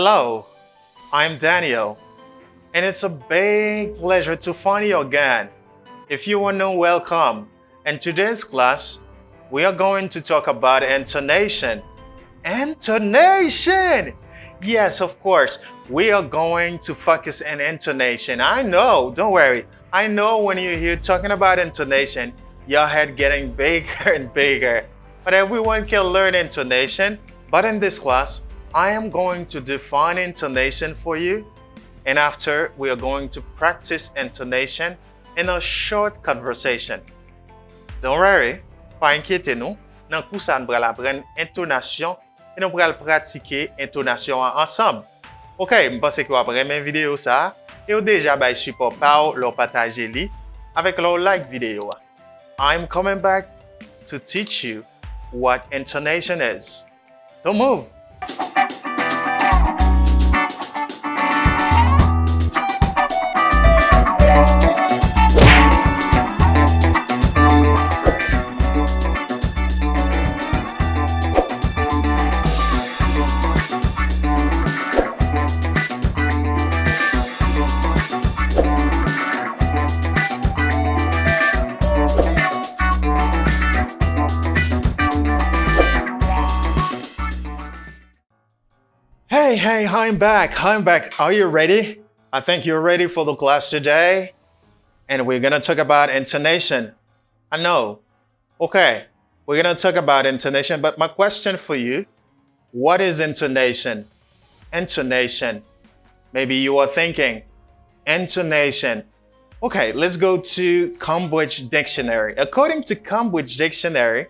Hello, I'm Daniel, and it's a big pleasure to find you again. If you are new, welcome. In today's class, we are going to talk about intonation. Intonation! Yes, of course, we are going to focus on intonation. I know, don't worry. I know when you hear talking about intonation, your head getting bigger and bigger. But everyone can learn intonation. But in this class, I am going to define intonation for you. And after, we are going to practice intonation in a short conversation. Don't worry, pas inquiétez-nous. Dans cours ça, nous allons apprendre intonation et nous allons pratiquer intonation ensemble. OK, je pense que vous avez aimé vidéo ça et vous déjà bay support par leur partager li avec leur like vidéo. I'm coming back to teach you what intonation is. Don't move. Hey, I'm back. Are you ready? I think you're ready for the class today. And we're going to talk about intonation. I know. Okay, we're going to talk about intonation, but my question for you, what is intonation? Intonation. Maybe you are thinking, intonation. Okay, let's go to Cambridge Dictionary. According to Cambridge Dictionary,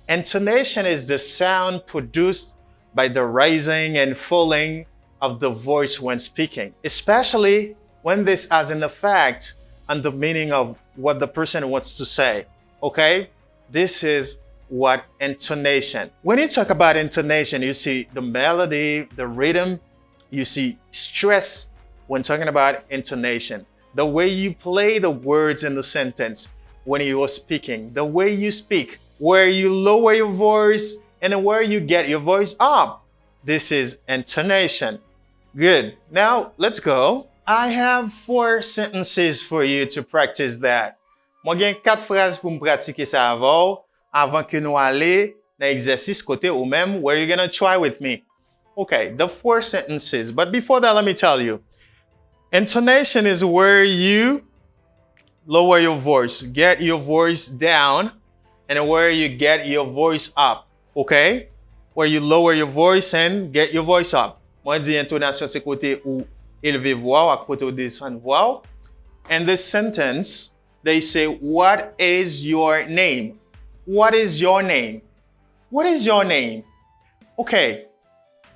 intonation is the sound produced by the rising and falling of the voice when speaking, especially when this has an effect on the meaning of what the person wants to say. Okay? This is what intonation. When you talk about intonation, you see the melody, the rhythm, you see stress when talking about intonation. The way you play the words in the sentence when you are speaking, the way you speak, where you lower your voice, and where you get your voice up. This is intonation. Good. Now, let's go. I have 4 sentences for you to practice that. Moi, j'ai 4 phrases pour me pratiquer ça avant que nous aller dans l'exercice côté ou même where you're going to try with me. Okay, the 4 sentences. But before that, let me tell you. Intonation is where you lower your voice, get your voice down, and where you get your voice up. Okay? Where you lower your voice and get your voice up. Moi, je dis intonation, c'est côté où élever voix, à côté où descendre voix. And this sentence, they say, what is your name? What is your name? What is your name? Okay.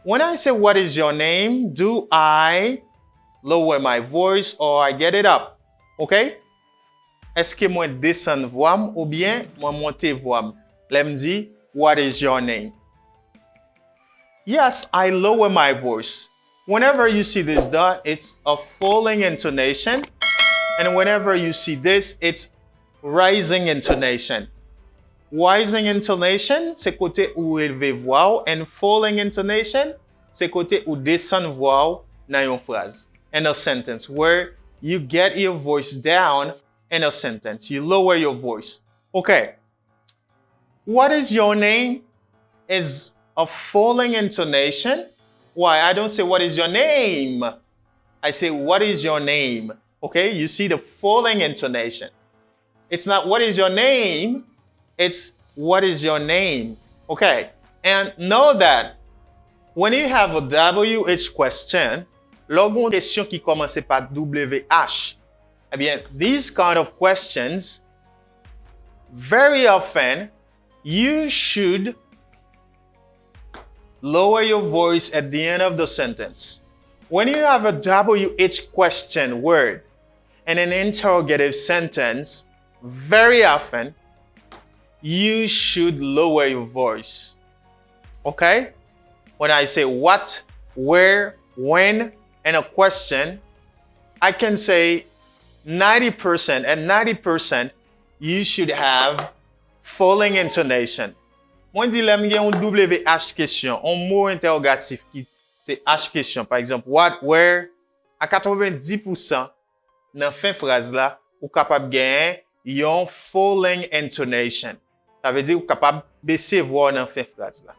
When I say what is your name, do I lower my voice or I get it up? Okay? Est-ce que moi descendre voix ou bien moi monter voix? Let me dire, what is your name? Yes, I lower my voice. Whenever you see this dot, it's a falling intonation. And whenever you see this, it's rising intonation. Rising intonation, c'est côté où élever voix. And falling intonation, c'est côté où descendre voix dans une phrase. In a sentence, where you get your voice down in a sentence. You lower your voice. Okay. What is your name is a falling intonation. Why? I don't say what is your name. I say what is your name. Okay? You see the falling intonation. It's not what is your name. It's what is your name. Okay? And know that when you have a WH question, logon question qui commence par WH, eh bien, these kind of questions, very often, you should lower your voice at the end of the sentence. When you have a WH question word and an interrogative sentence, very often, you should lower your voice. Okay? When I say what, where, when, and a question, I can say 90%, and 90%, you should have falling intonation. Moi, je dis, là, il y a un WH question, un mot interrogatif qui c'est H question. Par exemple, what, where, à 90% dans fin phrase là, ou capable gagner yon falling intonation. Ça veut dire ou capable baisser voix dans fin phrase là.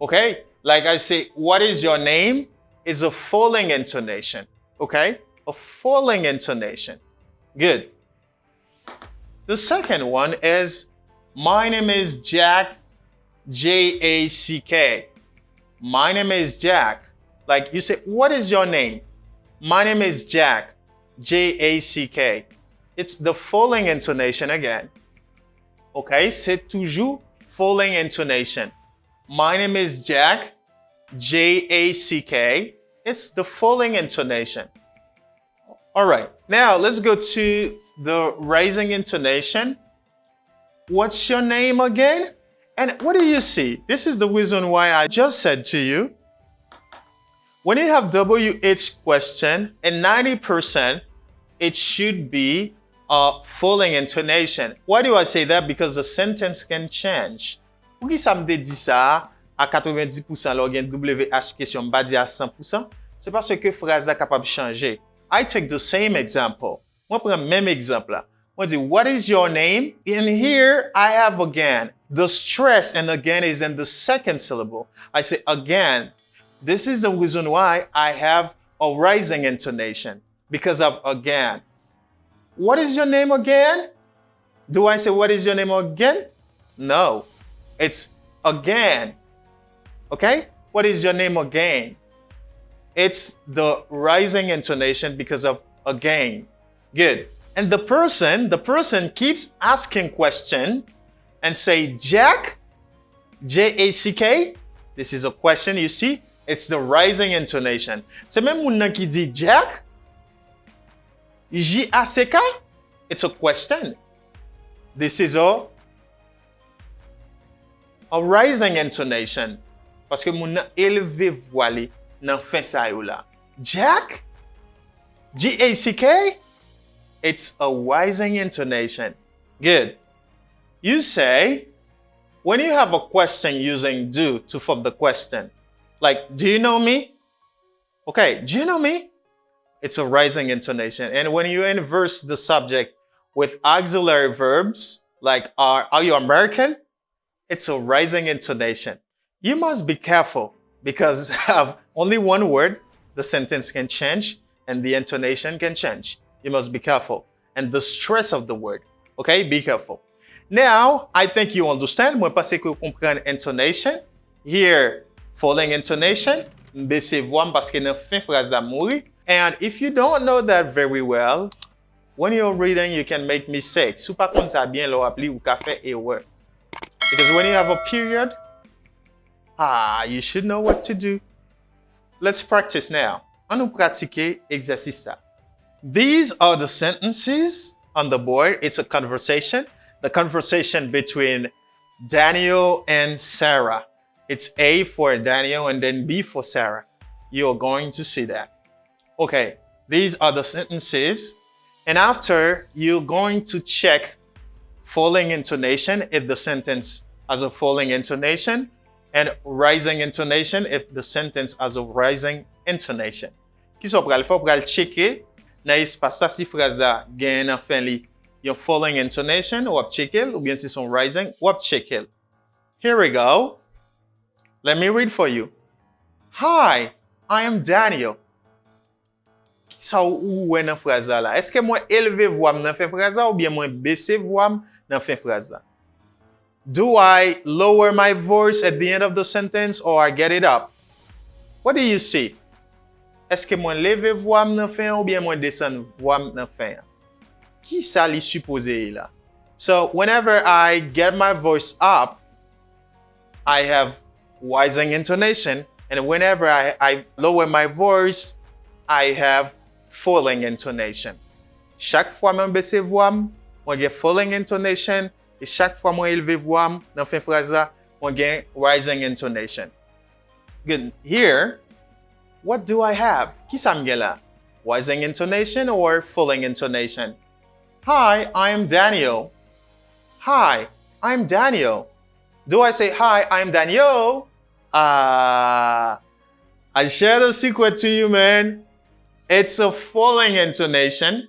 Okay? Like I say, what is your name? Is a falling intonation. Okay? A falling intonation. Good. The second one is, my name is Jack, J-A-C-K. My name is Jack. Like you say, what is your name? My name is Jack, J-A-C-K. It's the falling intonation again. Okay? C'est toujours falling intonation. My name is Jack, J-A-C-K. It's the falling intonation. All right. Now let's go to the rising intonation. What's your name again? And what do you see? This is the reason why I just said to you, when you have WH question, and 90%, it should be a falling intonation. Why do I say that? Because the sentence can change. Pour qui ça me dit ça à 90% lor gen WH question, pas dire à 100%? C'est parce que phrase est capable de changer. I take the same example. Moi prends même exemple là. Moi dis, what is your name? In here, I have again. The stress and again is in the second syllable. I say again. This is the reason why I have a rising intonation. Because of again. What is your name again? Do I say what is your name again? No. It's again. Okay? What is your name again? It's the rising intonation because of again. Good. And the person keeps asking question and say, Jack, J-A-C-K. This is a question, you see? It's the rising intonation. C'est même moun nan qui dit Jack, J-A-C-K. It's a question. This is a rising intonation. Parce que moun nan élevé voix li nan fin sa yo la. Jack, J-A-C-K. It's a rising intonation. Good. You say, when you have a question using do to form the question, like, do you know me? Okay, do you know me? It's a rising intonation. And when you inverse the subject with auxiliary verbs, like, are you American? It's a rising intonation. You must be careful because of only one word, the sentence can change and the intonation can change. You must be careful. And the stress of the word. Okay? Be careful. Now, I think you understand. Mwen pase que vous comprenez intonation. Here, falling intonation. Mbese voix parce que nan fin phrase la mouri. And if you don't know that very well, when you're reading, you can make mistakes. Sou pa kon sa bien lo appli ou ka fe erreur. Because when you have a period, you should know what to do. Let's practice now. An nou pratike exercice sa. These are the sentences on the board. It's a conversation. The conversation between Daniel and Sarah. It's A for Daniel and then B for Sarah. You're going to see that. Okay, these are the sentences. And after, you're going to check falling intonation if the sentence has a falling intonation, and rising intonation if the sentence has a rising intonation. Ki so pral fò pral checker nan espace sa si phrase a gen nan fin li yon falling intonation ou ap checker ou bien si son rising ou ap checker. Here we go. Let me read for you. Hi, I am Daniel. Ki sa ou wè nan phrase la? Eske mwen eleve voix nan fin phrase ou bien mwen baisse voix nan fin phrase la? Do I lower my voice at the end of the sentence or I get it up? What do you see? Est-ce que mwen leve voix nan fin ou bien mwen descend voix nan fin? Qui sa li supposé là? So whenever I get my voice up, I have rising intonation, and whenever I lower my voice, I have falling intonation. Chaque fois mwen baisse voix, mwen gen falling intonation, et chaque fois mwen éleve voix nan fin phrase la, mwen gen rising intonation. Good. Here, what do I have? Ki sa mgen la? Rising intonation or falling intonation? Hi, I am Daniel. Hi, I'm Daniel. Do I say, hi, I'm Daniel? I I share the secret to you, man. It's a falling intonation.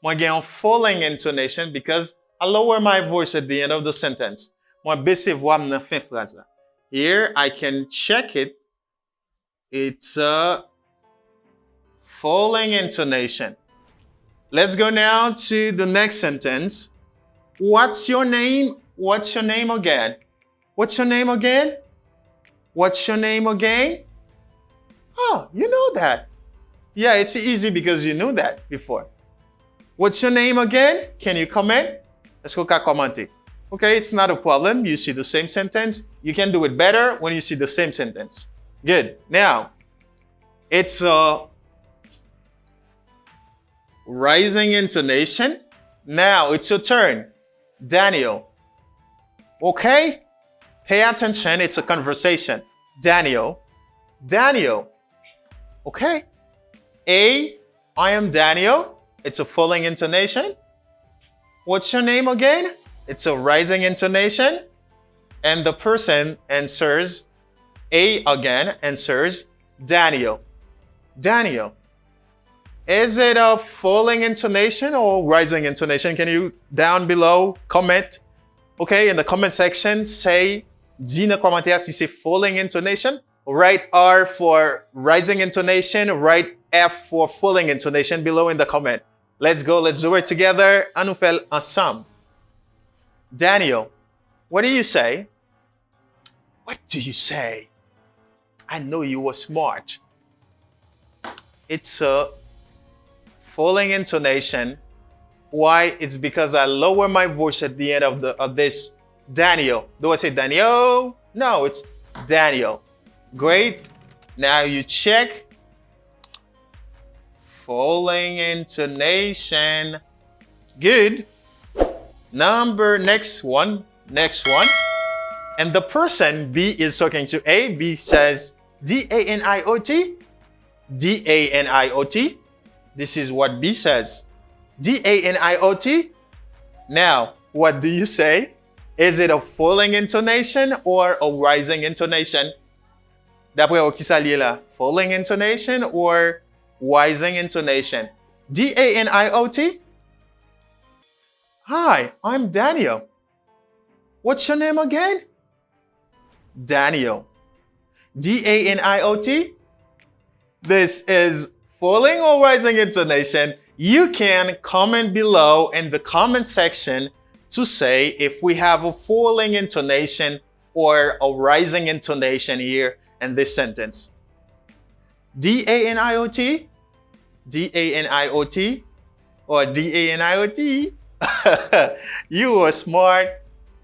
Moi gen un falling intonation because I lower my voice at the end of the sentence. Moi baisse voix nan fin phrase la. Here I can check it. It's a falling intonation. Let's go now to the next sentence. What's your name? What's your name again? What's your name again? What's your name again? Oh, you know that. Yeah, it's easy because you knew that before. What's your name again? Can you comment? Let's go commenter. Okay, it's not a problem. You see the same sentence. You can do it better when you see the same sentence. Good. Now, it's a rising intonation. Now, it's your turn. Daniel. Okay? Pay attention. It's a conversation. Daniel. Daniel. Okay? I am Daniel. It's a falling intonation. What's your name again? It's a rising intonation. And the person answers, A again answers, Daniel. Daniel. Is it a falling intonation or rising intonation? Can you down below comment? Okay, in the comment section, say, dis dans commentaire si c'est falling intonation. Write R for rising intonation. Write F for falling intonation below in the comment. Let's go, let's do it together. On nous fait ensemble. Daniel, what do you say? What do you say? I know you were smart. It's a falling intonation. Why? It's because I lower my voice at the end of this. Daniel. Do I say Daniel? No, it's Daniel. Great. Now you check. Falling intonation. Good. Next one. And the person, B, is talking to A. B says, D-A-N-I-O-T. D-A-N-I-O-T. This is what B says. D-A-N-I-O-T. Now, what do you say? Is it a falling intonation or a rising intonation? D'après au qui ça lié là? Falling intonation or rising intonation? D-A-N-I-O-T. Hi, I'm Daniel. What's your name again? Daniel. D-A-N-I-O-T. This is falling or rising intonation. You can comment below in the comment section to say if we have a falling intonation or a rising intonation here in this sentence. D-A-N-I-O-T, D-A-N-I-O-T, or D-A-N-I-O-T. You are smart.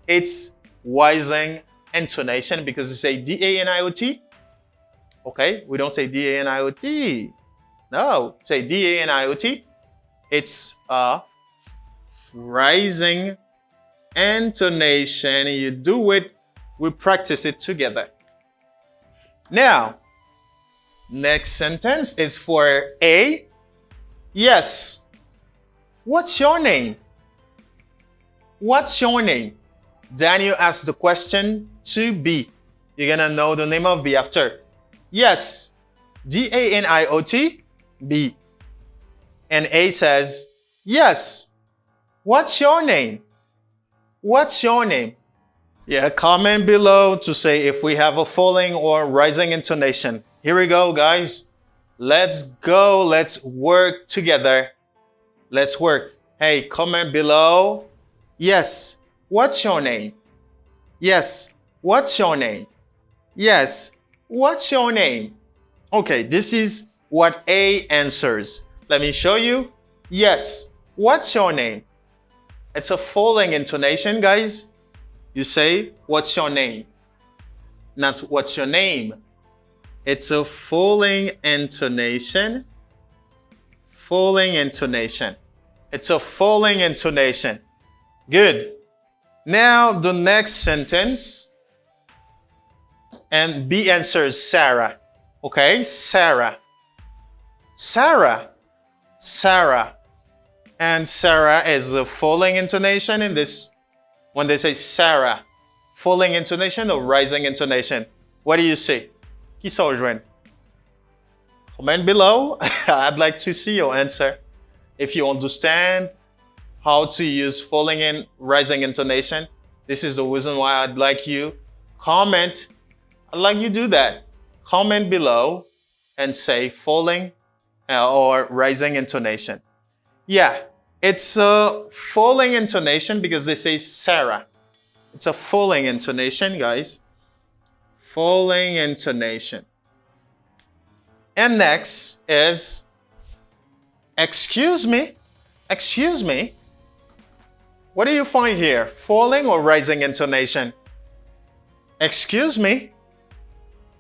It's rising intonation because you say D-A-N-I-O-T. Okay, we don't say D-A-N-I-O-T. No, say D-A-N-I-O-T. It's a rising intonation. You do it, we practice it together. Now, next sentence is for A. Yes. What's your name? What's your name? Daniel asked the question to B. You're gonna know the name of B after. Yes. D-A-N-I-O-T, B. And A says, yes. What's your name? What's your name? Yeah, comment below to say if we have a falling or rising intonation. Here we go, guys. Let's go. Let's work together. Let's work. Hey, comment below. Yes. What's your name? Yes. What's your name? Yes. What's your name? Okay, this is what A answers. Let me show you. Yes. What's your name? It's a falling intonation, guys. You say, what's your name? Not what's your name. It's a falling intonation. Falling intonation. It's a falling intonation. Good. Now the next sentence. And B answers Sarah. Okay, Sarah. Sarah. Sarah. And Sarah is a falling intonation in this. When they say Sarah, falling intonation or rising intonation. What do you say? Qui s'en rejoint? Comment below. I'd like to see your answer. If you understand how to use falling and rising intonation, this is the reason why I'd like you comment. I'd like you do that. Comment below and say falling or rising intonation. Yeah, it's a falling intonation because they say Sarah. It's a falling intonation, guys. Falling intonation. And next is, excuse me. Excuse me. What do you find here? Falling or rising intonation? Excuse me.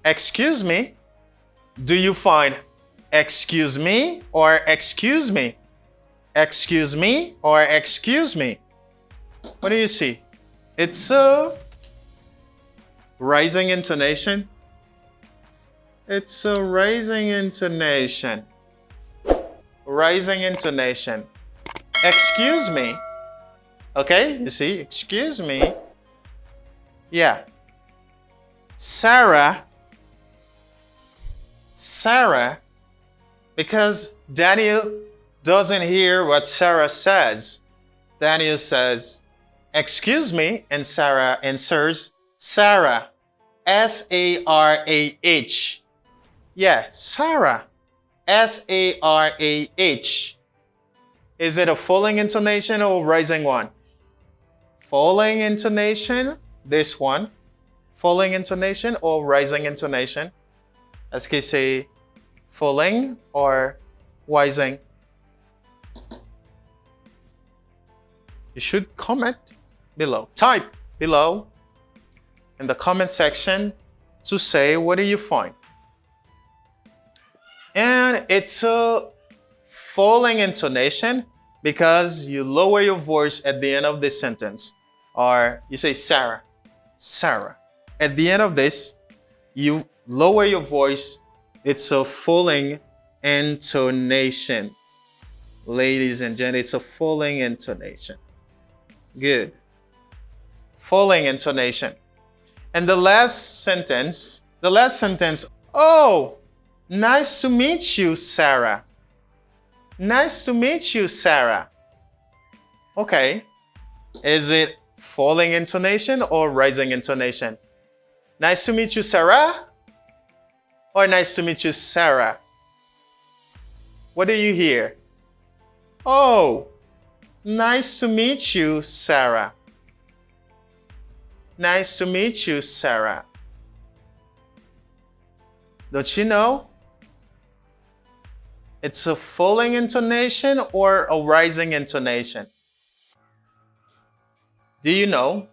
Excuse me. Do you find excuse me or excuse me? Excuse me or excuse me? What do you see? It's a rising intonation. It's a rising intonation. Rising intonation. Excuse me. Okay, you see, excuse me. Yeah. Sarah. Sarah. Because Daniel doesn't hear what Sarah says. Daniel says, excuse me, and Sarah answers, Sarah. S-A-R-A-H. Yeah, Sarah. S-A-R-A-H. Is it a falling intonation or rising one? Falling intonation, this one. Falling intonation or rising intonation? Est-ce que c'est falling or rising? You should comment below. Type below in the comment section to say what do you find. And it's a falling intonation because you lower your voice at the end of this sentence. Or you say Sarah, Sarah. At the end of this, you lower your voice. It's a falling intonation. Ladies and gentlemen, it's a falling intonation. Good. Falling intonation. And the last sentence, oh, nice to meet you, Sarah. Nice to meet you, Sarah. Okay. Is it falling intonation or rising intonation? Nice to meet you, Sarah? Or nice to meet you, Sarah? What do you hear? Oh, nice to meet you, Sarah. Nice to meet you, Sarah. Don't you know? It's a falling intonation or a rising intonation. Do you know?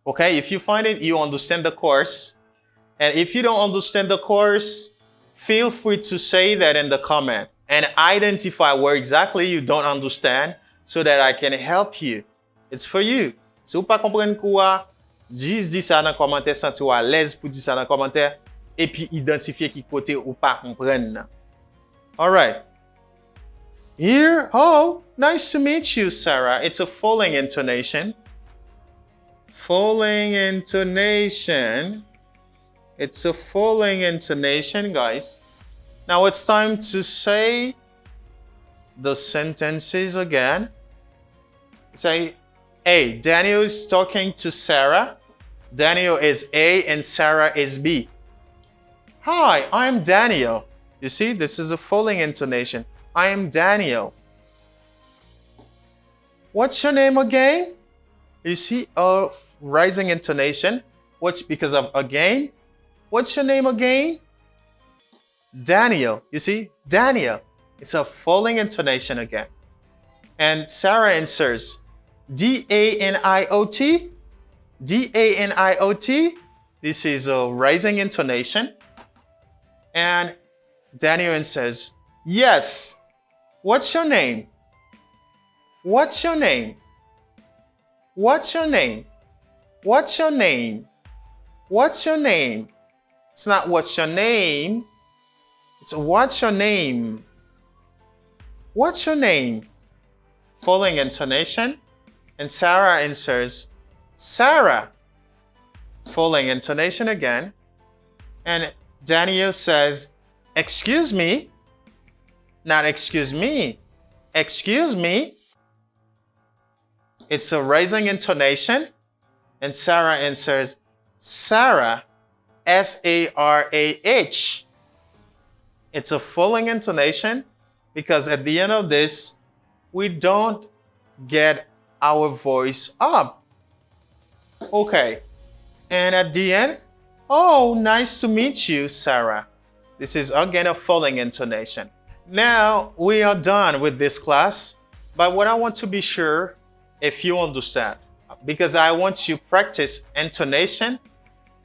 Okay, if you find it, you understand the course. And if you don't understand the course, feel free to say that in the comment and identify where exactly you don't understand so that I can help you. It's for you. Si vous pas comprendre quoi, juste dis ça dans commentaire, senti à l'aise pour dire ça dans commentaire et puis identifier qui côté ou pas comprendre. All right. Here, oh, nice to meet you, Sarah. It's a falling intonation. Falling intonation. It's a falling intonation, guys. Now it's time to say the sentences again. Say, A, Daniel is talking to Sarah. Daniel is A and Sarah is B. Hi, I'm Daniel. You see, this is a falling intonation. I am Daniel. What's your name again? You see a rising intonation. What's because of again? What's your name again? Daniel. You see, Daniel. It's a falling intonation again. And Sarah answers, D-A-N-I-O-T. D-A-N-I-O-T. This is a rising intonation. And Daniel says, yes. What's your name? What's your name? What's your name? What's your name? What's your name? It's not what's your name. It's what's your name? What's your name? Falling intonation. And Sarah answers, Sarah. Falling intonation again. And Daniel says, Excuse me. Not excuse me. Excuse me. It's a raising intonation. And Sarah answers, Sarah, S-A-R-A-H. It's a falling intonation because at the end of this, we don't get our voice up. Okay. And at the end, oh, nice to meet you, Sarah. This is again a falling intonation. Now we are done with this class, but what I want to be sure if you understand, because I want you to practice intonation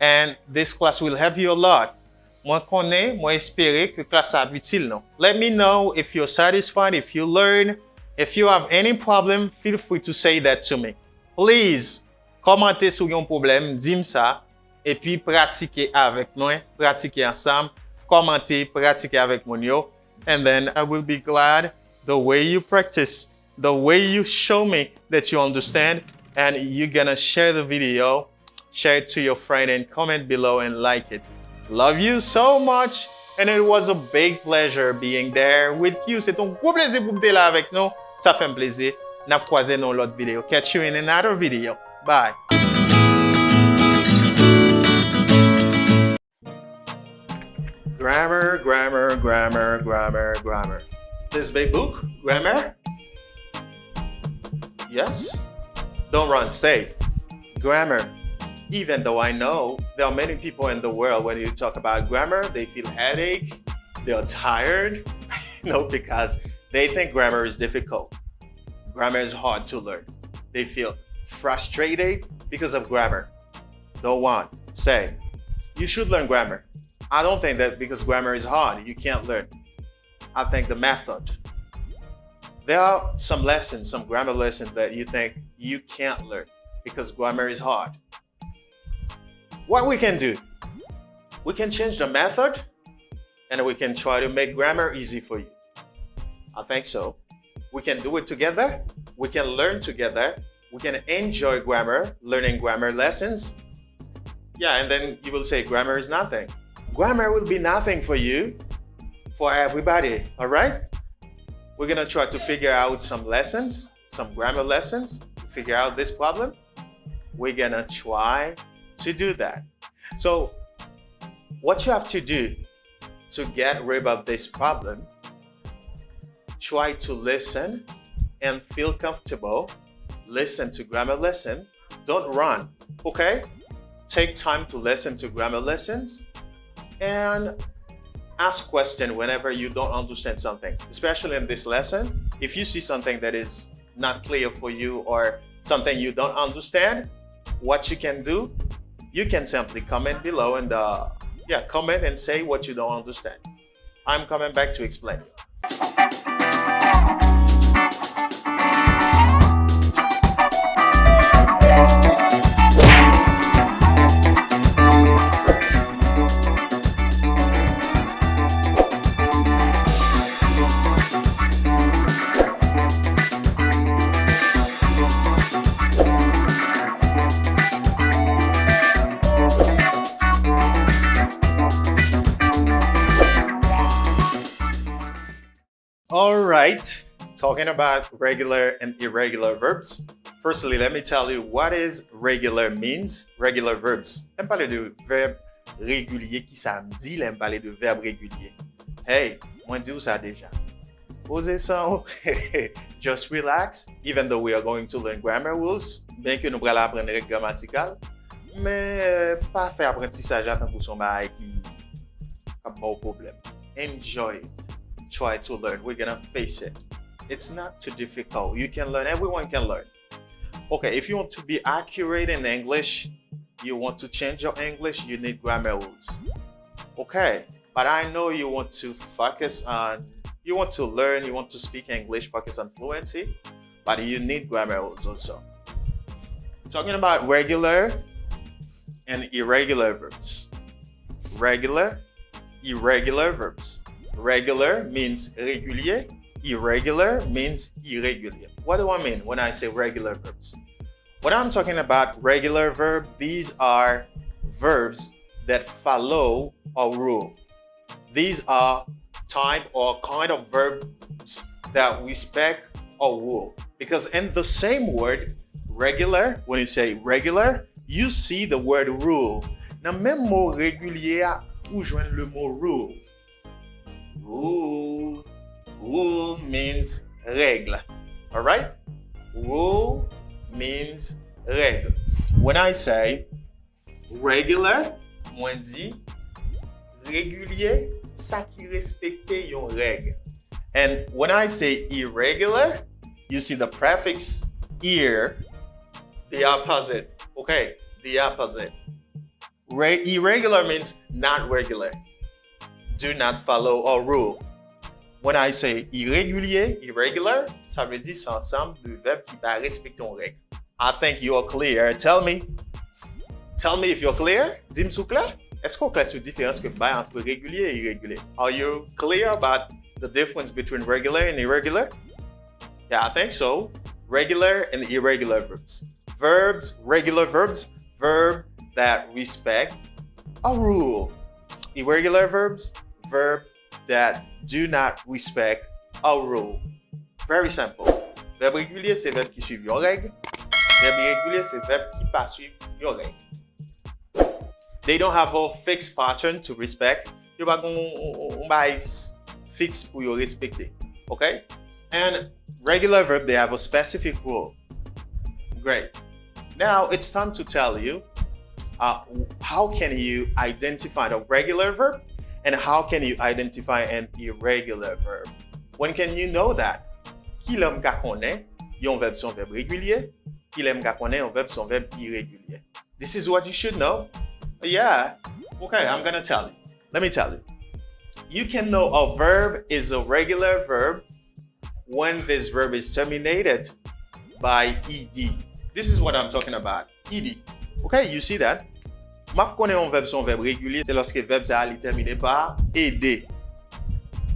and this class will help you a lot. Moi connais, moi espérer que classe a utile non. Let me know if you're satisfied, if you learn, if you have any problem, feel free to say that to me. Please, commentez sur yon problème, dis-moi ça, et puis pratiquez avec moi, pratiquez ensemble, commentez, pratiquez avec mon yo, and then I will be glad the way you practice, the way you show me that you understand, and you're gonna share the video, share it to your friend and comment below and like it. Love you so much, and it was a big pleasure being there with you. C'est un gros plaisir pour être là avec nous. Ça fait un plaisir. N'a croisé dans l'autre vidéo. Catch you in another video. Bye. Grammar, grammar, grammar, grammar, grammar. This big book, grammar? Yes? Don't run, stay. Grammar. Even though I know there are many people in the world, when you talk about grammar, they feel headache, they're tired, because they think grammar is difficult. Grammar is hard to learn. They feel frustrated because of grammar. Don't want. Say, you should learn grammar. I don't think that because grammar is hard, you can't learn. I think the method. There are some lessons, some grammar lessons that you think you can't learn because grammar is hard. What we can do, we can change the method and we can try to make grammar easy for you. I think so. We can do it together. We can learn together. We can enjoy grammar, learning grammar lessons. Yeah, and then you will say grammar is nothing. Grammar will be nothing for you, for everybody, all right? We're gonna try to figure out some lessons, some grammar lessons to figure out this problem. We're gonna try to do that. So what you have to do to get rid of this problem, try to listen and feel comfortable. Listen to grammar lesson. Don't run, okay? Take time to listen to grammar lessons and ask questions whenever you don't understand something, especially in this lesson. If you see something that is not clear for you or something you don't understand, what you can do, you can simply comment below and comment and say what you don't understand. I'm coming back to explain you. All right, talking about regular and irregular verbs. Firstly, let me tell you what is regular means. Regular verbs. J'aime parler de verbe régulier qui ça me dit, j'aime parler de verbe régulier. Hey, moi dis ça déjà. Posez ça. Just relax. Even though we are going to learn grammar rules, bien que nous allons apprendre règles grammaticales, mais pas faire apprentissage à temps pour son bail qui a pas de problème. Enjoy it. Try to learn. We're gonna face it. It's not too difficult. You can learn. Everyone can learn. Okay, if you want to be accurate in English, you want to change your English, you need grammar rules. Okay, but I know you want to focus on, you want to learn, you want to speak English, focus on fluency, but you need grammar rules also. Talking about regular and irregular verbs. Regular, irregular verbs. Regular means régulier. Irregular means irrégulier. What do I mean when I say regular verbs? When I'm talking about regular verb, these are verbs that follow a rule. These are type or kind of verbs that respect a rule. Because in the same word, regular, when you say regular, you see the word rule. Dans le même mot régulier, où joindre le mot rule. Rule. Rule means règle. Alright? Rule means règle. When I say regular, moi dit régulier, ça qui respecte yon règle. And when I say irregular, you see the prefix ir, the opposite. Okay, the opposite. Irregular means not regular. Do not follow a rule. When I say irrégulier, irregular, ça veut dire c'est ensemble de verbes qui va respecter une règle. I think you are clear. Tell me if you're clear. Dis-moi sous clair. Est-ce qu'on classe la différence que bah entre régulier et irrégulier? Are you clear about the difference between regular and irregular? Yeah, I think so. Regular and irregular verbs. Verbs, regular verbs, verb that respect a rule. Irregular verbs, verb that do not respect a rule. Very simple. Verbe régulier, c'est verbe qui suit une règle. Verbe irrégulier, c'est verbe qui pas suivre une règle. They don't have a fixed pattern to respect. You pas un fix pour you respecter. Okay? And regular verb, they have a specific rule. Great. Now it's time to tell you how can you identify a regular verb and how can you identify an irregular verb. When can you know that? Qui l'aime ka connaît, yon verbe son verbe régulier, qui l'aime ka connaît, yon verbe son verbe irrégulier. This is what you should know. Yeah. Okay, I'm gonna tell you. Let me tell you. You can know a verb is a regular verb when this verb is terminated by ed. This is what I'm talking about. Ed. Okay, you see that? M'a connaît un verbe son verbe régulier, c'est lorsque le verbe est terminé par ed.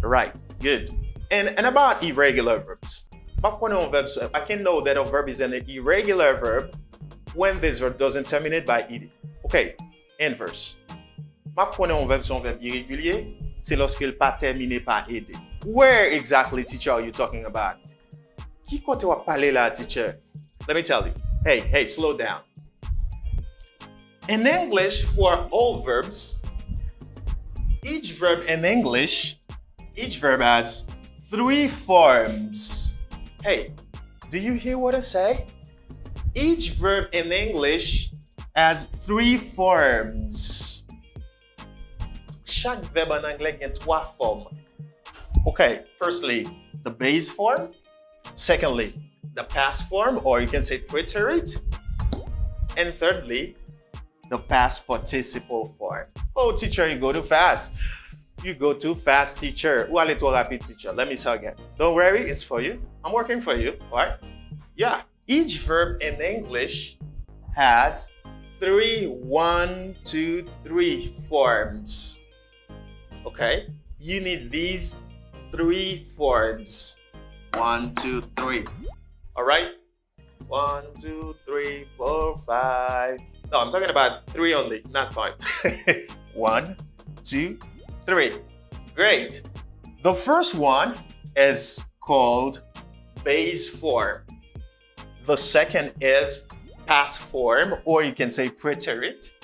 Right. Good. And about irregular verbs. M'a connaît un verbe, I can know that a verb is an irregular verb when this verb doesn't terminate by ed. Okay. Inverse. M'a connaît un verbe son verbe irrégulier, c'est lorsqu'il n'est pas terminé par ed. Where exactly, teacher, are you talking about? Qui kote wa pale la, teacher? Let me tell you. Hey, slow down. In English, for all verbs, each verb has 3 forms. Hey, do you hear what I say? Each verb in English has 3 forms. Chaque verbe en anglais a 3 formes. Okay, firstly, the base form. Secondly, the past form, or you can say preterite. And thirdly, the past participle form. Oh, teacher, you go too fast. You go too fast, teacher. Ou allez trop rapide, teacher. Let me say again. Don't worry, it's for you. I'm working for you, all right? Yeah, each verb in English has 3 forms. Okay? You need these 3 forms. 1, 2, 3. All right? 1, 2, 3, 4, 5. No, I'm talking about 3 only, not 5. 1, 2, 3. Great. The first one is called base form. The second is past form, or you can say preterite.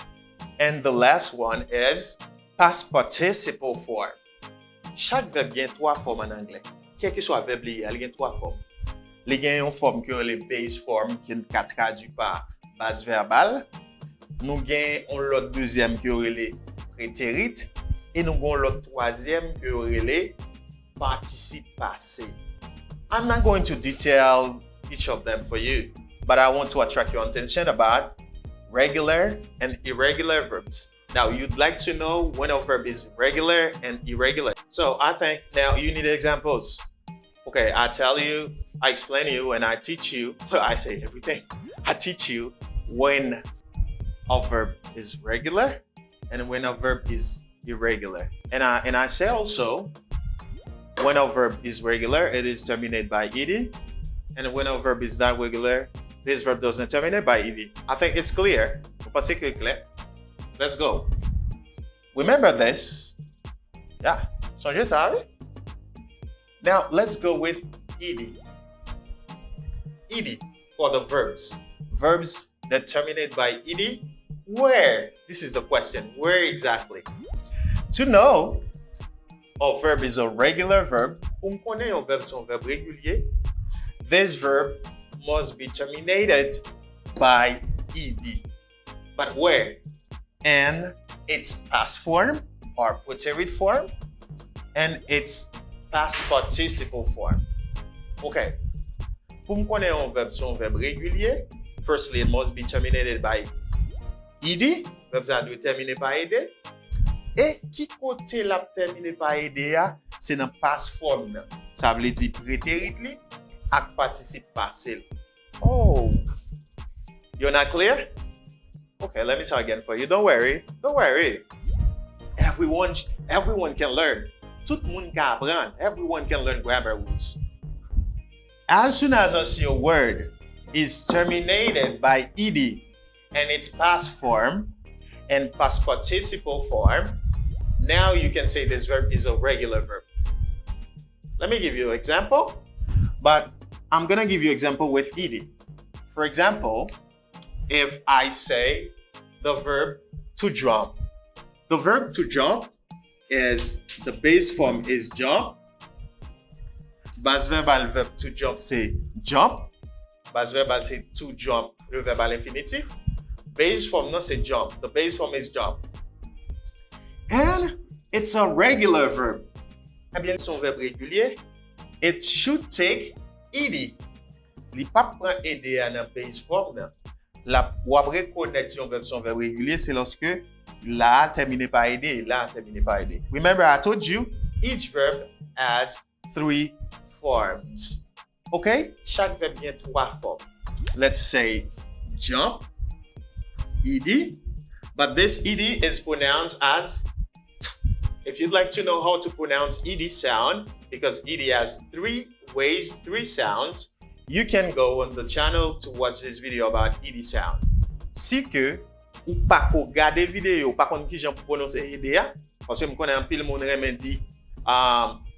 And the last one is past participle form. Chaque verbe a 3 formes en anglais. Quel que soit le verbe, il y a 3 formes. Il y a une forme qui est la base form, qui est traduite par base verbale. Nous avons l'autre deuxième qui est le prétérite. Et nous avons l'autre troisième qui est le participe passé. I'm not going to detail each of them for you, but I want to attract your attention about regular and irregular verbs. Now, you'd like to know when a verb is regular and irregular. So I think now you need examples. Okay, I tell you, I explain to you, and I teach you, I say everything. I teach you when a verb is regular and when a verb is irregular. And I say also, when a verb is regular, it is terminated by ed. And when a verb is not regular, this verb doesn't terminate by ed. I think it's clear. Let's go. Remember this. Yeah, songez ça, oui? Now, let's go with ed. Ed for the verbs. Verbs that terminate by ed. Where? This is the question. Where exactly? To know a verb is a regular verb, pour me connaître un verbe son verbe régulier, this verb must be terminated by ed. But where? In its past form or preterite form and its past participle form. Okay. Pour me connaître un verbe son verbe régulier, firstly, it must be terminated by ed. Verbe ça doit terminer par ed. Et qui côté la terminer par ed a, c'est dans past form. Ça veut dire prétérit li ak participe passé. Oh. You're not clear? Okay, let me try again for you. Don't worry. Don't worry. Everyone can learn. Tout moun ka apprendre. Everyone can learn grammar rules. As soon as I see a word is terminated by ed and its past form and past participle form, now you can say this verb is a regular verb. Let me give you an example, but I'm gonna give you an example with ed. For example, if I say the verb to jump. The verb to jump is, the base form is jump. Base verbal verb to jump c'est jump. Base verbal c'est to jump, le verbal infinitif. Base form non c'est jump. The base form is jump. And it's a regular verb. Eh bien, son verbe régulier, it should take ed. Li pa prend ed dans base form nan. La ou après reconnaître son verbe régulier, c'est lorsque la terminé par ed, la terminé par ed. Remember, I told you each verb has 3 forms. Okay? Chaque verbe a 3 formes. Let's say jump, ed, but this ed is pronounced as t. If you'd like to know how to pronounce ed sound, because ed has 3 ways, 3 sounds, you can go on the channel to watch this video about ed sound. Si que ou pas ko gade vidéo, pas kon ki jan pou prononcer ed a, parce que m konnen anpil moun remen di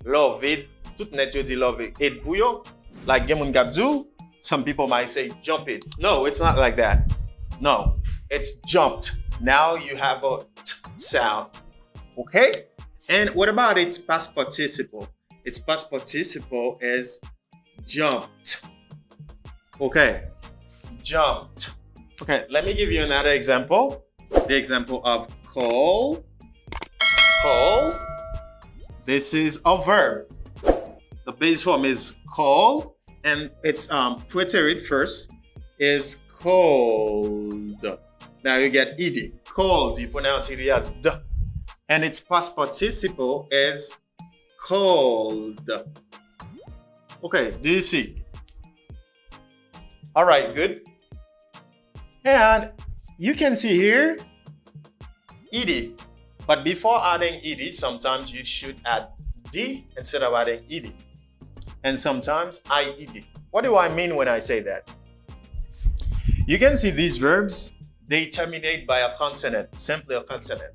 love it, tout net yo di love it, ed pou yo, like gen moun kap do, some people might say jump it. No, it's not like that. No, it's jumped. Now you have a t sound. Okay? And what about its past participle? Its past participle is jumped. Okay, jumped. Okay, let me give you another example. The example of call. Call. This is a verb. The base form is call, and its preterite first is called. Now you get ed. Called, you pronounce it as d. And its past participle is called. Okay, do you see? All right, good. And you can see here ed. But before adding ed, sometimes you should add d instead of adding ed. And sometimes ied. What do I mean when I say that? You can see these verbs, they terminate by a consonant, simply a consonant.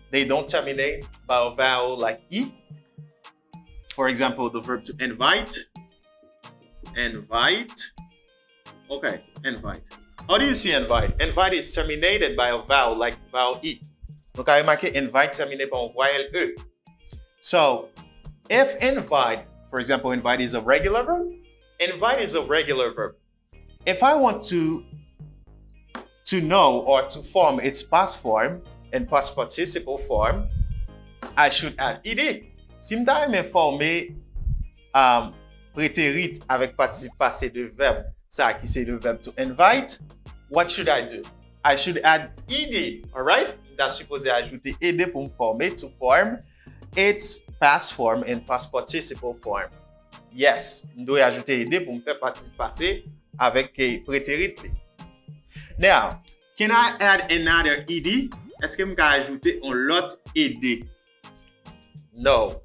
They don't terminate by a vowel like e. For example, the verb to invite. Invite. Okay, invite. How do you see invite? Invite is terminated by a vowel like vowel e. Donc, I marque invite terminé par un voyelle e. So, if invite, for example, invite is a regular verb. Invite is a regular verb. If I want to know or to form its past form and past participle form, I should add ed. Si m'ta me former prétérit avec participe passé de verbe, ça qui c'est le verbe to invite, what should I do? I should add ed, all right? That's supposé ajouter ed pour me former, to form its past form and past participle form. Yes, je dois ajouter ed pour me faire participe passé avec prétérit. Now, can I add another ed? Est-ce que je peux ajouter un lot ed? No.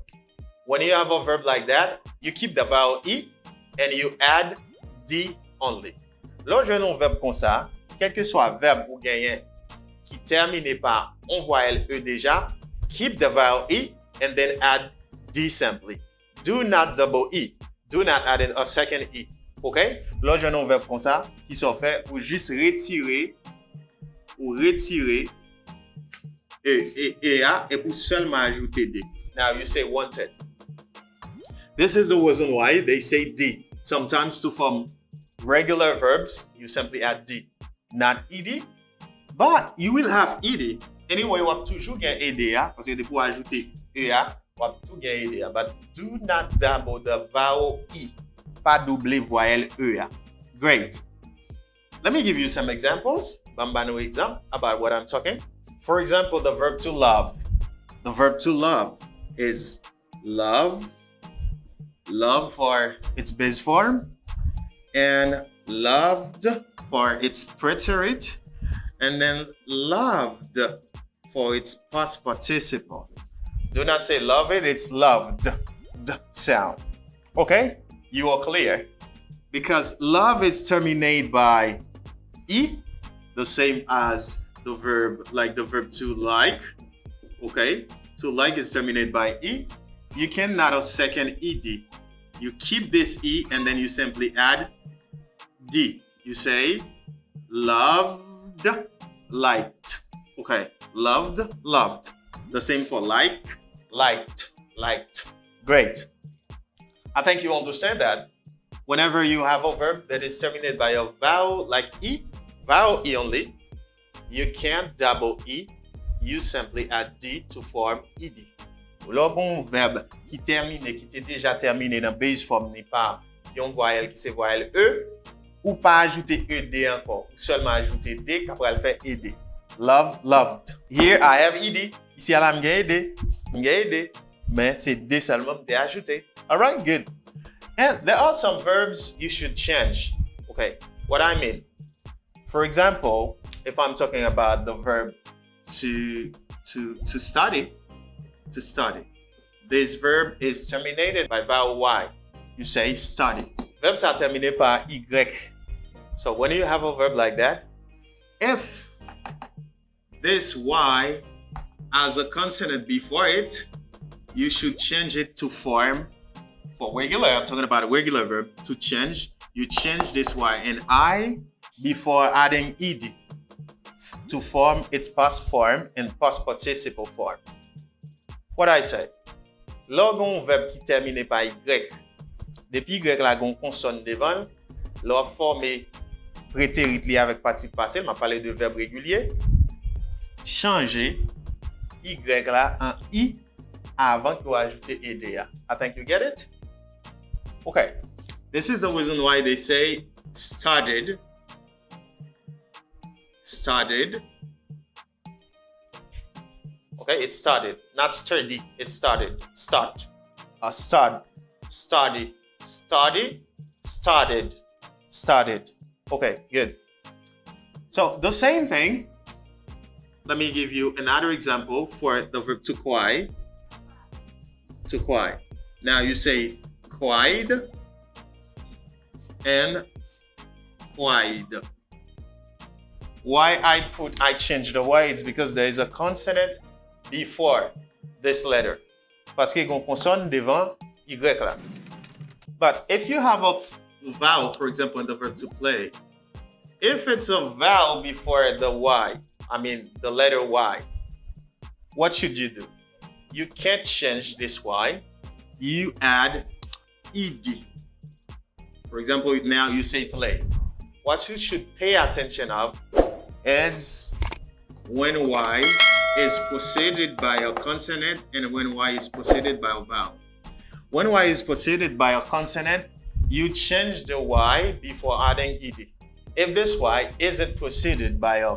When you have a verb like that, you keep the vowel e and you add d only. Lorsque j'ai un verbe comme ça, quel que soit le verbe ou gagnant qui termine par un voyelle e déjà, keep the vowel e and then add D simply. Do not double E. Do not add a second E. OK? Là, j'ai un verbe comme ça qui sont fait pour juste retirer et pour seulement ajouter D. Now you say wanted. This is the reason why they say D. Sometimes to form regular verbs, you simply add D, not ED. But you will have ED. Anyway, you have toujours get EDA parce que pour ajouter EA, you have to get EDA. But do not double the vowel E. Pas doubler voyelle EA. Great. Let me give you some examples. Bambano example about what I'm talking. For example, the verb to love. The verb to love is love for its base form, and loved for its preterite, and then loved for its past participle. Do not say love it, it's loved sound. Okay? You are clear? Because love is terminated by E, the same as the verb, like the verb to like. Okay? To like is terminated by E. You cannot a second ED. You keep this E and then you simply add D. You say loved, liked. Okay, loved, loved. The same for like, liked, liked. Great. I think you understand that. Whenever you have a verb that is terminated by a vowel like E, vowel E only, you can't double E. You simply add D to form ED. Lorsqu'on verbe qui était déjà terminé dans base form n'est pas yon voyelle qui c'est voyelle E, ou pas ajouter ED encore, ou seulement ajouter D qu'après elle fait ED. Love, loved. Here I have ED. Ici à la m'gaye ED, mais c'est D seulement D ajouté. Alright, good. And there are some verbs you should change. Okay, what I mean. For example, if I'm talking about the verb to study, to study. This verb is terminated by vowel Y. You say study. Verbs are terminated by Y. So when you have a verb like that, if this Y has a consonant before it, you should change it to form for regular. I'm talking about a regular verb. To change, you change this Y and I before adding ED to form its past form and past participle form. What I say? Lorsqu'on verbe qui termine par Y, depuis Y la gon consonne devant, lor former prétérit li avec participe passé, m'a parlé de verbe régulier, changer Y la en I avant qu'on ajoute EDA. I think you get it? Okay. This is the reason why they say started. Okay, it started, not sturdy, it started. Start. Study. Started. Okay, good. So the same thing, let me give you another example for the verb to quiet. To quiet. Now you say quiet and quiet. Why I changed the Y is because there is a consonant before this letter. Parce qu'il y a une consonne devant Y là. But if you have a vowel, for example, in the verb to play, if it's a vowel before the Y, I mean the letter Y, what should you do? You can't change this Y. You add ED. For example, now you say play. What you should pay attention of is when Y is preceded by a consonant and when Y is preceded by a vowel. When Y is preceded by a consonant, you change the Y before adding ED. If this Y isn't preceded by a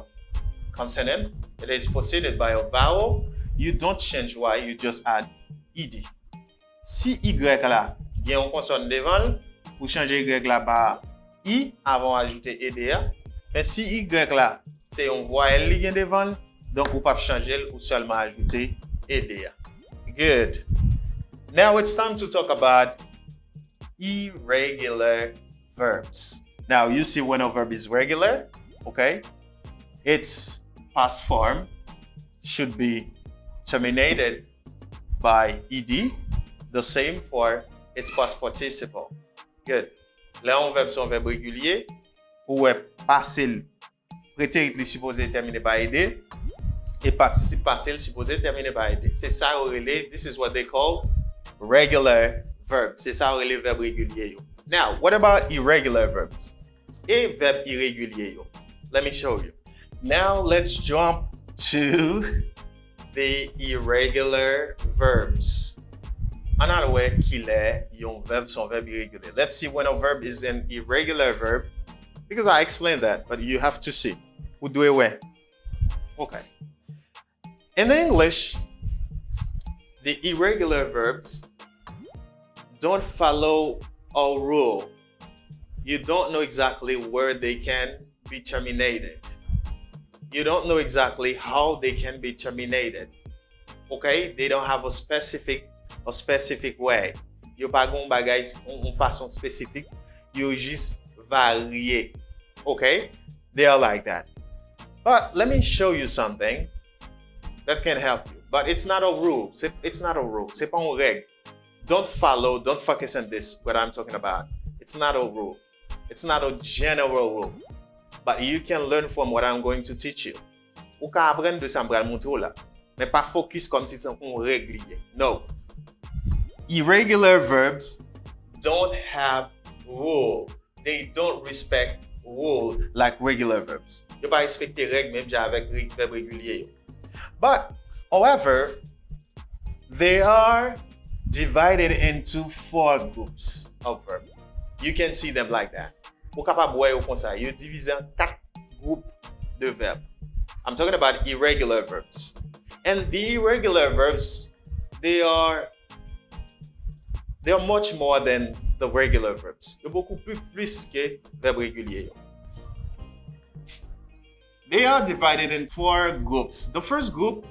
consonant, it is preceded by a vowel, you don't change Y, you just add ED. Si Y là, il y a une consonne devant, vous changez Y là par I avant d'ajouter EDA. Mais si Y là, c'est une voyelle qui vient devant, donc vous ne pouvez pas changer ou seulement ajouter EDA. Good. Now it's time to talk about irregular verbs. Now you see when a verb is regular, okay? Its past form should be terminated by ed. The same for its past participle. Good. Là, on verbe son verbe régulier. Ou passé, prétérit li supposé terminer par ed. Et participe passé supposé terminer par ed. C'est ça relé. This is what they call regular verbs. C'est ça relé verbe régulier. Now, what about irregular verbs? Et verbe irrégulier. Let me show you. Now, let's jump to the irregular verbs. Another way qu'il est, yon verbe son verbe irrégulier. Let's see when a verb is an irregular verb, because I explained that, but you have to see. Ou do it when? Okay. In English, the irregular verbs don't follow a rule. You don't know exactly where they can be terminated. You don't know exactly how they can be terminated. Okay? They don't have a specific way. Yo pa gon bagay en façon spécifique. Yo juste varié. Okay? They are like that. But let me show you something that can help you. But it's not a rule. It's not a rule. C'est pas une règle. Don't focus on this, what I'm talking about. It's not a rule. It's not a general rule. But you can learn from what I'm going to teach you. Ou ka apprendre de ça m'bral montre là. Mais pas focus comme si c'est une règle. No. Irregular verbs don't have rule. They don't respect rule like regular verbs. Yo pas respecter règle même avec verbe régulier. But, however, they are divided into 4 groups of verbs. You can see them like that. Ou capable voir comme ça, yo divisé en 4 groupes de verbes. I'm talking about irregular verbs. And the irregular verbs, they are much more than the regular verbs. Yo beaucoup plus que verbe régulier. They are divided in 4 groups. The first group,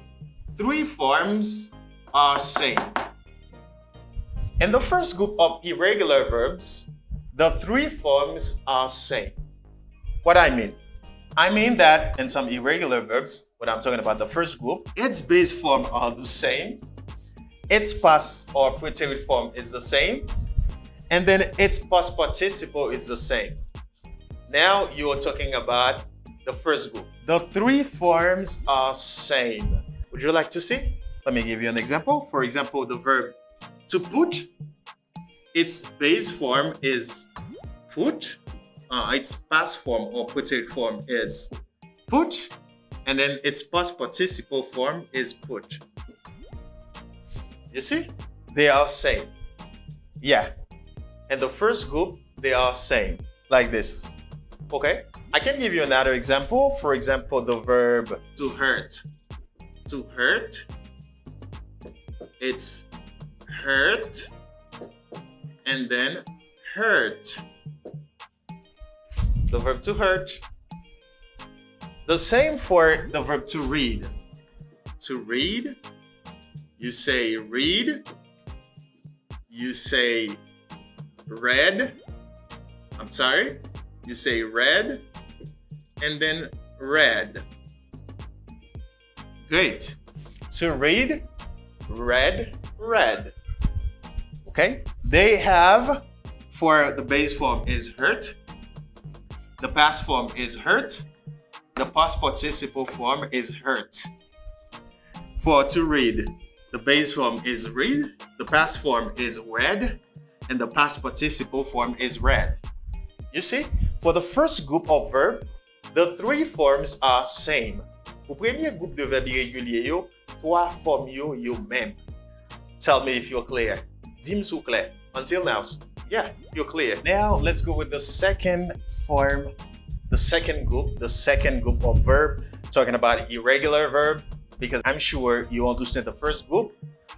3 forms are same. In the first group of irregular verbs, the 3 forms are same. What I mean? I mean that in some irregular verbs, what I'm talking about, the first group, its base form are the same, its past or preterite form is the same, and then its past participle is the same. Now you are talking about the first group. The 3 forms are same. Would you like to see? Let me give you an example. For example, the verb to put, its base form is put. Its past form or preterite form is put, and then its past participle form is put. You see? They are same. Yeah. And the first group, they are same. Like this. Okay? I can give you another example. For example, the verb to hurt. To hurt, it's hurt, and then hurt. The verb to hurt. The same for the verb to read. To read, you say read, you say read, you say read, and then read. Great. To read, read, read. Okay? They have, for the base form is hurt, the past form is hurt, the past participle form is hurt. For to read, the base form is read, the past form is read, and the past participle form is read. You see, for the first group of verb, the 3 forms are same. Pour premier groupe de verbes irréguliers yo, 3 formes yo même. Tell me if you're clear. Dis-moi si clair. Until now, yeah, you're clear. Now let's go with the second form, the second group of verb, talking about irregular verb, because I'm sure you understand the first group.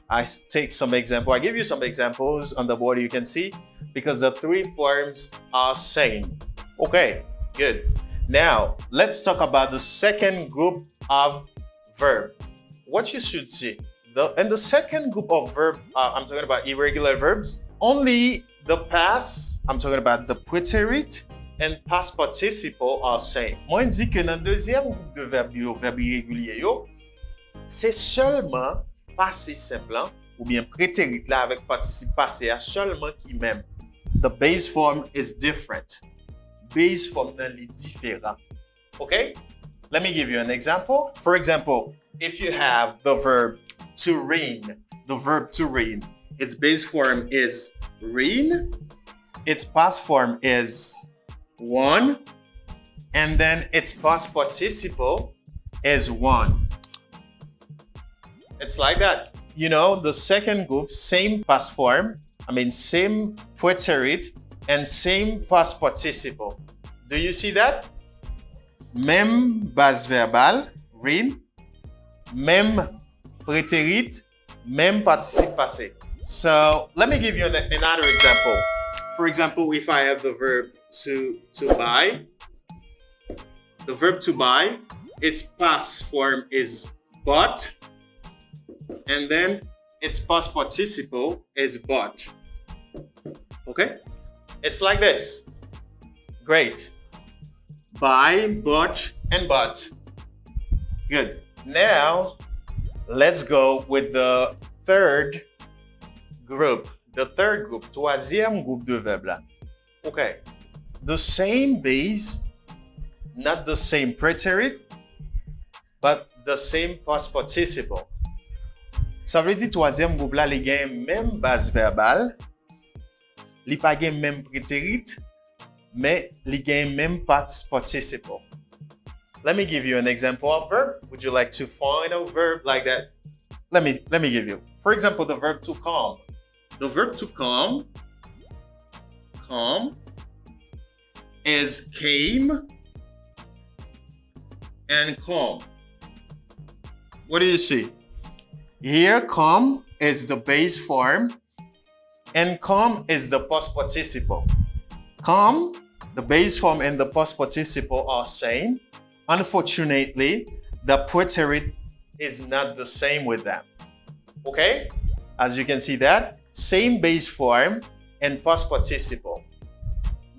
I take some example. I give you some examples on the board you can see, because the 3 forms are same. Okay, good. Now, let's talk about the second group of verb. What you should see. In the second group of verb, I'm talking about irregular verbs. Only the past, I'm talking about the preterite and past participle are same. Moi, je dis que dans le deuxième groupe de verbes irréguliers, c'est seulement passé simple ou bien prétérit là avec participe passé à seulement qui même. The base form is different. Base form nan li différent. Okay? Let me give you an example. For example, if you have the verb to rain, its base form is rain, its past form is won, and then its past participle is won. It's like that. You know, the second group, same past form, same prétérit and same past participle. Do you see that? Même base verbale, rain, même prétérit, même participe passé. So let me give you another example. For example, if I have the verb to buy, the verb to buy, its past form is bought, and then its past participle is bought. Okay? It's like this. Great. Buy, bought, and bought. Good. Now, let's go with the third group. The third group, troisième groupe de verbes là. Okay. The same base, not the same prétérit, but the same past participle. Ça veut dire troisième groupe là, li gen même base verbale, li pa gen même prétérit, mais li gen même past participle. Let me give you an example of verb. Would you like to find a verb like that? Let me give you. For example, the verb to come. The verb to come is came and come. What do you see? Here, come is the base form and come is the past participle. Come, the base form and the past participle are same. Unfortunately, the prétérit is not the same with them. Okay? As you can see that, same base form and past participle.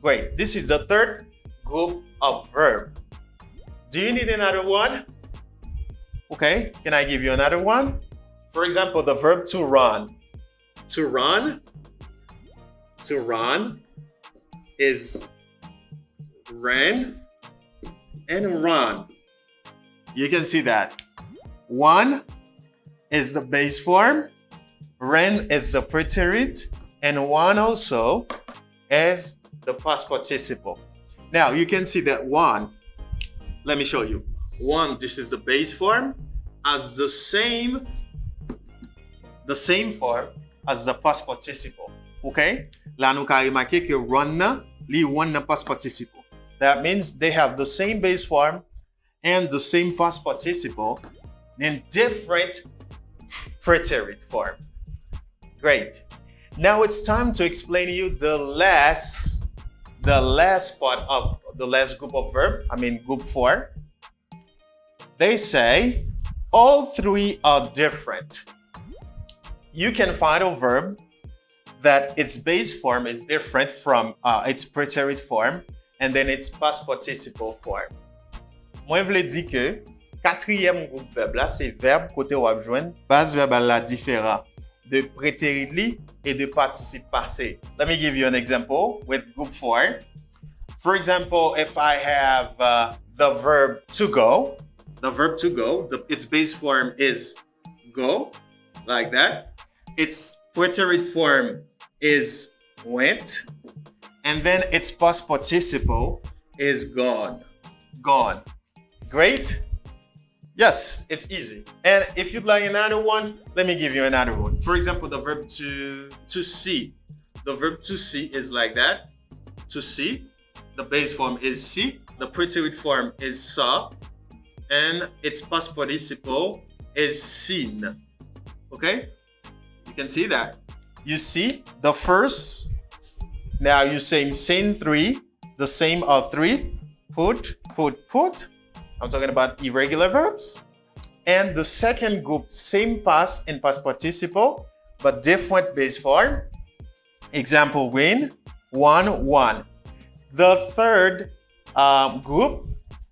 Great. This is the third group of verb. Do you need another one? Okay. Can I give you another one? For example, the verb to run. To run is ran and run. You can see that. One is the base form, ran is the prétérit, and one also is the past participle. Now you can see that one, let me show you. One, this is the base form, has the same form as the past participle. Okay? Là nou ka remarke ke run na, li one na past participle. That means they have the same base form and the same past participle in different prétérit form. Great. Now it's time to explain to you the last part of the last group of verb, group 4. They say all three are different. You can find a verb that its base form is different from its prétérit form and then its past participle form. Mwen vle di ke quatrième groupe verbe là, c'est verbe kote wap jwen base verbale la différent de prétérit li et de participe passé. Let me give you an example with group 4. For example, if I have the verb to go, its base form is go, like that. Its prétérit form is went, and then its past participle is gone. Gone. Great? Yes, it's easy. And if you'd like another one, let me give you another one. For example, the verb to see. The verb to see is like that. To see. The base form is see. The prétérit form is saw. And its past participle is seen. Okay? You can see that. You see the first. Now you say same three. The same are three. Put. I'm talking about irregular verbs. And the second group, same past and past participle, but different base form. Example, win, won. The third group,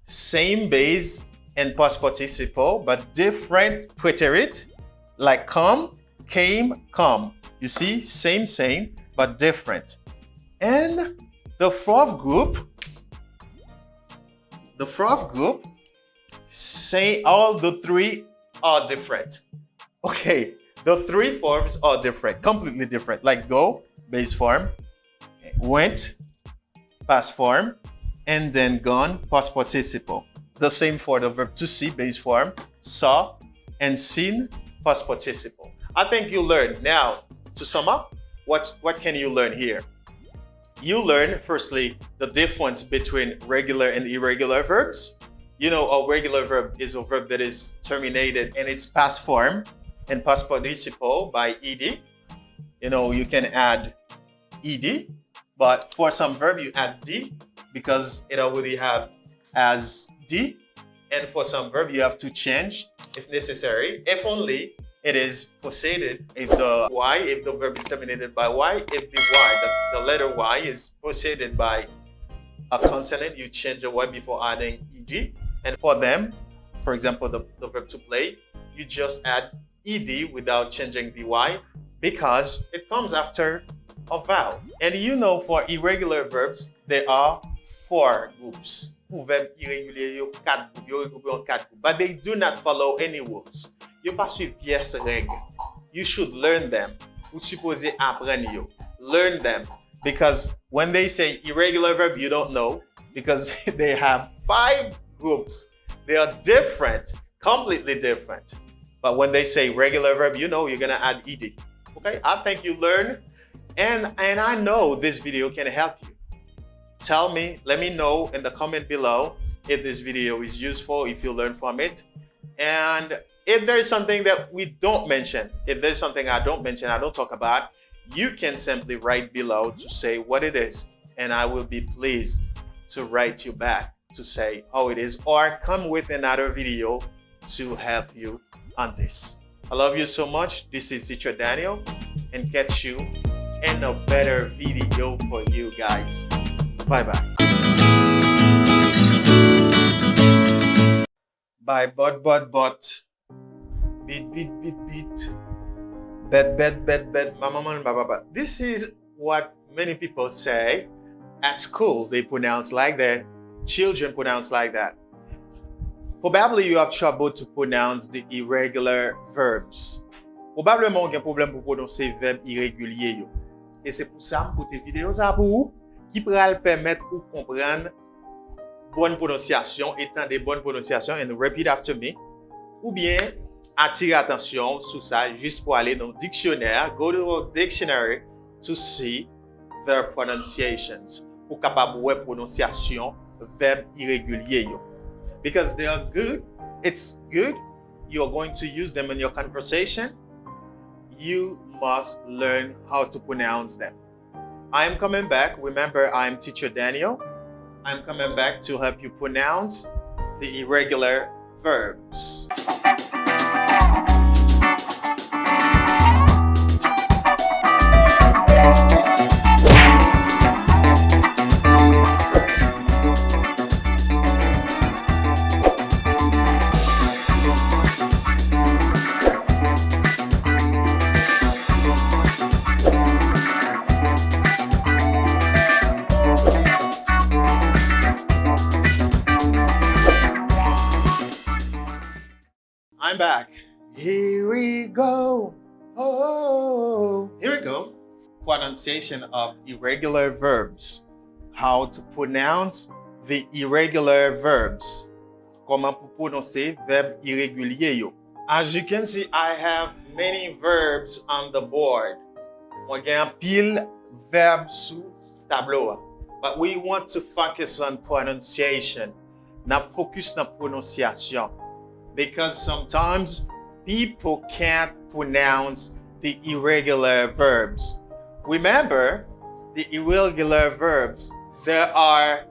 same base and past participle, but different prétérit, like come, came, come. You see, same, but different. And the fourth group, say all the three are different. Okay, the three forms are different, completely different. Like go, base form, went, past form, and then gone, past participle. The same for the verb to see, base form, saw, and seen, past participle. I think you learned. Now, to sum up, what can you learn here? You learn, firstly, the difference between regular and irregular verbs. You know, a regular verb is a verb that is terminated in its past form and past participle by ed. You know, you can add ed, but for some verb you add d because it already have as d. And for some verb you have to change if necessary, if only it is preceded, if the verb is terminated by y, if the y, the letter y is preceded by a consonant, you change the y before adding ed. And for them, for example, the verb to play, you just add ed without changing the y because it comes after a vowel. And you know, for irregular verbs, there are 4 groups. Pour verbe irrégulier, yo 4 groupes, yo regroupé en 4 groupes, but they do not follow any rules. Yo pas suivre pièce règle. You should learn them. Ou supposé apprendre yo. Learn them. Because when they say irregular verb, you don't know because they have 5 groups. They are different, completely different. But when they say regular verb, you know you're gonna add ed. Okay, I think you learn, and I know this video can help you. Tell me, let me know in the comment below if this video is useful, if you learn from it, and if there's something that we don't mention, if there's something I don't mention, I don't talk about, you can simply write below to say what it is, and I will be pleased to write you back to say how it is, or come with another video to help you on this. I love you so much. This is Teacher Daniel, and catch you in a better video for you guys. Bye bye. Bye, but. Beat. Bet. Mama. This is what many people say at school. They pronounce like that. Children pronounce like that. Probably you have trouble to pronounce the irregular verbs. Probablement, il y a un problème pour prononcer verbes irréguliers yo. Et c'est pour ça que cette vidéo ça pour vous qui pourra permettre de comprendre bonne prononciation, étant des bonnes prononciations, and repeat after me. Ou bien attirer attention sur ça juste pour aller dans le dictionnaire, go to a dictionary to see their pronunciations. Pour capable de prononciation verbe irrégulier yo. Because they are good, it's good, you're going to use them in your conversation, you must learn how to pronounce them. I am coming back. Remember, I am Teacher Daniel. I'm coming back to help you pronounce the irregular verbs. I'm back. Here we go. Here we go. Pronunciation of irregular verbs. How to pronounce the irregular verbs. Comment prononcer verbe irrégulier yo. As you can see, I have many verbs on the board. Mwen gen anpil verbe sous tableau. But we want to focus on pronunciation. Na focus na pronunciation. Because sometimes people can't pronounce the irregular verbs. Remember, the irregular verbs, there are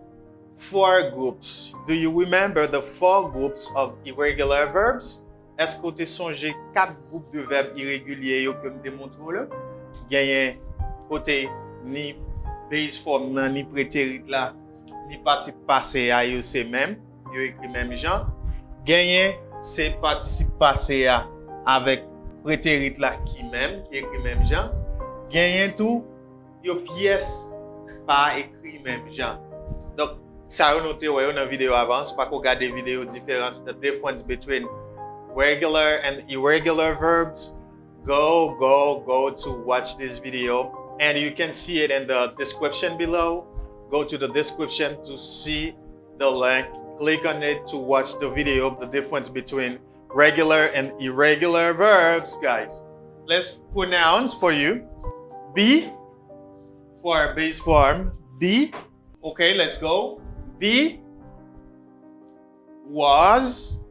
4 groups. Do you remember the 4 groups of irregular verbs? Est-ce que tu songes 4 groupes de verbes irréguliers yo que me montre là? Gagne côté ni base form nan, ni prétérit là, ni participe passé a yo c'est même, yo écrit même genre. Gagne c'est participe passé avec prétérit là qui même, qui écrit même Jean. Gagnent tout, yo pièce pas écrit même Jean. Donc, ça on noté ouais, dans la vidéo avant, c'est pas qu'on regarde des vidéos différentes, the difference between regular and irregular verbs. Go to watch this video. And you can see it in the description below. Go to the description to see the link. Click on it to watch the video, the difference between regular and irregular verbs, guys. Let's pronounce for you. Be for base form. Be. Okay, let's go. Be, was,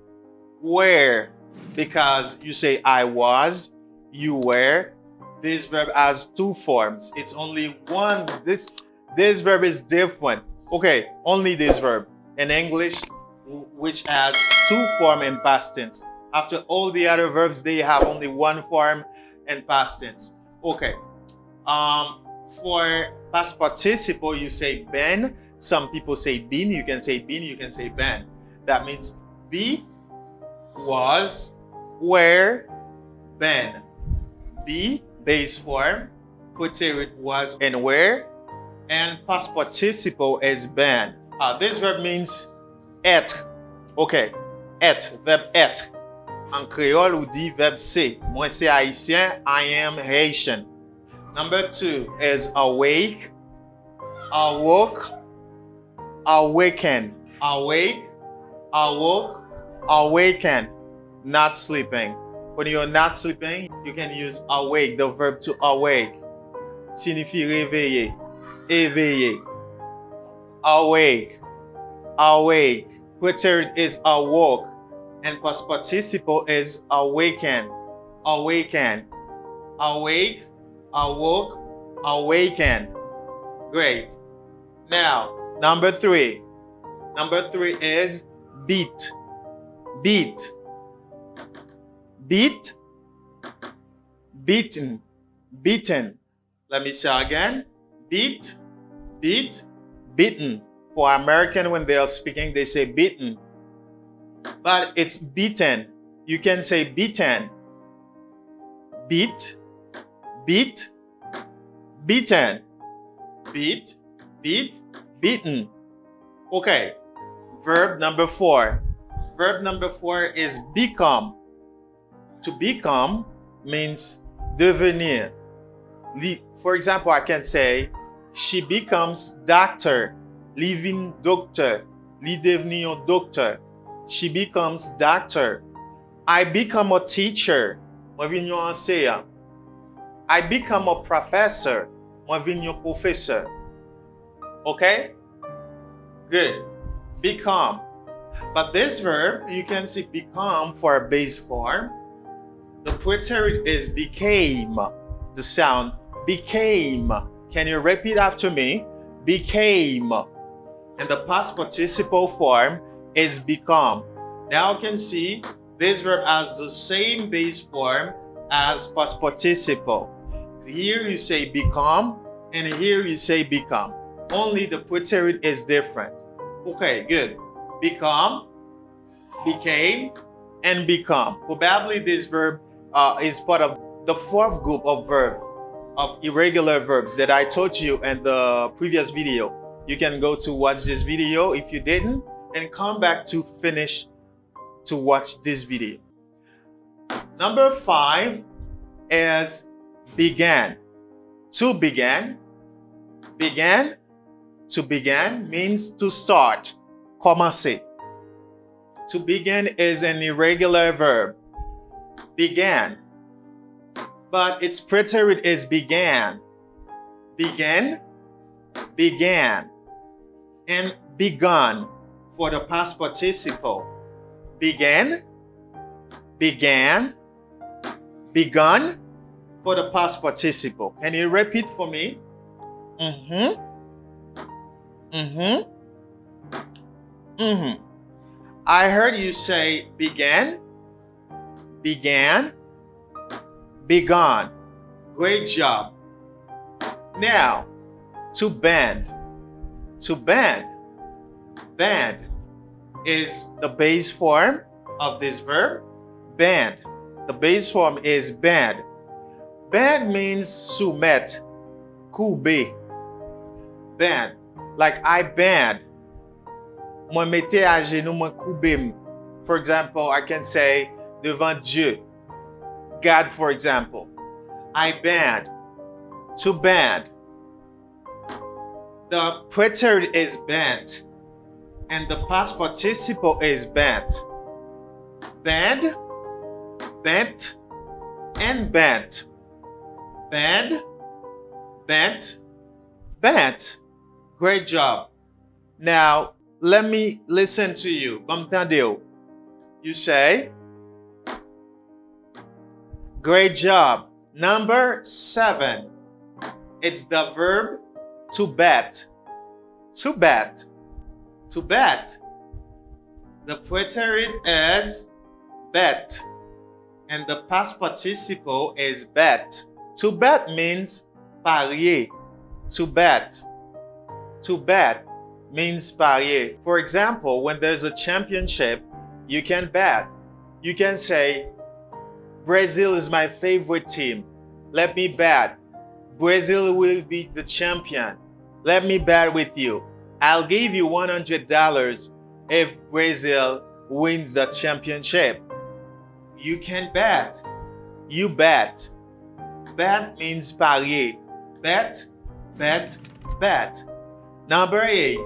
were. Because you say I was, you were. This verb has two forms. It's only one. This verb is different. Okay, only this verb in English, which has two forms in past tense. After all the other verbs, they have only one form in past tense. Okay. For past participle, you say been. Some people say been. You can say been. You can say been. That means be, was, were, been. Be, base form, preterite was and were, and past participle is been. This verb means être. Okay, être, verb être. En créole, on dit verbe c'est. Moi, c'est haïtien. I am Haitian. Number 2 is awake, awoke, awaken. Awake, awoke, awaken. Not sleeping. When you're not sleeping, you can use awake, the verb to awake. Signifie réveiller, éveiller. Awake, awake. Preterite is awoke, and past participle is awaken, awaken. Awake, awoke, awaken. Great. Now, number 3. Number 3 is beat, beat. Beat, beaten, beaten. Let me say again. Beat, beat, beaten. For American, when they are speaking, they say beaten. But it's beaten. You can say beaten. Beat, beat, beaten. Beat, beat, beaten. Okay. Verb number 4. Verb number 4 is become. To become means devenir. For example, I can say, she becomes doctor, living doctor, li deveni un doctor. She becomes doctor. I become a teacher, moi vin yon enseignant. I become a professor, moi vin yon professeur. Okay? Good. Become. But this verb, you can see become for a base form. The preterite is became. The sound became. Can you repeat after me? Became. And the past participle form is become. Now you can see this verb has the same base form as past participle. Here you say become, and here you say become. Only the preterite is different. Okay, good. Become, became, and become. Probably this verb is part of the 4th group of irregular verbs that I taught you in the previous video. You can go to watch this video if you didn't, and come back to finish to watch this video. Number 5 is began. To begin. Began, to begin means to start. Commencer. To begin is an irregular verb. Began. But its preterite is began. Begin, began. And begun for the past participle. Began, began, begun for the past participle. Can you repeat for me? I heard you say began, began, begun. Great job. Now, to bend. To bend. Bend is the base form of this verb. Bend. The base form is bend. Bend means soumettre, couper. Bend. Like I bend. Moi mette à genoux, moi couper. For example, I can say devant Dieu. God, for example. I bend. To bend. The preterite is bent. And the past participle is bent. Bend, bent, and bent. Bend, bent, bent. Great job. Now, let me listen to you. Bamtandeo. You say, great job. Number 7. It's the verb to bet. To bet. To bet. The preterite is bet. And the past participle is bet. To bet means parier. To bet. To bet means parier. For example, when there's a championship, you can bet. You can say, Brazil is my favorite team. Let me bet. Brazil will be the champion. Let me bet with you. I'll give you $100 if Brazil wins the championship. You can bet. You bet. Bet means parier. Bet, bet, bet. Number 8.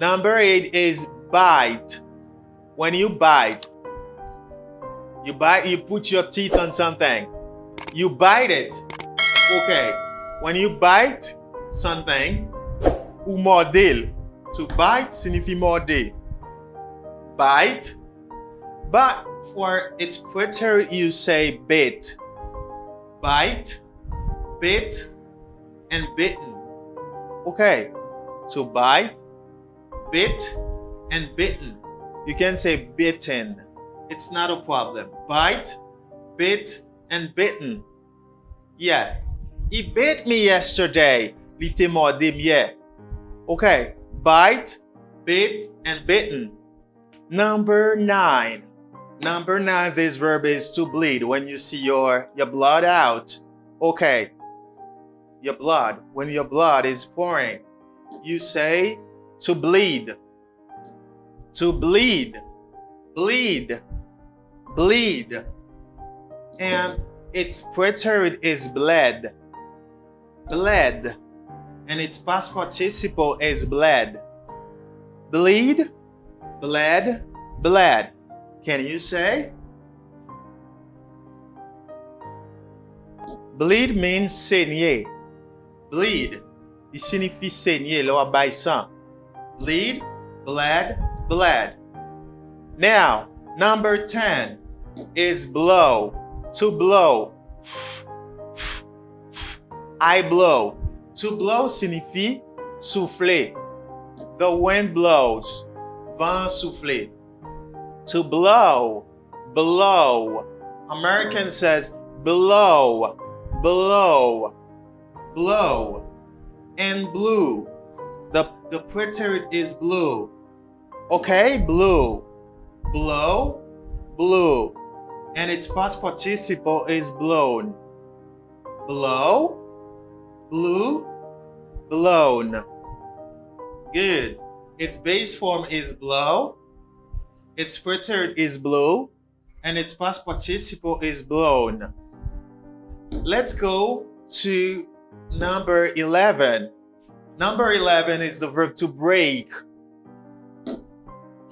Number 8 is bite. When you bite, you put your teeth on something. You bite it. Okay. When you bite something, ou morder. To bite signifie morder. Bite. But for its preterite, you say bit. Bite, bit, and bitten. Okay. To bite, bit, and bitten. You can say bitten. It's not a problem. Bite, bit, and bitten. Yeah. He bit me yesterday. Li te mordi m'hier. Okay. Bite, bit, and bitten. Number 9. Number 9, this verb is to bleed. When you see your blood out. Okay. Your blood. When your blood is pouring, you say to bleed. To bleed. Bleed. Bleed. And its preterite is bled. Bled. And its past participle is bled. Bleed, bled, bled. Can you say? Bleed means saigner. Bleed. Il signifie saigner, lo bay sang. Bleed, bled, bled. Now, number 10 is blow. To blow. I blow. To blow signifie souffler. The wind blows. Vent souffler. To blow. Blow. American says blow. Blow. Blow. And blue. The preterite is blue. Okay, blue. Blow. Blue. And its past participle is blown. Blow. Blue, blown. Good. Its base form is blow. Its preterite is blue. And its past participle is blown. Let's go to number 11. Number 11 is the verb to break.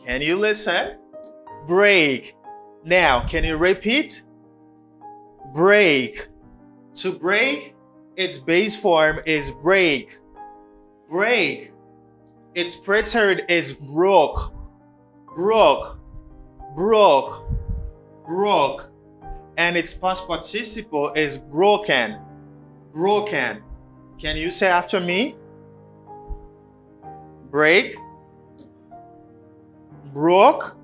Can you listen? Break. Now, can you repeat? Break. To break, its base form is break. Break. Its preterite is broke. Broke. Broke. Broke. And its past participle is broken. Broken. Can you say after me? Break. Broke.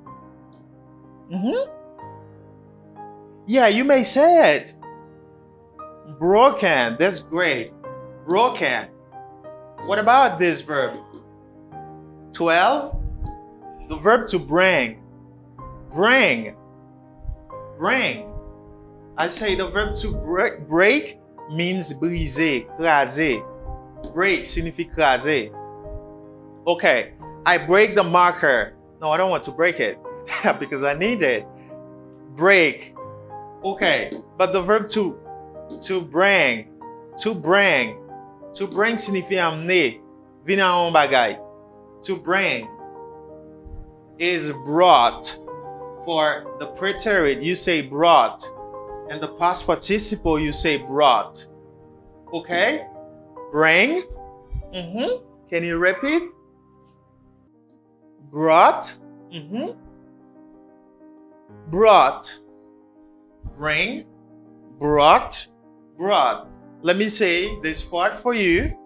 Yeah, you may say it. Broken. That's great. Broken. What about this verb? 12. The verb to bring. Bring. Bring. I say the verb to break means briser, craser. Break signifie craser. Okay, I break the marker. No, I don't want to break it because I need it. Break. Okay, but the verb to bring signifie amener, venir en bagay. To bring is brought. For the preterite, you say brought. And the past participle, you say brought. Okay? Bring. Can you repeat? Brought. Brought. Bring. Brought. Brought. Let me say this part for you.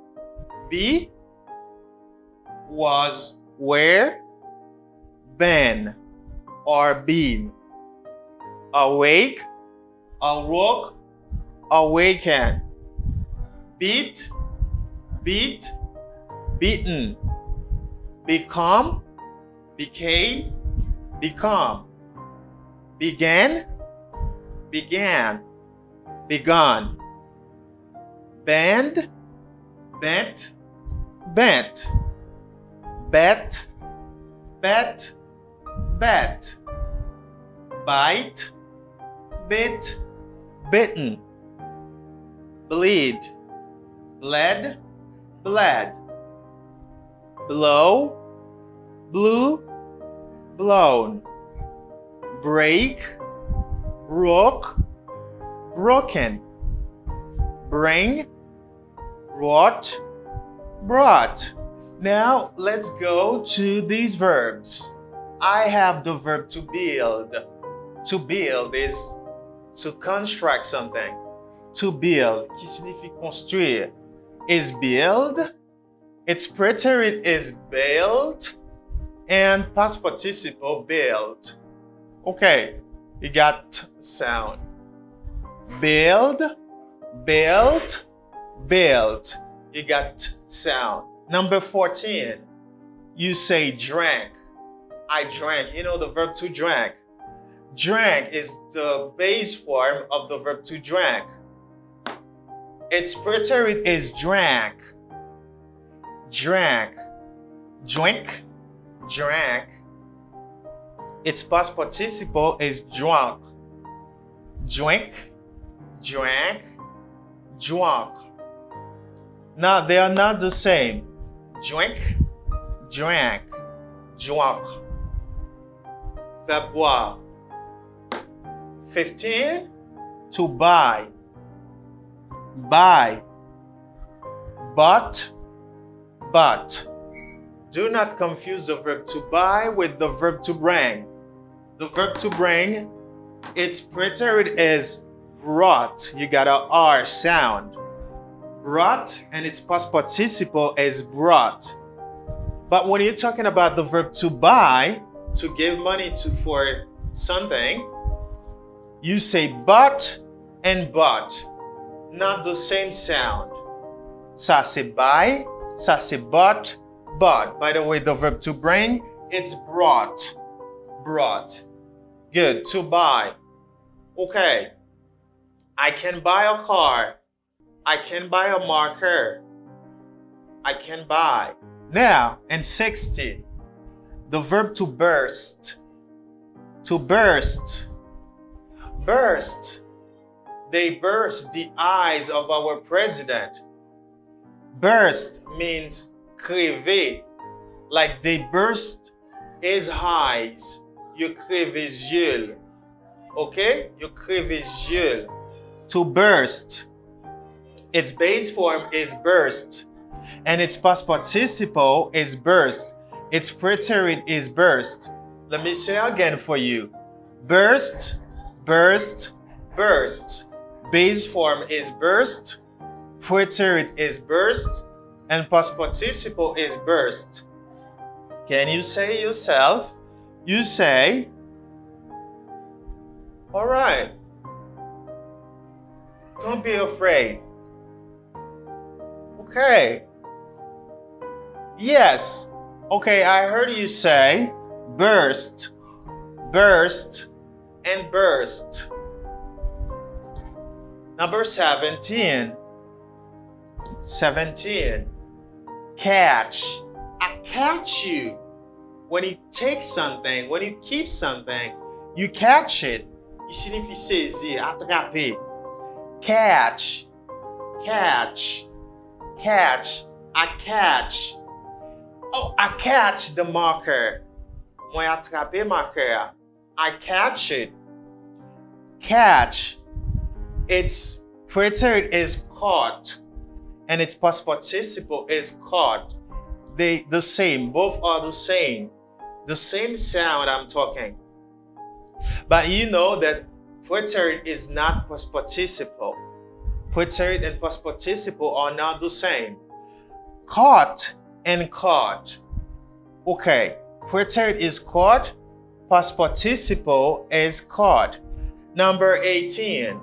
Be. Was. Where. Been. Or been. Awake. Awoke. Awaken. Beat. Beat. Beaten. Become. Became. Become. Began. Began. Begun. Bend. Bent. Bent. Bet. Bet. Bet. Bite. Bit. Bitten. Bleed. Bled. Bled. Blow. Blew. Blown. Break. Broke. Broken. Bring. Brought. Brought. Now let's go to these verbs. I have the verb to build. To build is to construct something. To build, qui signifie construire, is build. Its preterite is built. And past participle build. Okay, you got sound. Build, built, built. You got sound. Number 14, you say drank. I drank. You know the verb to drank. Drank is the base form of the verb to drank. Its preterite is drank. Drank. Drink. Drank. Its past participle is drunk. Drink. Drank. Drunk. Now they are not the same. Drink. Drank. Drunk. Verb boire. 15, to buy. Buy. But. Do not confuse the verb to buy with the verb to bring. The verb to bring, its preterite is brought. You got a R sound. Brought, and its past participle is brought. But when you're talking about the verb to buy, to give money for something, you say but and but, not the same sound. Ça c'est buy, ça c'est but. By the way, the verb to bring, it's brought. Brought. Good. To buy. Okay. I can buy a car. I can buy a marker. I can buy. Now, in 60, the verb to burst. To burst. Burst. They burst the eyes of our president. Burst means crever. Like they burst his eyes. You crève les yeux. Okay? You crève les yeux. To burst. Its base form is burst. And its past participle is burst. Its preterite is burst. Let me say again for you. Burst, burst, burst. Base form is burst. Preterite is burst. And past participle is burst. Can you say yourself? You say, all right. Don't be afraid. Okay. Yes. Okay, I heard you say burst, burst, and burst. Number 17. 17. Catch. I catch you. When you take something, when you keep something, you catch it. Il signifie saisir, attraper. Catch. Catch. Catch. I catch. Oh, I catch the marker. Mwen attrape marker. I catch it. Catch. Its preterite is caught, and its past participle is caught. They the same. Both are the same. The same sound I'm talking. But you know that preterite is not past participle. Preterite and past participle are not the same. Caught and caught. Okay. Preterite is caught. Past participle is caught. Number 18.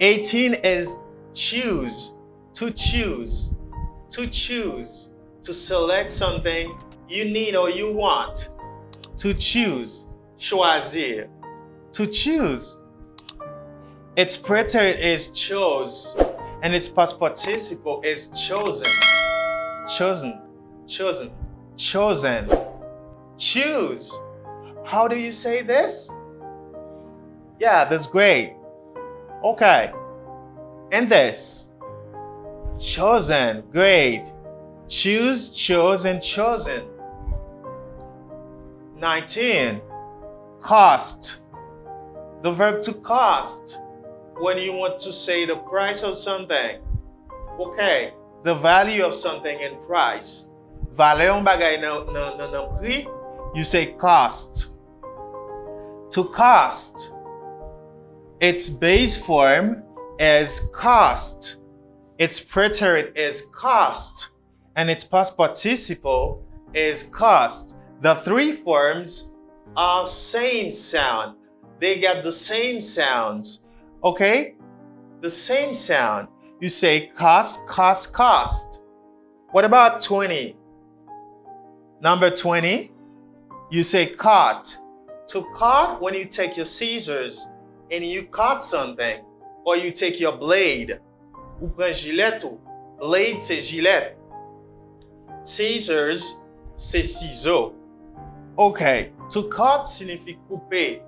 18 is choose. To choose. To choose. To select something you need or you want. To choose. Choisir. To choose. Its preterite is chose, and its past participle is chosen. Chosen. Chosen. Chosen. Choose. How do you say this? Yeah, that's great. Okay. And this. Chosen. Great. Choose, chose, and chosen. 19. Cost. The verb to cost. When you want to say the price of something. Okay. The value of something in price. Valeur en bagay nan prix. You say cost. To cost. Its base form is cost. Its preterite is cost. And its past participle is cost. The three forms are same sound. They get the same sounds. Okay? The same sound. You say cost, cost, cost. What about 20? Number 20. You say cut. To cut, when you take your scissors and you cut something, or you take your blade. Ou pren gilet ou. Blade, c'est gilet. Scissors, c'est ciseaux. Okay. To cut signifie couper.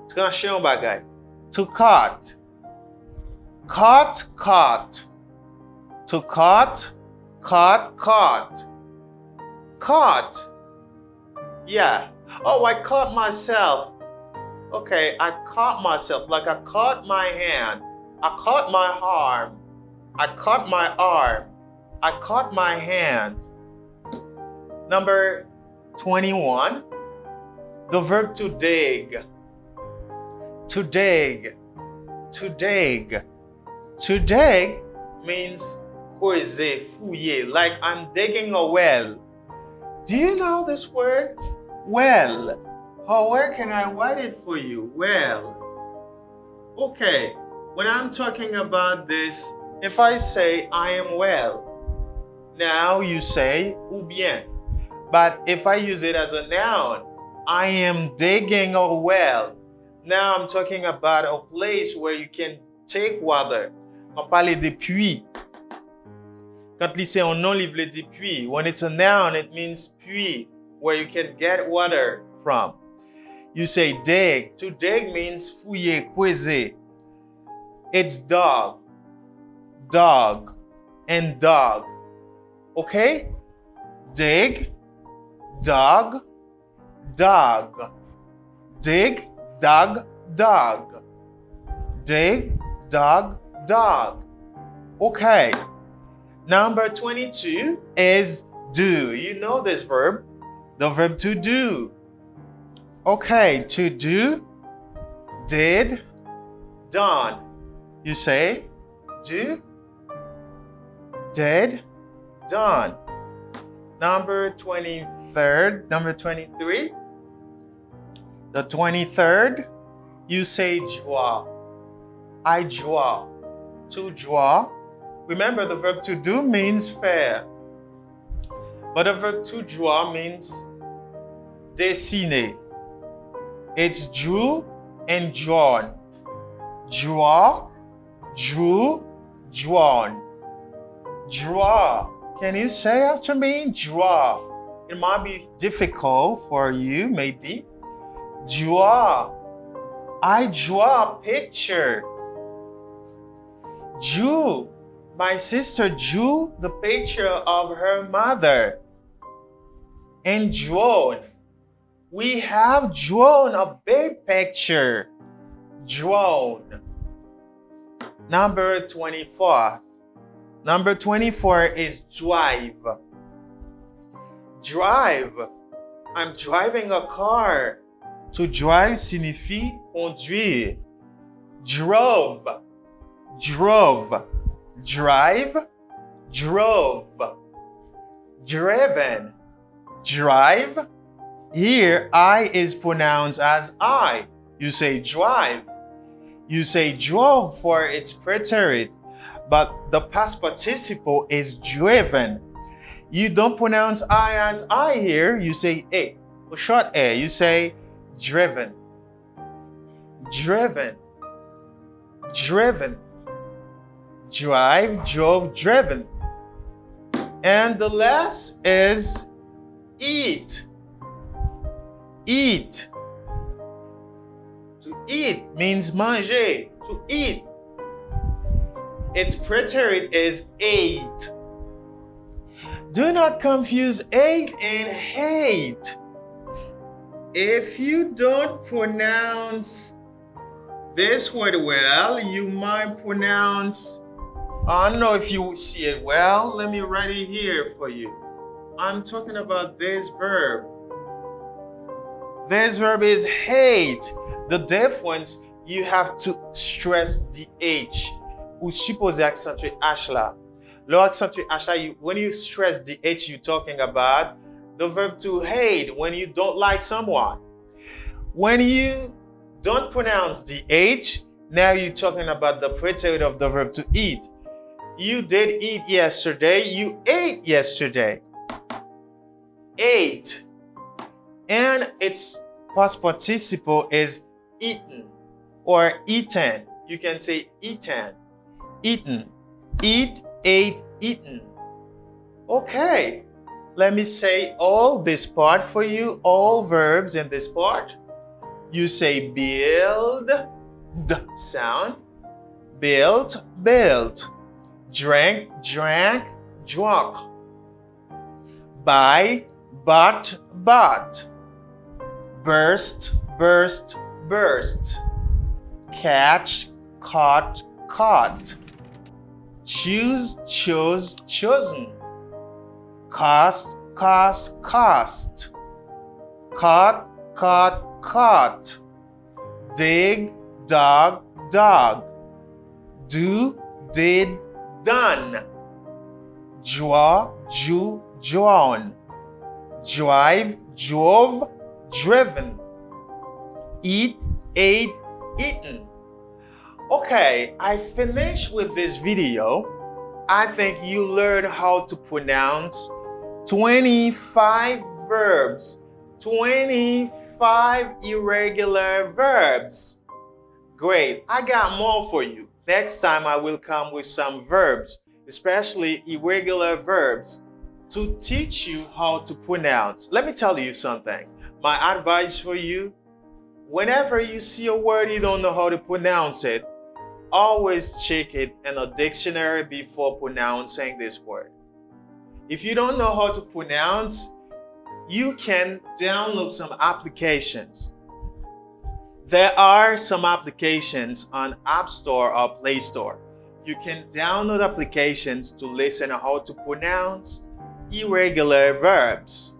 Trancher un bagay. To cut. Cut, cut. To cut, cut, cut. Cut. Yeah. Oh, I cut myself. Okay, I cut myself. Like I cut my hand. I cut my arm. I cut my arm. I cut my hand. Number 21. The verb to dig. To dig. To dig. To dig means creuser, fouiller, like I'm digging a well. Do you know this word? Well. How where can I write it for you? Well. Okay. When I'm talking about this, if I say I am well, now you say ou bien. But if I use it as a noun, I am digging a well. Now I'm talking about a place where you can take water. On parle de puits. Quand c'est un nom, il veut dire puits. When it's a noun, it means puits, where you can get water from. You say dig. To dig means fouiller, creuser. It's dog, dog, and dog. Okay? Dig, dog, dog. Dig, dog, dog. Dig, dog, dog. Okay. Number 22 is do. You know this verb. The verb to do. Okay, to do, did, done. You say do, did, done. Number 23rd, number 23. The 23rd, you say joie. I joie. To joie. Remember, the verb to do means faire. But the verb to joie means dessiner. It's drew and drawn. Draw Drew, drawn. Draw. Can you say after me? Draw. It might be difficult for you, maybe. Draw. I draw a picture. Drew. My sister drew the picture of her mother. And drawn. We have drawn a big picture. Drawn. Number 24. Number 24 is drive. Drive. I'm driving a car. To drive signifie conduire. Drove. Drove. Drive. Drove. Driven. Drive. Here, I is pronounced as I. You say drive. You say drove for its preterite, but the past participle is driven. You don't pronounce I as I here. You say A. For short A, you say driven. Driven. Driven. Drive, drove, driven. And the last is eat. Eat. To eat means manger, to eat. Its preterite is ate. Do not confuse ate and hate. If you don't pronounce this word well, you might pronounce, I don't know if you see it well. Let me write it here for you. I'm talking about this verb. This verb is hate. The difference, you have to stress the H. Ou supposé accentuer H là. Le accentuer H là, when you stress the H, you're talking about the verb to hate, when you don't like someone. When you don't pronounce the H, now you're talking about the preterite of the verb to eat. You did eat yesterday, you ate yesterday. Ate. And its past participle is eaten or eaten. You can say eaten, eaten, eat, ate, eaten. Okay, let me say all this part for you, all verbs in this part. You say build, d sound, built, built, drank, drank, drunk, buy, bought, bought, burst, burst, burst, catch, caught, caught, choose, chose, chosen, cost, cost, cost, caught, caught, caught, dig, dog, dog, do, did, done, draw, drew, drawn, drive, drove, driven, eat, ate, eaten. Okay, I finished with this video. I think you learned how to pronounce 25 verbs, 25 irregular verbs. Great, I got more for you. Next time I will come with some verbs, especially irregular verbs, to teach you how to pronounce. Let me tell you something. My advice for you, whenever you see a word you don't know how to pronounce it, always check it in a dictionary before pronouncing this word. If you don't know how to pronounce, you can download some applications. There are some applications on App Store or Play Store. You can download applications to listen how to pronounce irregular verbs.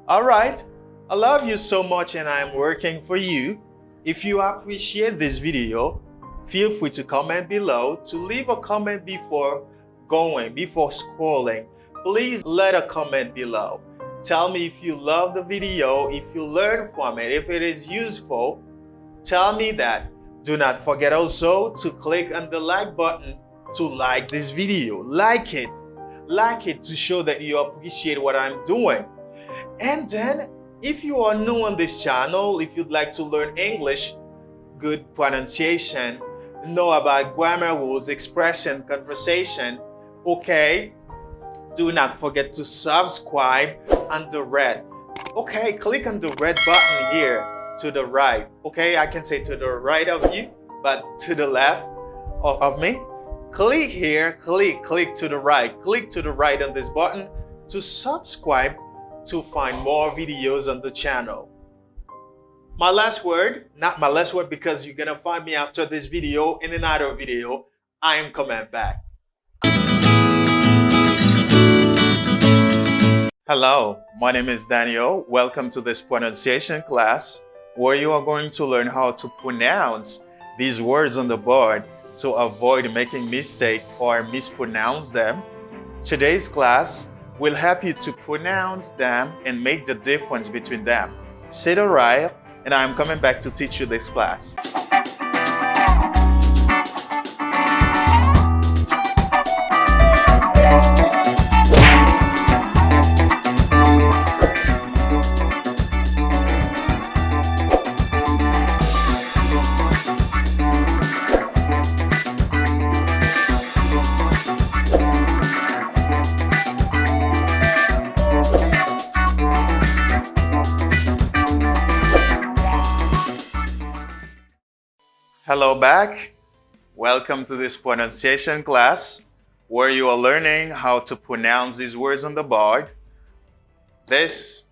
All right, I love you so much and I'm working for you. If you appreciate this video, feel free to comment below, to leave a comment before scrolling. Please let a comment below. Tell me if you love the video, if you learn from it, if it is useful. Tell me that. Do not forget also to click on the like button to like this video. Like it. Like it to show that you appreciate what I'm doing. And then, if you are new on this channel, if you'd like to learn English, good pronunciation, know about grammar rules, expression, conversation, okay, do not forget to subscribe on the red. Okay, click on the red button here to the right. Okay, I can say to the right of you, but to the left of me. Click here, click to the right. Click to the right on this button to subscribe to find more videos on the channel. My last word, not my last word because you're gonna find me after this video in another video. I am coming back. Hello, my name is Daniel. Welcome to this pronunciation class where you are going to learn how to pronounce these words on the board to avoid making mistake or mispronounce them. Today's class will help you to pronounce them and make the difference between them. Sit alright, and I'm coming back to teach you this class. Hello back. Welcome to this pronunciation class where you are learning how to pronounce these words on the board. This,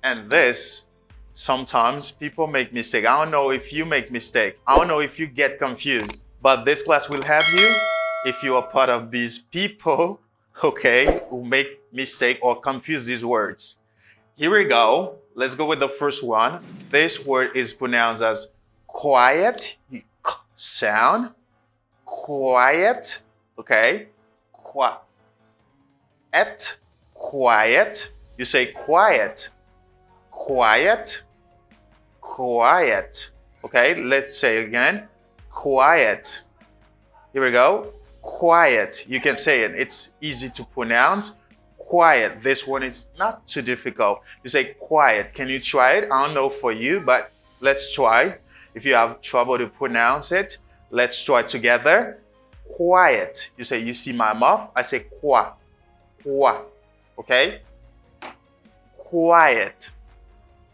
and this. Sometimes people make mistakes. I don't know if you make mistakes. I don't know if you get confused. But this class will help you if you are part of these people, okay, who make mistakes or confuse these words. Here we go. Let's go with the first one. This word is pronounced as quiet, sound, quiet, okay, quiet, quiet, you say quiet, quiet, quiet, okay, let's say it again, quiet, here we go, quiet, you can say it, it's easy to pronounce, quiet, this one is not too difficult, you say quiet, can you try it? I don't know for you, but let's try. If you have trouble to pronounce it, let's try together. Quiet. You say, you see my mouth? I say qua. Qua. Okay? Quiet.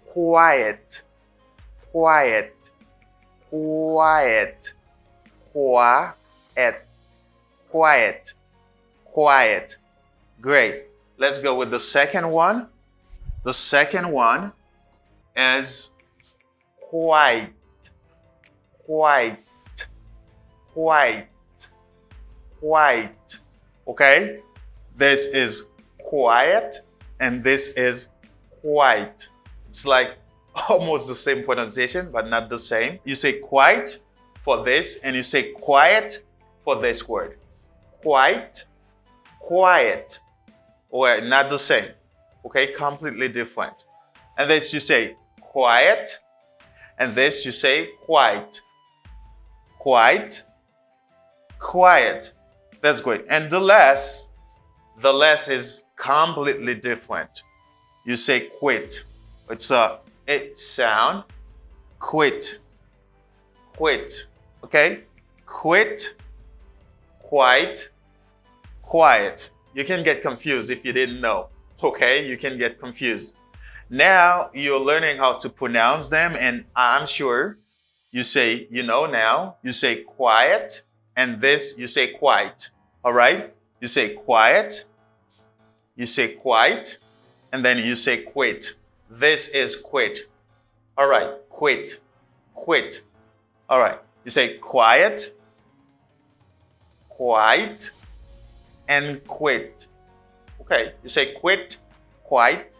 Quiet. Quiet. Quiet. Quiet. Quiet. Quiet. Great. Let's go with the second one. The second one is quiet. White, white, white. Okay? This is quiet and this is white. It's like almost the same pronunciation, but not the same. You say quiet for this and you say quiet for this word. Quiet, quiet. Or not the same. Okay? Completely different. And this you say quiet and this you say quiet. Quiet, quiet. That's great. And the less is completely different. You say quit. It's a it sound. Quit. Quit. Okay? Quit, quiet, quiet. You can get confused if you didn't know. Okay? You can get confused. Now you're learning how to pronounce them, and I'm sure you say, you know now, you say quiet, and this you say quiet. All right? You say quiet, and then you say quit. This is quit. All right, quit, quit. All right, you say quiet, quiet, and quit. Okay, you say quit, quiet,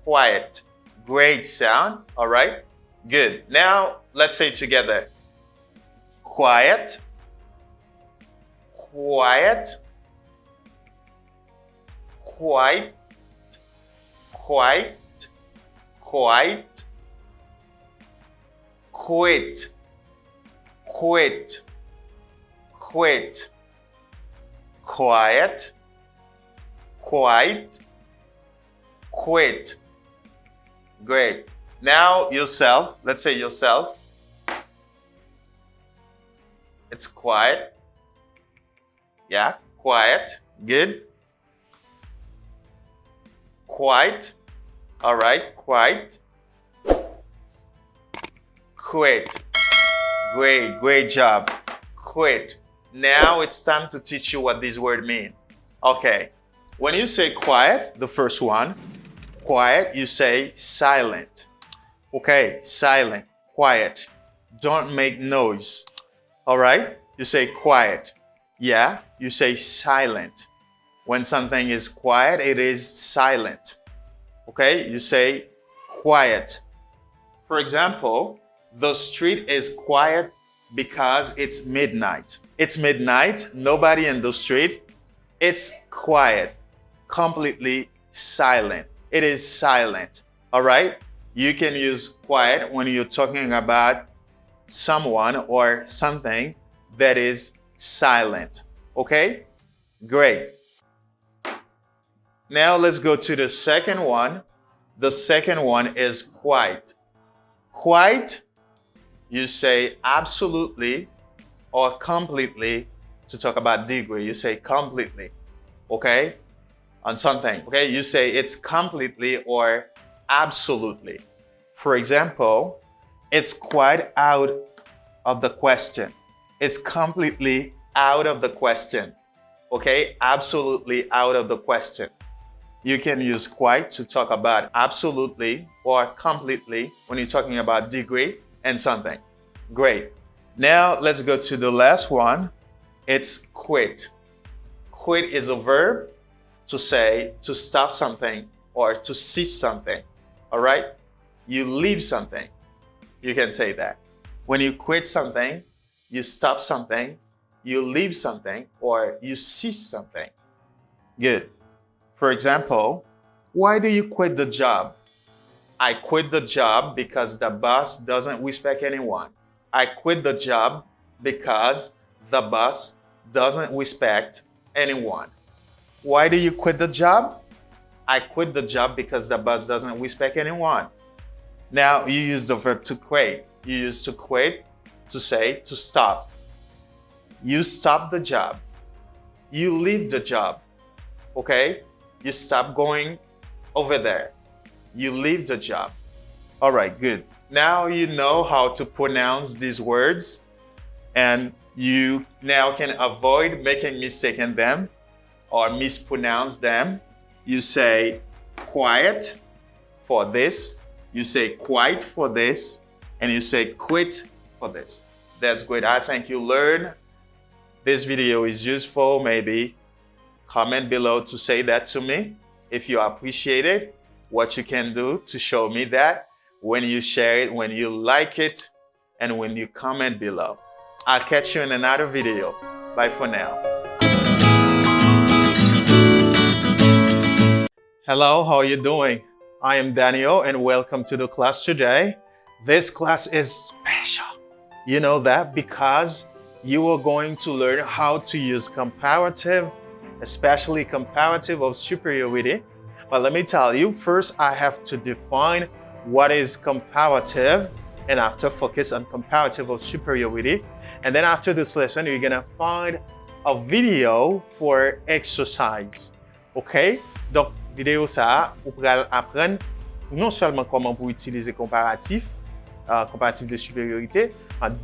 quiet. Great sound, all right? Good. Now, let's say together. Quiet, quiet, quiet, quiet, quiet, quit, quit, quit, quiet, quiet, quit. Great. Now yourself, let's say yourself. It's quiet. Yeah, quiet. Good. Quiet. All right, quiet. Quit. Great job. Quit. Now it's time to teach you what this word means. Okay, when you say quiet, the first one, quiet, you say silent. Okay, silent, quiet. Don't make noise. All right, you say quiet. Yeah, you say silent. When something is quiet, it is silent. Okay, you say quiet. For example, the street is quiet because it's midnight. It's midnight, nobody in the street. It's quiet, completely silent. It is silent. All right? You can use quiet when you're talking about someone or something that is silent. Okay? Great. Now let's go to the second one. The second one is quite. Quite, you say absolutely or completely. To talk about degree, you say completely. Okay? On something. Okay? You say it's completely or absolutely. For example, it's quite out of the question. It's completely out of the question. Okay? Absolutely out of the question. You can use quite to talk about absolutely or completely when you're talking about degree and something. Great. Now let's go to the last one. It's quit. Quit is a verb to say to stop something or to cease something. All right? You leave something. You can say that. When you quit something, you stop something, you leave something, or you cease something. Good. For example, why do you quit the job? I quit the job because the boss doesn't respect anyone. I quit the job because the boss doesn't respect anyone. Why do you quit the job? I quit the job because the boss doesn't respect anyone. Now you use the verb to quit. You use to quit to say to stop. You stop the job. You leave the job. Okay? You stop going over there. You leave the job. All right, good. Now you know how to pronounce these words and you now can avoid making mistake in them or mispronounce them. You say quiet for this. You say quiet for this. And you say quit for this. That's great. I think you learned this video is useful. Maybe comment below to say that to me if you appreciate it, what you can do to show me that when you share it, when you like it, and when you comment below. I'll catch you in another video. Bye for now. Hello, how are you doing? I am Daniel and welcome to the class today. This class is special. You know that because you are going to learn how to use comparative, especially comparative of superiority. But let me tell you, first I have to define what is comparative and after focus on comparative of superiority. And then after this lesson, you're gonna find a video for exercise. Okay? Donc, vidéo ça, vous pourrez apprendre non seulement comment pour utiliser comparatif, comparatif de supériorité,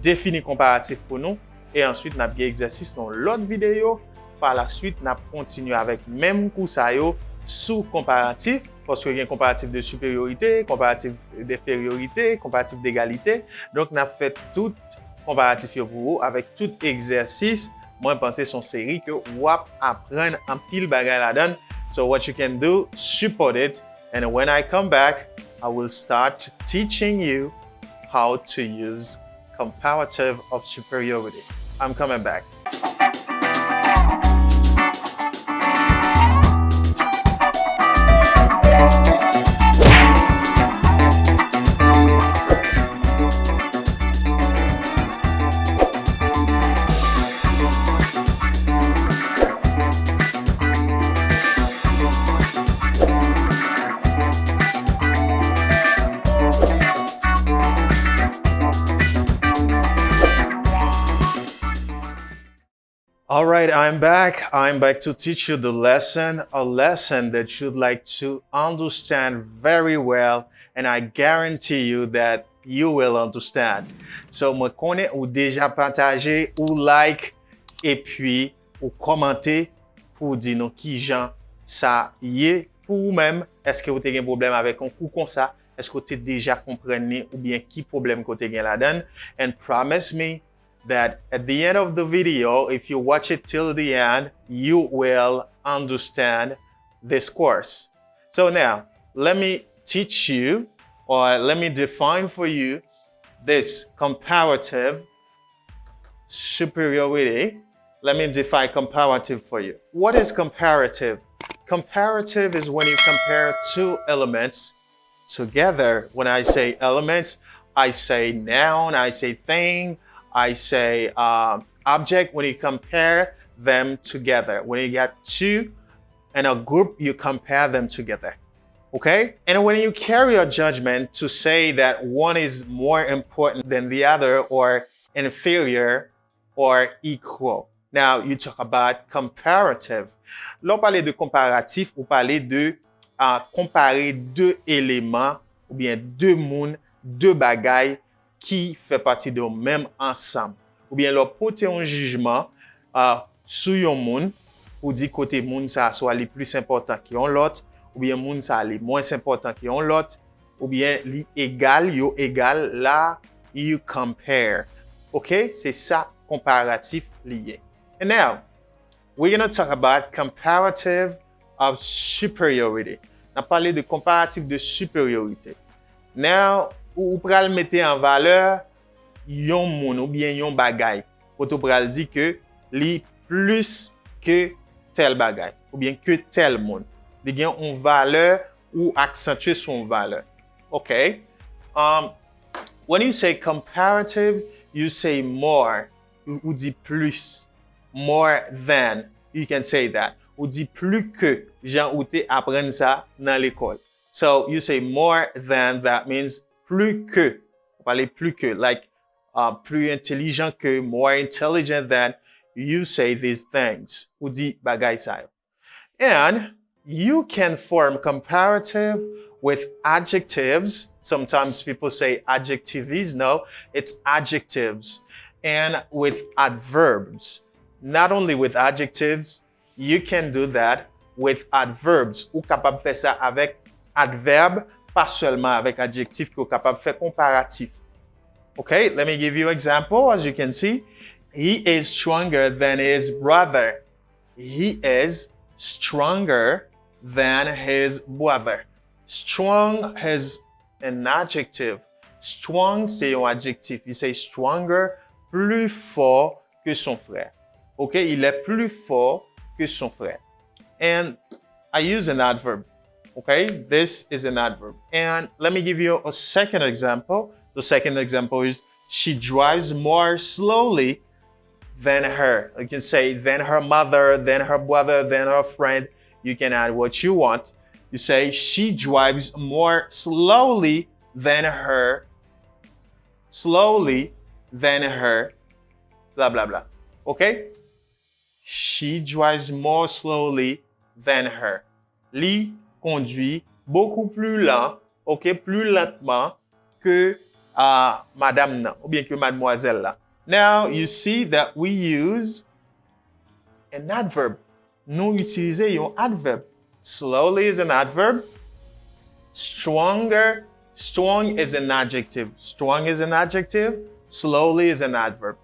définir comparatif pour nous, et ensuite, nous avons bien exercice dans l'autre vidéo. Par la suite, nous continuons avec même cours ça yo sous comparatif, parce qu'il y a un comparatif de supériorité, comparatif d'infériorité, comparatif d'égalité. Donc, nous avons fait tout comparatif pour vous avec tout exercice. Moi, je pense que c'est une série que vous apprendre en pile bagay là-dedans. So what you can do, support it. And when I come back, I will start teaching you how to use comparative of superiority. I'm coming back. All right, I'm back. I'm back to teach you the lesson, a lesson that you'd like to understand very well, and I guarantee you that you will understand. So, moi connais ou déjà partagé ou like et puis ou commenter pour dire nous qui Jean ça y est pour vous-même. Est-ce que vous avez un problème avec un coup comme ça? Est-ce que vous avez déjà compris ou bien qui problème que vous avez là-dedans? And promise me that at the end of the video, if you watch it till the end, you will understand this course. So now, let me teach you, or let me define for you this comparative superiority. Let me define comparative for you. What is comparative? Comparative is when you compare two elements together. When I say elements, I say noun, I say thing, I say object. When you compare them together, when you got two in a group, you compare them together. Okay? And when you carry a judgment to say that one is more important than the other, or inferior or equal. Now, you talk about comparative. L'on parle de comparatif, ou parler de comparer deux éléments, ou bien deux moun, deux bagailles qui fait partie de même ensemble. Ou bien leur porter un jugement sur yon moun, ou dire côté moun ça soit les plus important qui ont l'autre, ou bien moun ça les moins important qui ont l'autre, ou bien li égal, yo égal, là you compare. Okay? C'est ça comparatif lié. And now, we're going to talk about comparative of superiority. On a parlé de comparatif de supériorité. Now, ou pral mette en valeur yon moun ou bien yon bagay. Ou pral di que li plus que tel bagay ou bien que tel moun. Li gen yon valeur ou accentuer son valeur. Okay? When you say comparative, you say more. Ou dit plus. More than. You can say that. Ou dit plus que. Jean ou te apprenne ça dans l'école. So you say more than, that means plus que. On parle plus que. Like plus intelligent que, more intelligent than. You say these things. Ou dit bagay sa yo. And you can form comparative with adjectives. Sometimes people say adjectives. No, it's adjectives. And with adverbs. Not only with adjectives, you can do that with adverbs. Ou capable faire ça avec adverbe, pas seulement avec adjectif, que ou capable faire comparatif. Okay, let me give you an example. As you can see, he is stronger than his brother. He is stronger than his brother. Strong is an adjective. Strong, c'est un adjectif. You say stronger, plus fort que son frère. Okay, il est plus fort que son frère. And I use an adverb. Okay, this is an adverb. And let me give you a second example. The second example is she drives more slowly than her. You can say than her mother, than her brother, than her friend. You can add what you want. You say she drives more slowly than her, blah, blah, blah. Okay? She drives more slowly than her. Li conduit beaucoup plus lent, okay, plus lentement que madame nan, ou bien que mademoiselle là. Now, you see that we use an adverb. Nous utilisons un adverb. Slowly is an adverb. Stronger, strong is an adjective. Strong is an adjective. Slowly is an adverb.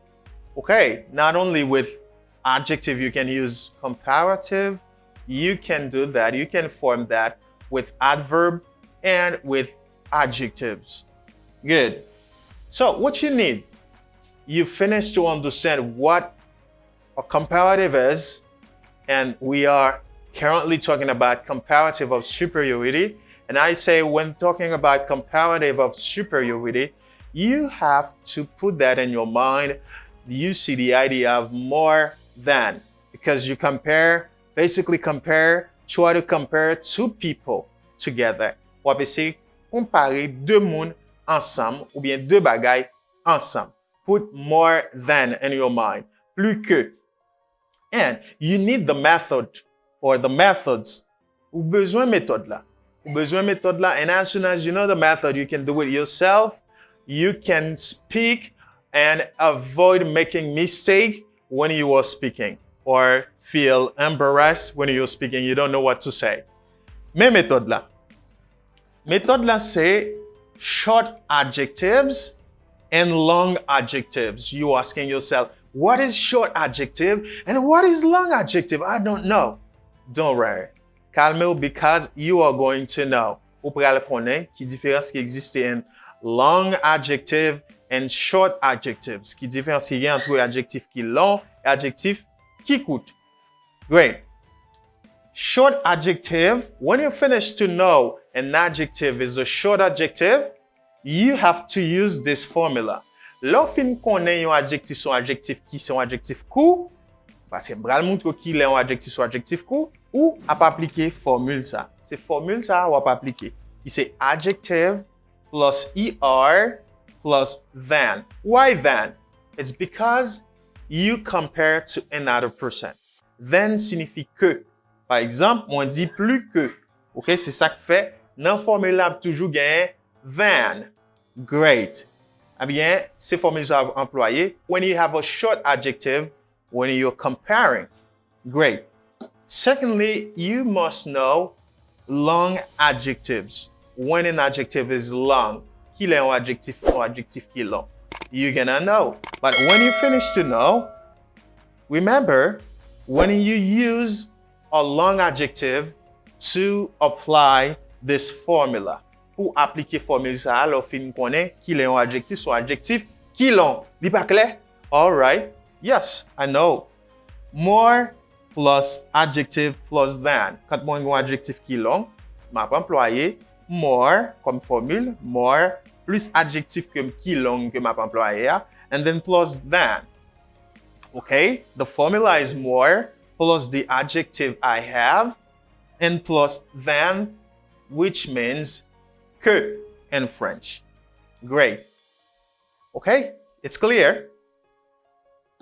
Okay, not only with adjective you can use comparative, you can do that. You can form that with adverb and with adjectives. Good. So what you need, you finish to understand what a comparative is, and we are currently talking about comparative of superiority. And I say when talking about comparative of superiority, you have to put that in your mind. You see the idea of more than, because you basically try to compare two people together. Ou essayer comparer deux moun ensemble, ou bien deux bagailles ensemble. Put more than in your mind. Plus que. And you need the method or the methods. Ou besoin méthode là. Ou besoin méthode là. And as soon as you know the method, you can do it yourself. You can speak and avoid making mistake when you are speaking or feel embarrassed when you're speaking. You don't know what to say. Mais méthode là. Méthode là, c'est short adjectives and long adjectives. You asking yourself, what is short adjective and what is long adjective? I don't know. Don't worry. Calmez-vous because you are going to know. Ou pral connaître qui différence qui existe in long adjective and short adjectives. Qui différence qui y a entre adjectif qui long et adjectif qui court. Great. Short adjective, when you finish to know an adjective is a short adjective, you have to use this formula. L'offin connaît yon adjectif son adjectif qui son adjectif court, parce que m'bral montre qui l'est un adjectif son adjectif court, ou ap appliquer formule ça. C'est formule ça ou ap appliquer. Qui c'est adjective plus er plus than. Why than? It's because you compare to another person. Then signifie que. Par exemple, on dit plus que. OK, c'est ça que fait. Dans formule là toujours gagne than. Great. Eh bien, ces formules sont employées when you have a short adjective, when you're comparing. Great. Secondly, you must know long adjectives. When an adjective is long, qu'il est un adjectif qui est long. You're gonna know. But when you finish to know, remember, when you use a long adjective to apply this formula. Pour appliquer formule ça, alors fin connaît qu'il est un adjectif, son adjectif qui long. Dit pas clair? All right. Yes, I know. More plus adjective plus than. Quand moi un adjectif qui long, m'a employé more comme formule, more plus adjectif qui long que m'a employé, and then plus than. Okay? The formula is more plus the adjective I have and plus than, which means que in French. Great. Okay? It's clear.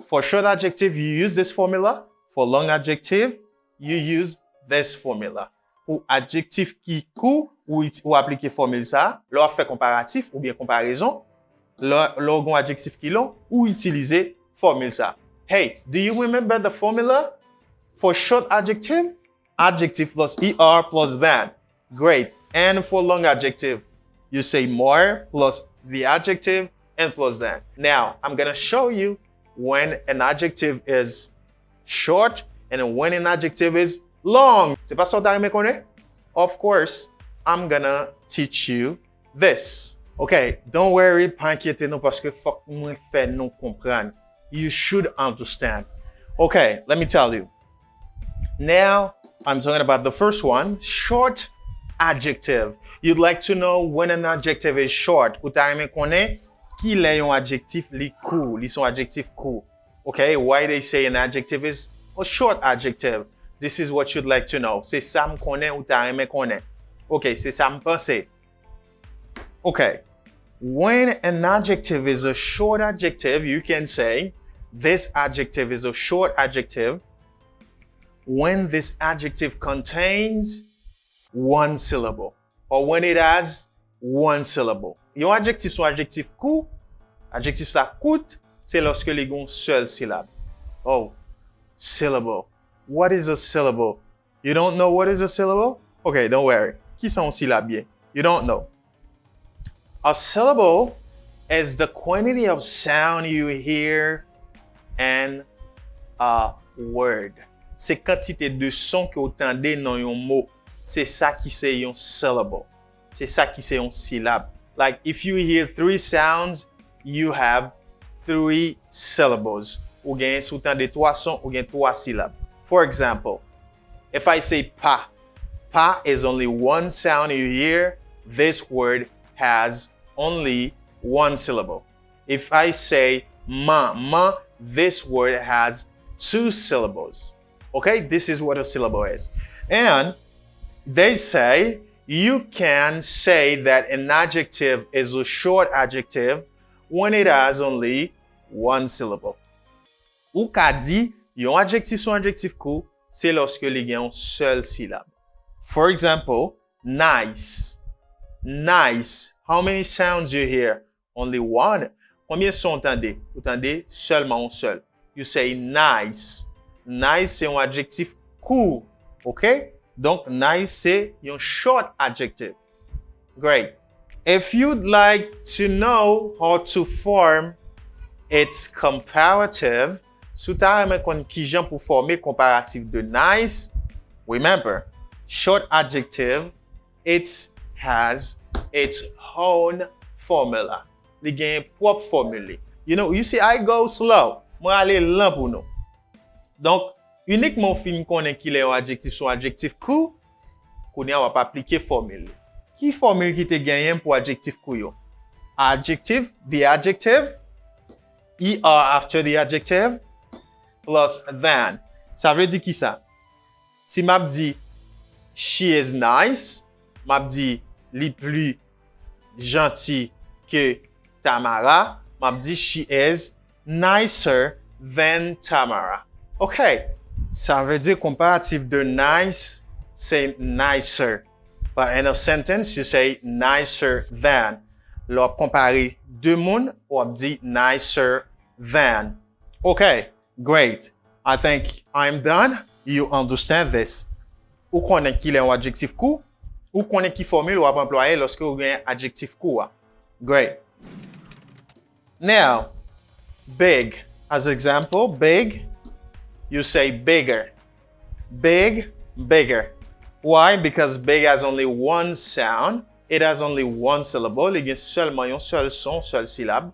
For short adjective, you use this formula. For long adjective, you use this formula. Pour adjectif qui court, ou appliquer formule ça, l'on fait comparatif ou bien comparaison, l'on adjectif qui long, ou utiliser formule ça. Hey, do you remember the formula for short adjective? Adjective plus er plus than. Great. And for long adjective, you say more plus the adjective and plus than. Now, I'm going to show you when an adjective is short and when an adjective is long. C'est pas ça que tu connais? Of course, I'm going to teach you this. Okay, don't worry, pas inquiéter non parce que faut que moi fait non comprendre. You should understand. Okay, let me tell you. Now, I'm talking about the first one, short adjective. You'd like to know when an adjective is short. Ou ta aimé connaît qu'il est un adjectif li court, li son adjectif court. Okay, why they say an adjective is a short adjective. This is what you'd like to know. C'est ça me connaît ou ta aimé connaît. Okay, c'est ça me pense. Okay, when an adjective is a short adjective, you can say this adjective is a short adjective when this adjective contains one syllable, or when it has one syllable. Yon adjectif son adjectif court, adjectif ça court, c'est lorsque les gon seule syllabe. Oh, syllable. What is a syllable? You don't know what is a syllable? Okay, don't worry. Qui sont syllabiers? You don't know. A syllable is the quantity of sound you hear in a word. C'est quantité de son que vous entendez dans un mot. C'est ça qui c'est yon syllable. C'est ça qui c'est yon syllabe. Like if you hear 3 sounds, you have 3 syllables. Ou gen sou tande 3 sons, ou gen 3 syllabes. For example, if I say pa, pa is only 1 sound you hear. This word has only 1 syllable. If I say ma, ma, this word has 2 syllables. Okay, this is what a syllable is. And they say you can say that an adjective is a short adjective when it has only 1 syllable. Ou ka di yon adjectif son adjectif court, c'est lorsque li gen yon seul syllabe. For example, nice. Nice. How many sounds you hear? Only one. Combien son entendez? Vous entendez seulement un seul. You say nice. Nice, c'est un adjectif court. OK? Donc, nice, c'est un short adjective. Great. If you'd like to know how to form its comparative, si tu as un qui j'aime pour former comparatif de nice, remember, short adjective, it has its own formula. Li gen propre formule. You know, you see, I go slow. Moi, aller lent pour nous. Donc, uniquement fin konnen ki le yon adjectif son adjectif court, kounya on va pas appliquer formule. Qui formule qui te genyen pour adjectif court yo? Adjective, the adjective, er after the adjective, plus than. Ça veut dire qui ça? Si m'a dit she is nice, m'a dit li plus gentil que Tamara, m'a dit she is nicer than Tamara. OK. Ça veut dire comparatif de nice, c'est nicer. But in a sentence, you say nicer than. Lors comparer deux moun, on dit nicer than. Okay, great. I think I'm done. You understand this. Ou konnen ki le un adjectif court, ou konnen ki formule ou ap employer lorsque ou gen adjectif court. Great. Now, big. As example, big, you say bigger. Big, bigger. Why? Because big has only one sound. It has only one syllable. Il y a seulement un seul son, seul syllabe.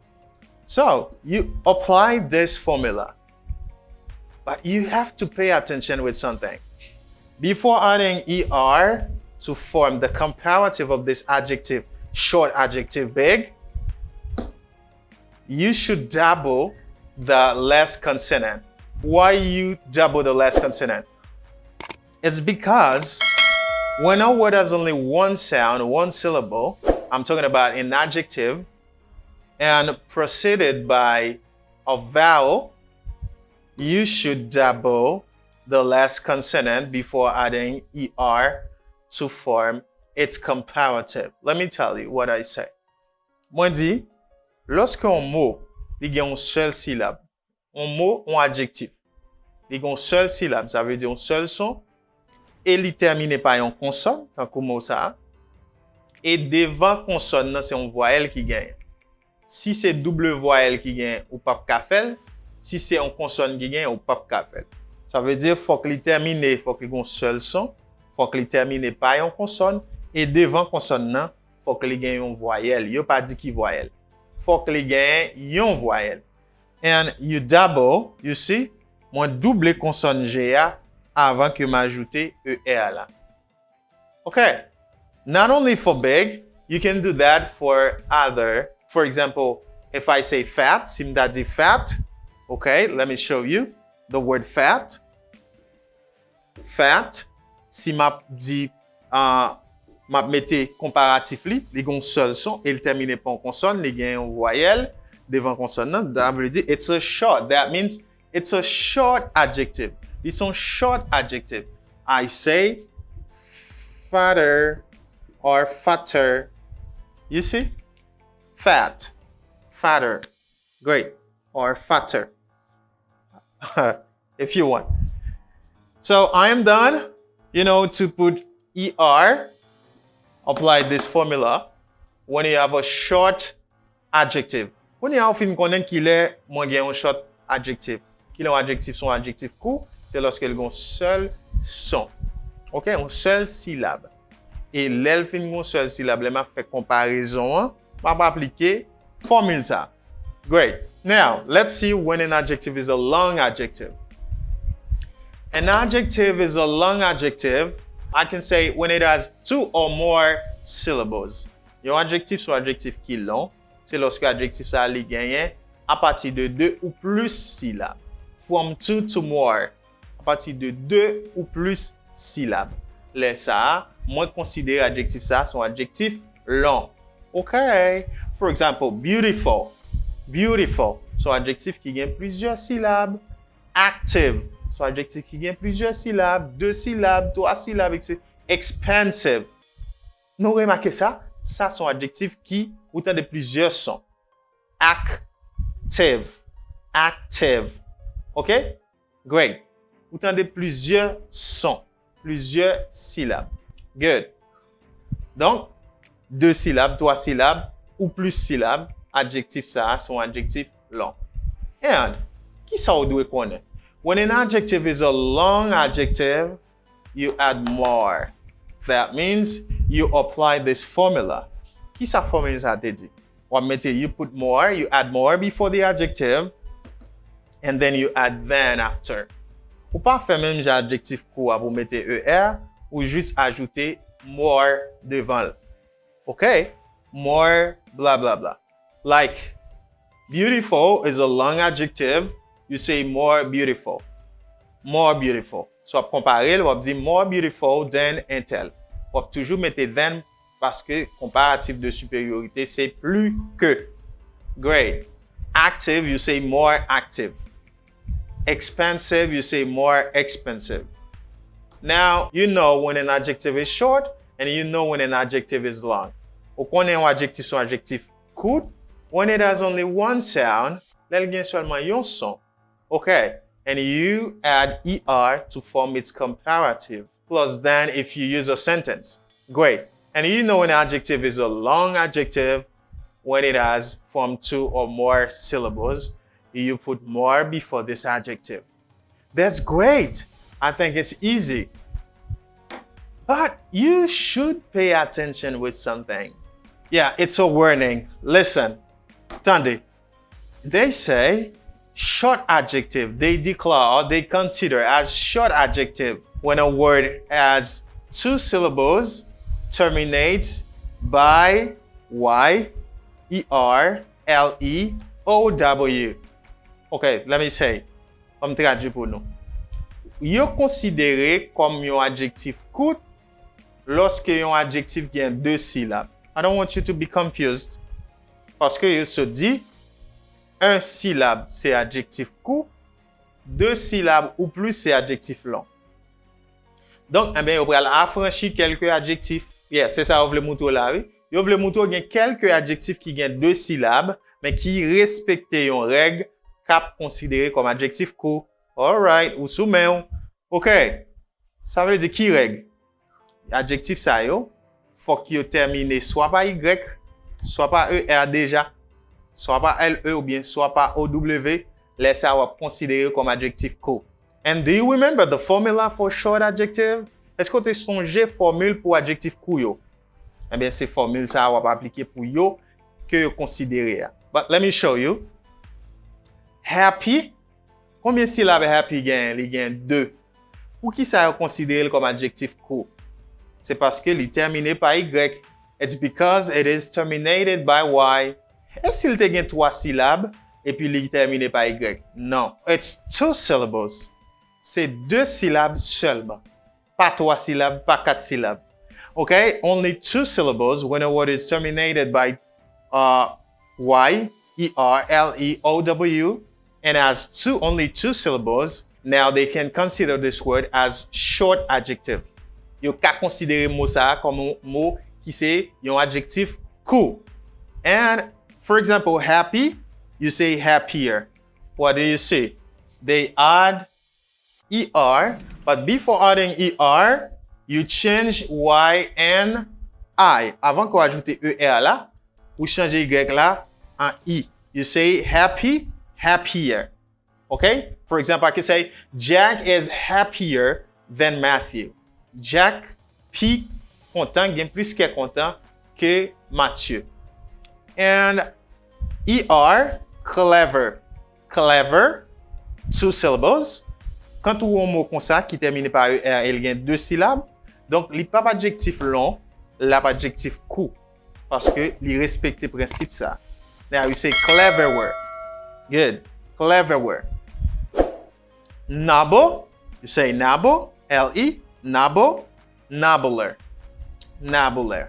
So, you apply this formula. But you have to pay attention with something. Before adding er to form the comparative of this adjective, short adjective big, you should double the last consonant. Why you double the last consonant? It's because when a word has only one sound, one syllable, I'm talking about an adjective, and preceded by a vowel, you should double the last consonant before adding er to form its comparative. Let me tell you what I say. Moi dit, lorsque un mot li gen un seul syllabe, un mot, un adjectif, li gen un seul syllabe, ça veut dire un seul son, et li terminé par une consonne, tant que mot ça, et devant consonne, c'est une voyelle qui gagne. Si c'est double voyelle qui gagne, ou pas kafel, si c'est une consonne qui gagne, ou pas kafel. Ça veut dire, faut que li termine, faut que li gon seul son, faut que li termine par une consonne, et devant consonne, faut que li gagne une voyelle. Yo pas dit qui voyelle. Faut que li gagne une voyelle. And you double, you see, moi double consonne GA avant que m'ajouter ER là. Okay. Not only for big, you can do that for other. For example, if I say fat, si m'da dit fat, okay, let me show you the word fat. Fat, si m'a dit, m'a mette comparatif li gon seul son, et il termine par une consonne, li gen une voyelle devant consonne, that veut dire it's a short. That means it's a short adjective. It's a short adjective. I say fatter or fatter. You see? Fat, fatter. Great. Or fatter. If you want. So I am done. You know, to put er, apply this formula when you have a short adjective. When you have fin konnen ki le mwen gen un short adjective. Ki le un adjectif son adjectif court, c'est lorsque il y a un seul son. OK, un seul syllabe. Et l'el fin un seul syllabe, le m'a fait comparaison, m'a appliquer formule ça. Great. Now, let's see when an adjective is a long adjective. An adjective is a long adjective. I can say when it has two or more syllables. Yon adjectif son adjectif qui long, c'est lorsque adjectif ça li gagne à partir de deux ou plus syllabes. From two to more. À partir de deux ou plus syllabes. Les ça, moi considère adjectif ça son adjectif long. Okay. For example, beautiful. Beautiful. Son adjectif qui gagne plusieurs syllabes. Active. So adjectif qui gagne plusieurs syllabes, 2 syllabes, 3 syllabes, etc. Expensive. Nous remarquez ça? Ça sont adjectifs qui autant de plusieurs sons. Active. Active. OK? Great. Autant de plusieurs sons, plusieurs syllabes. Good. Donc, 2 syllabes, 3 syllabes ou plus syllabes, adjectif ça, sont adjectifs longs. And, qui ça vous doit connaître? When an adjective is a long adjective, you add more. That means you apply this formula. Qui sa formule ça te dit? Or you put more, you add more before the adjective, and then you add then after. Ou pas faire même adjectif court, vous mettez ER, ou juste ajouter more devant. Okay? More, blah, blah, blah. Like, beautiful is a long adjective. You say more beautiful. More beautiful. So, comparer, on va dire more beautiful than until. On va toujours mettre than parce que comparatif de supériorité, c'est plus que. Great. Active, you say more active. Expensive, you say more expensive. Now, you know when an adjective is short and you know when an adjective is long. Ou qu'on ait un adjectif sur adjectif court, when it has only one sound, l'el gen seulement yon son. Okay, and you add ER to form its comparative. Plus than if you use a sentence. Great. And you know an adjective is a long adjective when it has from 2 or more syllables. You put more before this adjective. That's great. I think it's easy. But you should pay attention with something. Yeah, it's a warning. Listen, Tandy. They say short adjective, they declare, they consider as short adjective when a word has 2 syllables, terminates by Y, ER, LE, OW. Okay, let me say. On traduit pour nous. Yo considéré comme un adjectif court lorsque un adjectif qui a 2 syllabes. I don't want you to be confused. Parce que il se dit, un syllabe, c'est adjectif court, 2 syllabes ou plus, c'est adjectif long. Donc, eh bien, on va affranchir quelques adjectifs. Yeah, c'est ça, on veut montrer là, oui. On veut montrer qu'il y a quelques adjectifs qui ont 2 syllabes, mais qui respectent une règle cap considérée comme adjectif court. Alright, ou soumen. OK. Ça veut dire qui règle? Adjectif ça yo, faut qu'il termine soit par Y, soit par ER déjà, soit par LE ou bien soit par OW. Laissez avoir considéré comme adjectif court. And do you remember the formula for short adjective? Est-ce que tu as songé formule pour adjectif court yo? Eh bien, c'est formule ça va pas appliquer pour yo que yo considéré. But let me show you. Happy. Combien de syllabes happy gagne? Il gagne 2. Pour qui ça est considéré comme adjectif court? C'est parce que il est terminé par Y. It's because it is terminated by Y. Est-ce qu'il te gagne 3 syllabes et puis il est terminé par Y? Non. It's 2 syllables. C'est 2 syllabes seulement. Pas 3 syllabes, pas 4 syllabes. Okay? Only 2 syllables when a word is terminated by Y, ER, LE, OW. And has only 2 syllables, now they can consider this word as short adjective. You can consider mot ça comme un mot qui c'est un adjectif court. And for example, happy, you say happier. What do you say? They add ER, but before adding ER, you change Y and I. Avant qu'on ajoute ER là, ou changer Y là en I. You say happy, happier. Okay? For example, I can say, Jack is happier than Matthew. Jack, plus content, gagne plus que content que Mathieu. And ER, clever. Clever, 2 syllables. Quand on a un mot comme ça qui termine par ER, il gagne 2 syllabes. Donc, il n'y a pas d'adjectif long, il n'y a pas d'adjectif court. Parce que il respecte le principe ça. Now, you say cleverer. Good. Cleverer. Nobble. You say nobble. L-E. Nobble. Nobbler. Nobbler.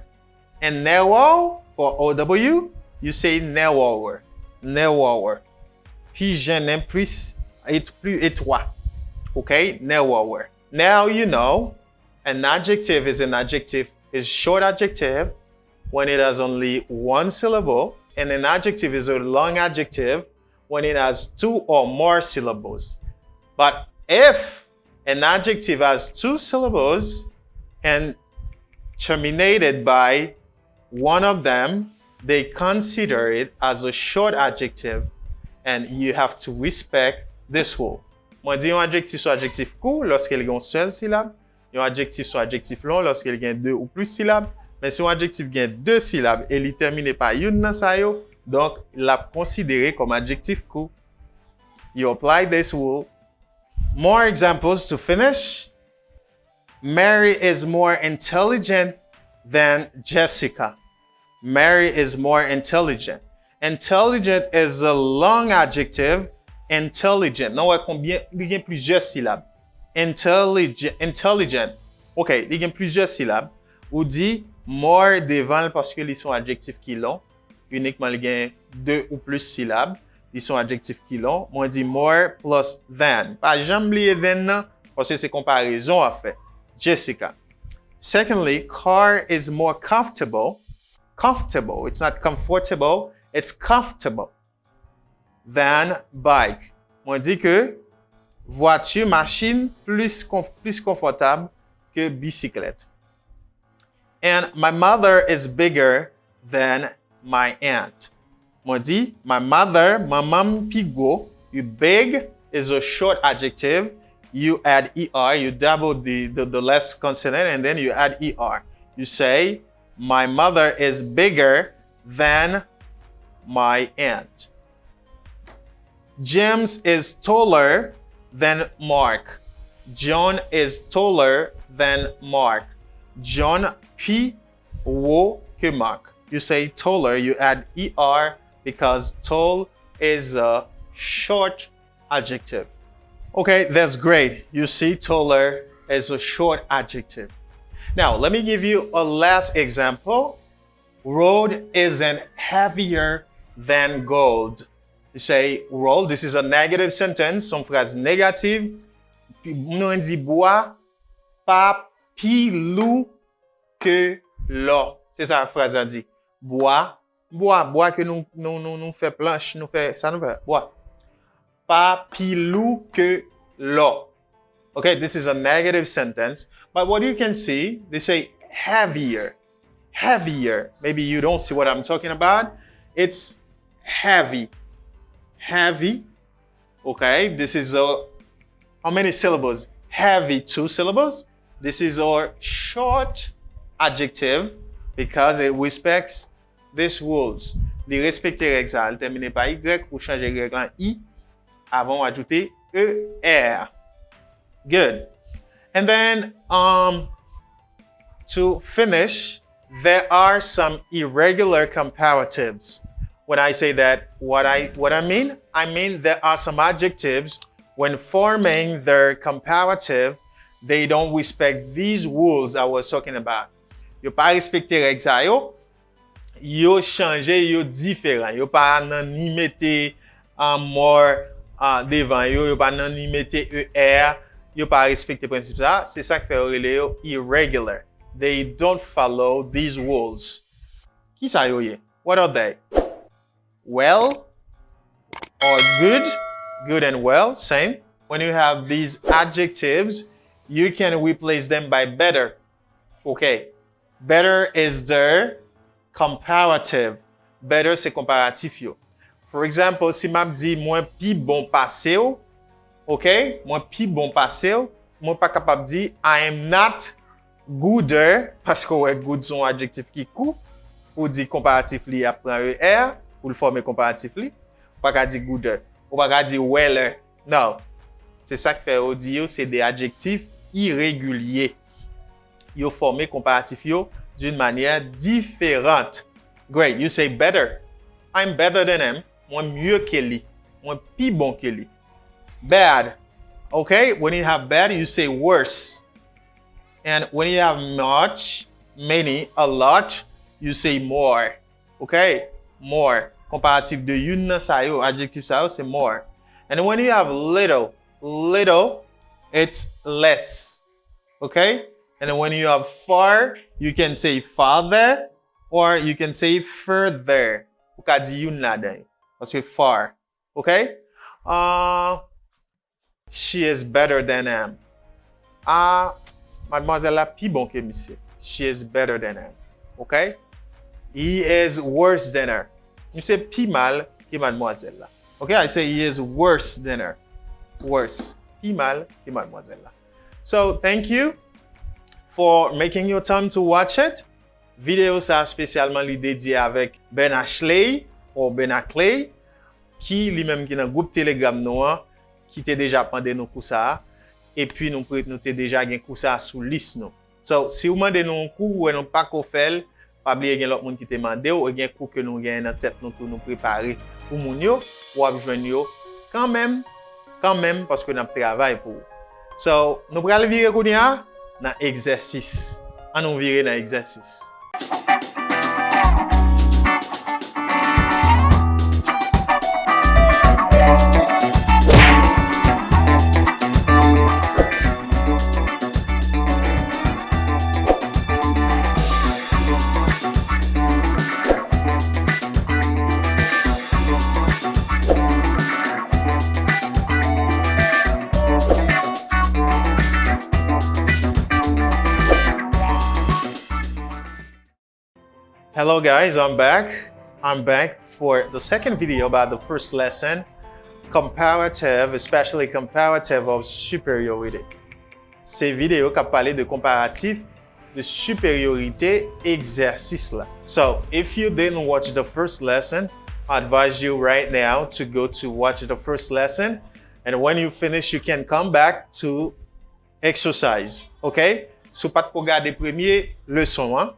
And narrow for O-W. You say narrower. Narrower. Puis je n'aime plus plus étroit. Okay, narrower. Now you know an adjective is short adjective when it has only one syllable, and an adjective is a long adjective when it has two or more syllables. But if an adjective has two syllables and terminated by one of them, they consider it as a short adjective, and you have to respect this rule. Moi, dis un adjectif sur adjectif court lorsqu'il y a une seule syllabe, un adjectif sur adjectif long lorsqu'il y a deux ou plus syllabes, mais si un adjectif a deux syllabes et il termine par une dans sa yo, donc il est considéré comme adjectif court. You apply this rule. More examples to finish. Mary is more intelligent than Jessica. Mary is more intelligent. Intelligent is a long adjective. Intelligent. Non, combien? Il y a plusieurs syllabes. Intelligent. OK, il y a plusieurs syllabes. Ou dit more devant parce que ils sont adjectifs qui long. Uniquement, il y a deux ou plus syllabes. Ils sont adjectifs qui long. Moi, dit more plus than. Pas jamais oublier than non, parce que c'est comparaison à faire. Jessica. Secondly, car is more comfortable. Comfortable. It's not comfortable. It's comfortable than bike. Moi, dit que voiture, machine, plus confortable que bicyclette. And my mother is bigger than my aunt. Moi, dit, my mother, maman pigo, you big is a short adjective. You add ER, you double the last consonant, and then you add ER. You say, my mother is bigger than my aunt. James is taller than Mark. John is taller than Mark. John plus haut que Mark. You say taller, you add ER because tall is a short adjective. Okay, that's great. You see taller is a short adjective. Now, let me give you a last example. Road isn't heavier than gold. You say, roll, this is a negative sentence, son phrase négative. Nous dit bois pas plus lourd que l'or. C'est ça la phrase a dit. Bois que nous fait planche, nous fait ça nous fait bois. Pas plus lourd que l'or. Okay, this is a negative sentence, but what you can see, they say heavier. Heavier. Maybe you don't see what I'm talking about. It's heavy. Heavy. Okay, this is how many syllables? Heavy, 2 syllables. This is our short adjective because it respects these rules. Il respecte les règles, ça termine par Y ou changer les règles en I avant ajouter ER. Good. And then to finish, there are some irregular comparatives. When I say that, what I mean there are some adjectives when forming their comparative, they don't respect these rules I was talking about. Yo pas respecter règles ça yo changer yo différent. Yo pas nan ni mette more devant yo pas nan ni mette ER, yo pas respecter principe ça, c'est ça qui fait relé yo irregular. They don't follow these rules. Qui ça yo yé? What are they? Well or good, good and well, same. When you have these adjectives, you can replace them by better. Okay. Better is the comparative. Better c'est comparatif yo. For example, si m'a dit moins pi bon passé ou, okay? Moins pi bon passé ou, moi pas capable dire I am not gooder parce que ouais, good son adjectif qui coupe pour dire comparatif li apprend ER pour le former comparatif li. Pas qu'à dire gooder. Ou pas qu'à dire weller. Non. C'est ça que fait audio, c'est des adjectifs irréguliers. Yo formé comparatif yo d'une manière différente. Great, you say better. I'm better than him. Moi mieux que lui. Moi plus bon que lui. Bad. Okay, when you have bad, you say worse. And when you have much, many, a lot, you say more. Okay? More. Comparatif de une sa yo, adjectif sa yo, c'est more. And when you have little, it's less. Okay? And when you have far, you can say farther or you can say further. Ou ka di yun la den. Parce que far. Okay? She is better than him. Mademoiselle la pi bon ke monsieur. She is better than him. Okay? He is worse than her. Monsieur pi mal ke mademoiselle la. Okay? I say he is worse than her. Worse. Pi mal ke mademoiselle la. So, thank you for making your time to watch it. Vidéo sa spécialement li dédié avec Ben Ashley ou Ben Anglè qui lui-même qui dans groupe Telegram nou qui t'est déjà pendé nous pour ça et puis nous t'ai déjà gen coup ça sous liste nous. So si vous mandez nous un coup ou non pas qu'on fait, pas oublier gen l'autre monde qui t'a mandé ou gen coup que nous gen dans tête nous pour nous préparer pour moun yo ou ap joindre yo quand même parce que nous travail pour. So nous pral virer kounya dans exercice. On nous virer dans exercice. Hello guys, I'm back. I'm back for the second video about the first lesson, comparative, especially comparative of superiority. Ces vidéos qui parlent de comparatif de supériorité exercice là. So, if you didn't watch the first lesson, I advise you right now to go to watch the first lesson, and when you finish, you can come back to exercise. Okay? So, pas de regarder premier leçon, hein?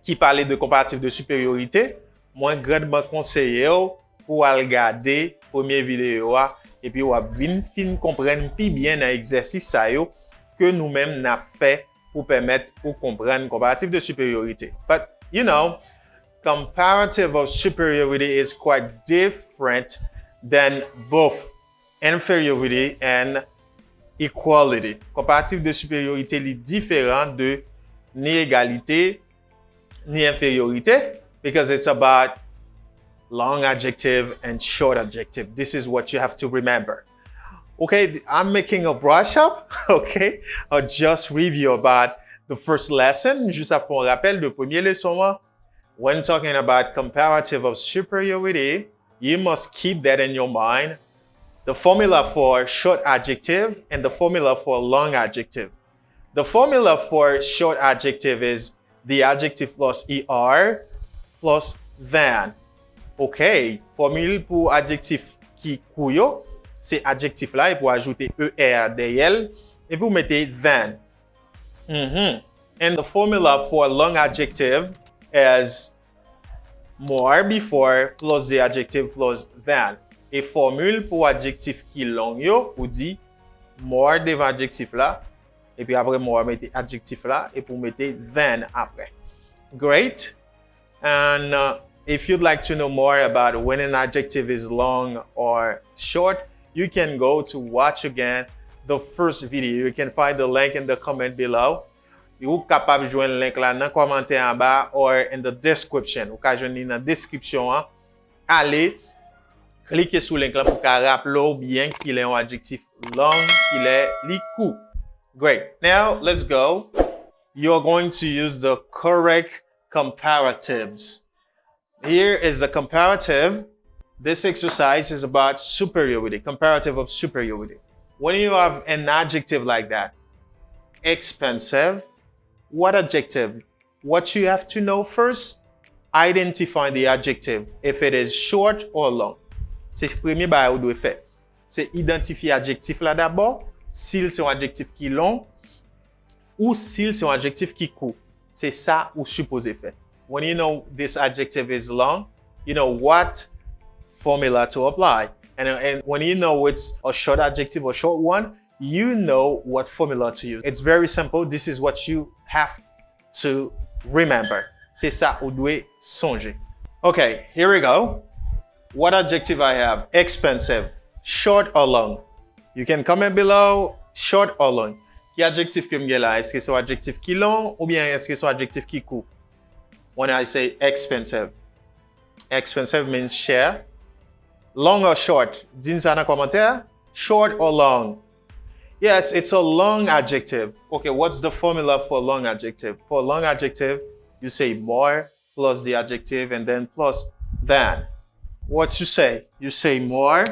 Qui parlait de comparatif de supériorité, moi grandement conseillé pour regarder première vidéo et puis ou fin comprendre plus bien dans exercice ça yo que nous-mêmes n'a fait pour permettre ou comprendre comparatif de supériorité. But you know, comparative of superiority is quite different than both inferiority and equality. Comparatif de supériorité est différent de ni égalité ni inferiorité, because it's about long adjective and short adjective. This is what you have to remember. Okay, I'm making a brush up, okay? I'll just review about the first lesson. Juste à faire un rappel de première leçon. When talking about comparative of superiority, you must keep that in your mind. The formula for short adjective and the formula for long adjective. The formula for short adjective is the adjective plus er plus than. OK. Formule pour adjectif qui kouyo, c'est adjectif là, et pour ajouter er derrière, et pour mettre than. And the formula for long adjective is more before plus the adjective plus than. Et formule pour adjectif qui long yo, ou dit more devant adjectif là, et puis après, moi, mettre adjectif là, et pour mettre than après. Great. And if you'd like to know more about when an adjective is long or short, you can go to watch again the first video. You can find the link in the comment below. Vous capable de joindre le link là dans le commentaire en bas or in the description. Vous pouvez joindre dans la description. Allez, cliquez sur le link là pour rappeler bien qu'il est un adjectif long, qu'il est court. Great. Now, let's go. You're going to use the correct comparatives. Here is the comparative. This exercise is about superiority, comparative of superiority. When you have an adjective like that, expensive, what adjective? What you have to know first, identify the adjective, if it is short or long. C'est le premier bail ou doit faire. C'est identifier adjectif là d'abord. S'il c'est un adjectif qui est long ou s'il c'est un adjectif qui est court. C'est ça ou supposé faire. When you know this adjective is long, you know what formula to apply. And when you know it's a short adjective or short one, you know what formula to use. It's very simple. This is what you have to remember. C'est ça ou doit songer. Okay, here we go. What adjective I have? Expensive. short or long? You can comment below, short or long. Qui adjectif que m'gè là? Est-ce que c'est un adjectif qui long ou bien est-ce que c'est un adjectif qui court? When I say expensive. Expensive means cher. Long or short? Dis ça dans commentaire. Short or long? Yes, it's a long adjective. Okay, what's the formula for long adjective? For long adjective, you say more plus the adjective and then plus than. What you say? You say more.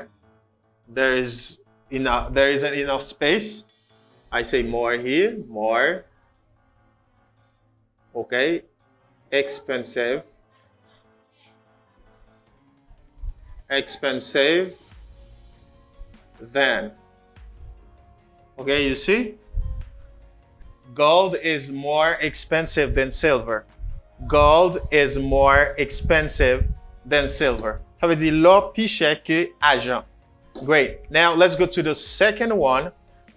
There isn't enough space. I say more here, more. Okay, expensive. Expensive than. Okay, you see? Gold is more expensive than silver. Gold is more expensive than silver. Ça veut dire l'or plus cher que argent. Great. Now let's go to the second one.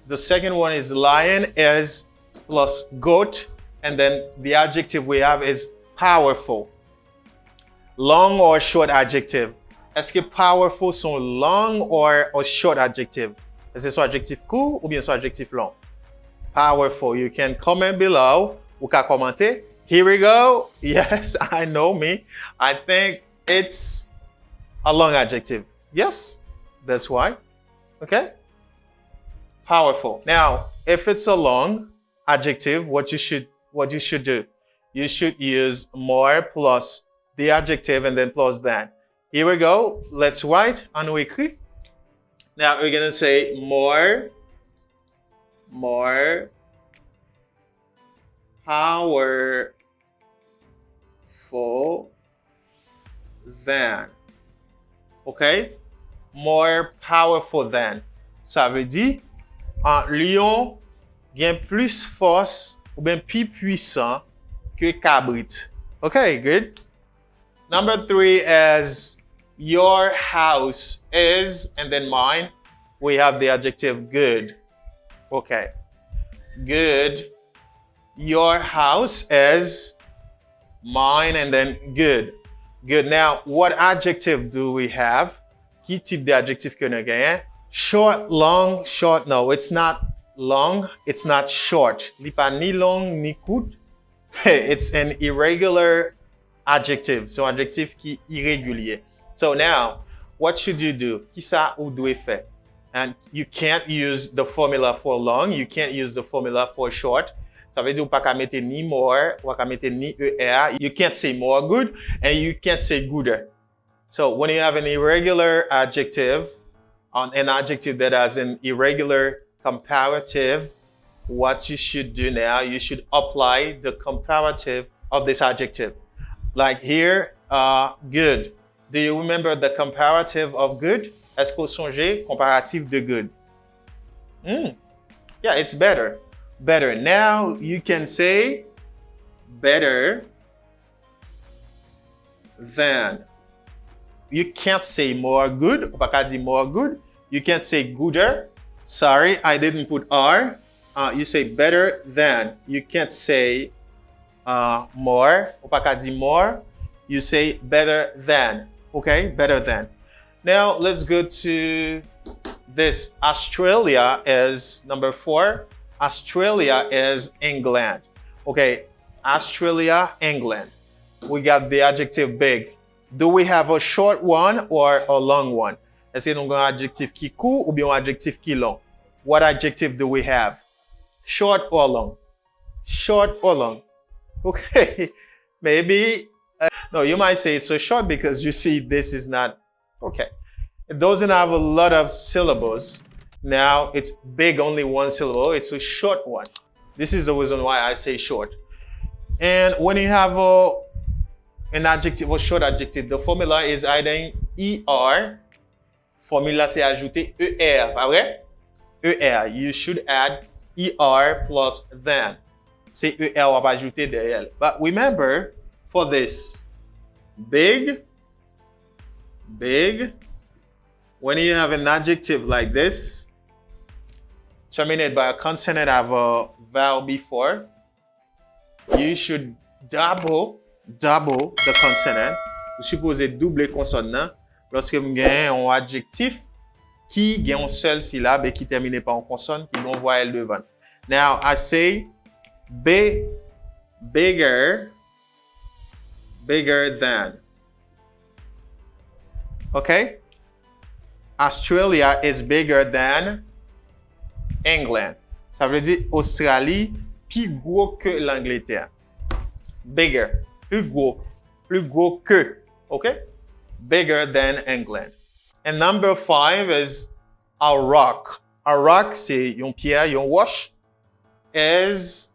The second one is lion is plus goat. And then the adjective we have is powerful. Long or short adjective? Est-ce que powerful sont long or short adjective? Est-ce que c'est adjectif court ou bien c'est adjectif long? Powerful. You can comment below. Ou ka commenter. Here we go. Yes, I know me. I think it's a long adjective. Yes, that's why. Okay? Powerful. Now, if it's a long adjective, what you should do? You should use more plus the adjective and then plus than. Here we go. Let's write on écrit. Now we're gonna say more powerful than. Okay? More powerful than. Ça veut dire, un lion gagne plus force ou bien plus puissant que cabrit. Okay, good. Number 3 is your house is, and then mine, we have the adjective good. Okay. Good. Your house is, mine, and then good. Good. Now, what adjective do we have? Qui type d'adjectif que nous gagnons? Short, long, short. No, it's not long. It's not short. Li pas ni long ni court. It's an irregular adjective. So, adjectif qui irrégulier. So now, what should you do? Qui ça ou doit faire? And you can't use the formula for long. You can't use the formula for short. Ça veut dire ou pas qu'à mettre ni more, ou qu'à mettre ni er. You can't say more good, and you can't say gooder. So when you have an irregular adjective, an adjective that has an irregular comparative, what you should do now, you should apply the comparative of this adjective. Like here, good. Do you remember the comparative of good? Est-ce que vous songez comparatif de good? Yeah, it's better. Better. Now you can say better than. You can't say more good. Ou pas dire more good. You can't say gooder. Sorry, I didn't put R. You say better than. You can't say more. Ou pas dire more. You say better than. Okay, better than. Now let's go to this. Australia is number 4. Australia is England. Okay, Australia, England. We got the adjective big. Do we have a short one or a long one? Est-ce que nous avons un adjectif qui court ou bien un adjectif qui long? What adjective do we have? Short or long? Short or long? Okay, maybe. No, you might say it's so short because you see this is not, okay. It doesn't have a lot of syllables. Now it's big, only one syllable. It's a short one. This is the reason why I say short. And when you have an adjective, a short adjective, the formula is either ER. Formula c'est ajouter ER, pas vrai? ER. You should add ER plus than. C'est ER, on va ajouter derrière. But remember, for this, big, when you have an adjective like this, terminated by a consonant have a vowel before, you should double the consonant. Vous supposez doubler consonant lorsque vous avez un adjectif qui gagne un seul syllabe et qui termine par une consonne qui gon voyelle devant. Now I say bigger than. Okay? Australia is bigger than England. Ça veut dire Australie plus gros que l'Angleterre. Bigger, plus gros que. Okay? Bigger than England. And number 5 is a rock. A rock, c'est une pierre, une roche, is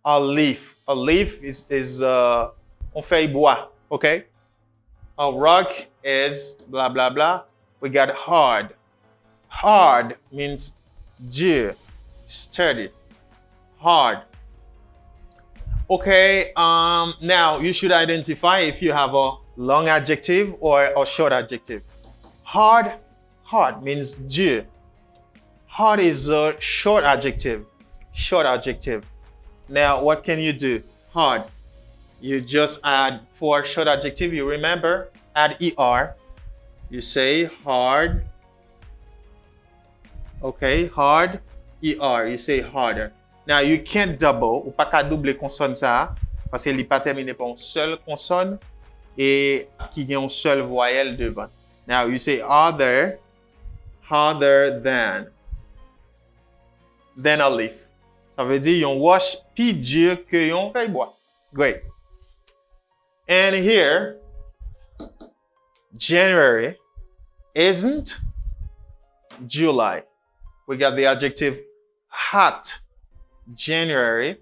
a leaf. A leaf is on feuille bois. Okay? A rock is blah, blah, blah. We got hard. Hard means dur, sturdy, hard. Okay, now you should identify if you have a long adjective or a short adjective. Hard means dur. Hard is a short adjective. Now, what can you do? Hard. You just add for short adjective, you remember, add ER. You say hard. Okay, hard, ER. You say harder. Now, you can't double, ou pas qu'à doubler consonne ça, parce qu'il n'est pas terminé par une seule consonne et qui a une seule voyelle devant. Now, you say harder than a leaf. Ça veut dire yon wash plus dur que yon feuille bois. Great. And here, January isn't July. We got the adjective hot. January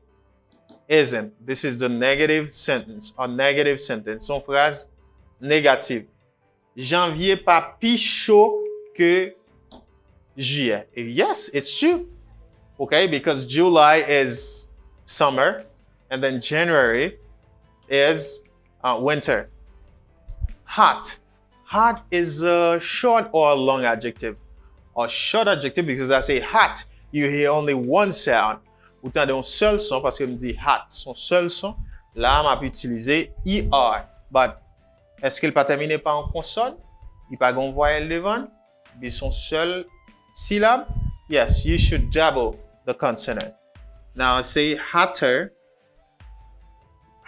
isn't. This is the negative sentence, or negative sentence. Son phrase négative. Janvier pas plus chaud que juillet. Yes, it's true. Okay, because July is summer, and then January is winter. Hot. Hot is a short or a long adjective. A short adjective because I say hot, you hear only one sound. Vous entendez un seul son parce que me dit hot, son seul son. Là, m'a pu utiliser ER. But, est-ce qu'il pas terminé par une consonne? Il pas gon voyelle devant? Il son seul syllabe? Yes, you should double the consonant. Now I say hotter.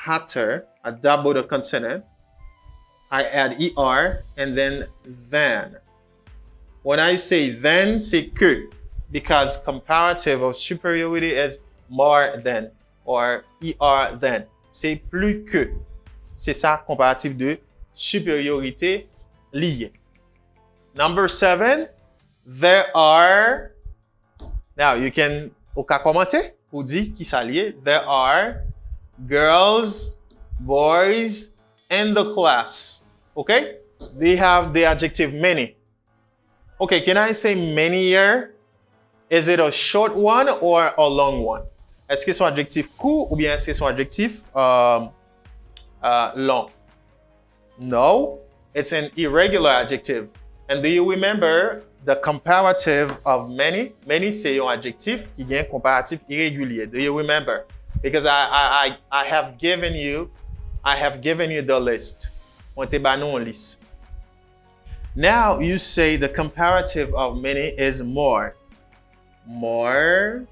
I double the consonant. I add ER and then than. When I say then, c'est que, because comparative of superiority is more than or ER than. C'est plus que. C'est ça comparatif de supériorité liée. Number 7, there are. Now you can commenter pour dire qui ça lié. There are girls, boys in the class. Okay? They have the adjective many. Okay, can I say many here? Is it a short one or a long one? Est-ce que c'est un adjectif court ou bien est-ce que c'est un adjectif long? No, it's an irregular adjective. And do you remember the comparative of many? Many c'est un adjectif qui gagne comparatif irrégulier. Do you remember? Because I have given you the list. On te ba nou liste. Now you say the comparative of many is more. More.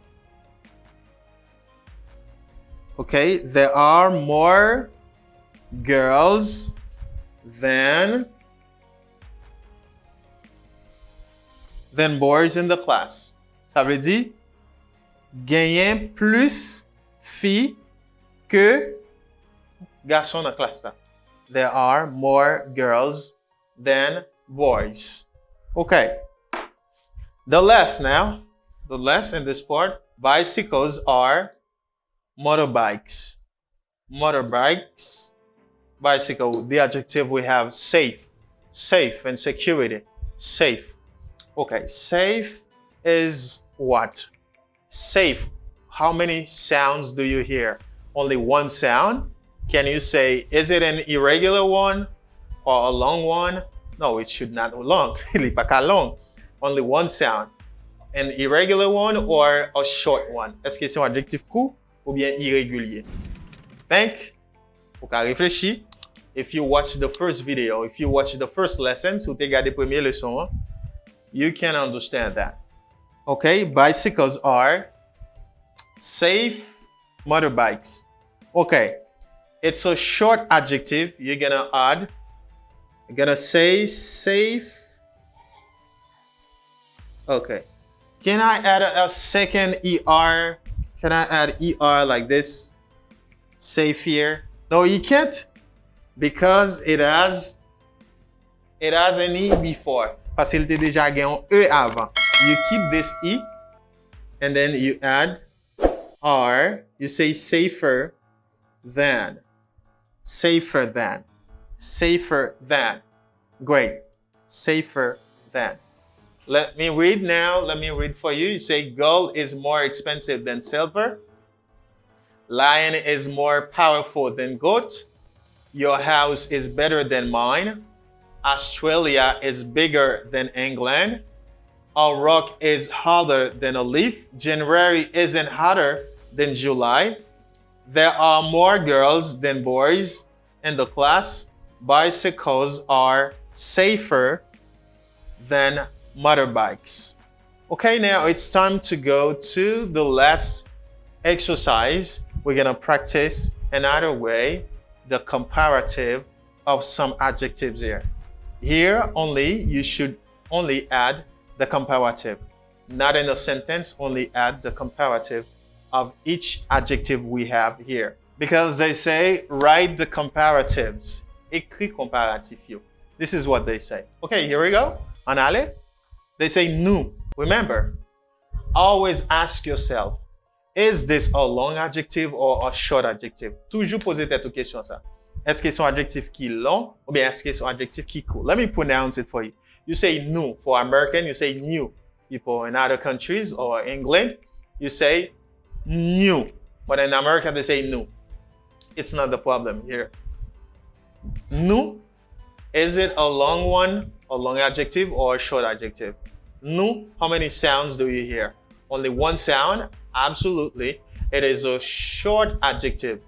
Okay, there are more girls than boys in the class. Ça veut dire gagner plus filles que garçons dans la classe. There are more girls than boys. Okay. The less now. The less in this part. Bicycles are motorbikes. Motorbikes. Bicycle. The adjective we have safe. Safe and security. Safe. Okay. Safe is what? Safe. How many sounds do you hear? Only one sound? Can you say, is it an irregular one or a long one? No, it should not be long. Il n'est pas long. Only one sound. An irregular one or a short one? Est-ce que c'est un adjectif court ou bien irrégulier? Think. Ou ka réfléchir. If you watch the first video, if you watch the first lesson, si vous te gardé première leçon, You can understand that. Okay, bicycles are safe motorbikes. Okay, it's a short adjective. You're gonna add, you're gonna say safe. Okay, can I add a second ER? Can I add ER like this? Safe here? No, you can't, because it has an E before. Parce qu'il était déjà gagné un E avant. You keep this E, and then you add R. You say safer than. Safer than. Safer than. Great. Safer than. Let me read now. Let me read for you. You say gold is more expensive than silver. Lion is more powerful than goat. Your house is better than mine. Australia is bigger than England. A rock is hotter than a leaf. January isn't hotter than July. There are more girls than boys in the class. Bicycles are safer than motorbikes. Okay, now it's time to go to the last exercise. We're gonna practice another way, the comparative of some adjectives here. Here only, you should only add the comparative. Not in a sentence, only add the comparative of each adjective we have here. Because they say, write the comparatives. Écris comparatif yo. This is what they say. Okay, here we go. En allez. They say nous. Remember, always ask yourself, is this a long adjective or a short adjective? Toujours poser tête aux questions ça. Est-ce que c'est un adjectif qui est long ou bien est-ce que c'est un adjectif qui est court? Let me pronounce it for you. You say new. For American, you say new. People in other countries or England, you say new. But in America, they say new. It's not the problem here. New, is it a long one, a long adjective, or a short adjective? New, how many sounds do you hear? Only one sound? Absolutely. It is a short adjective.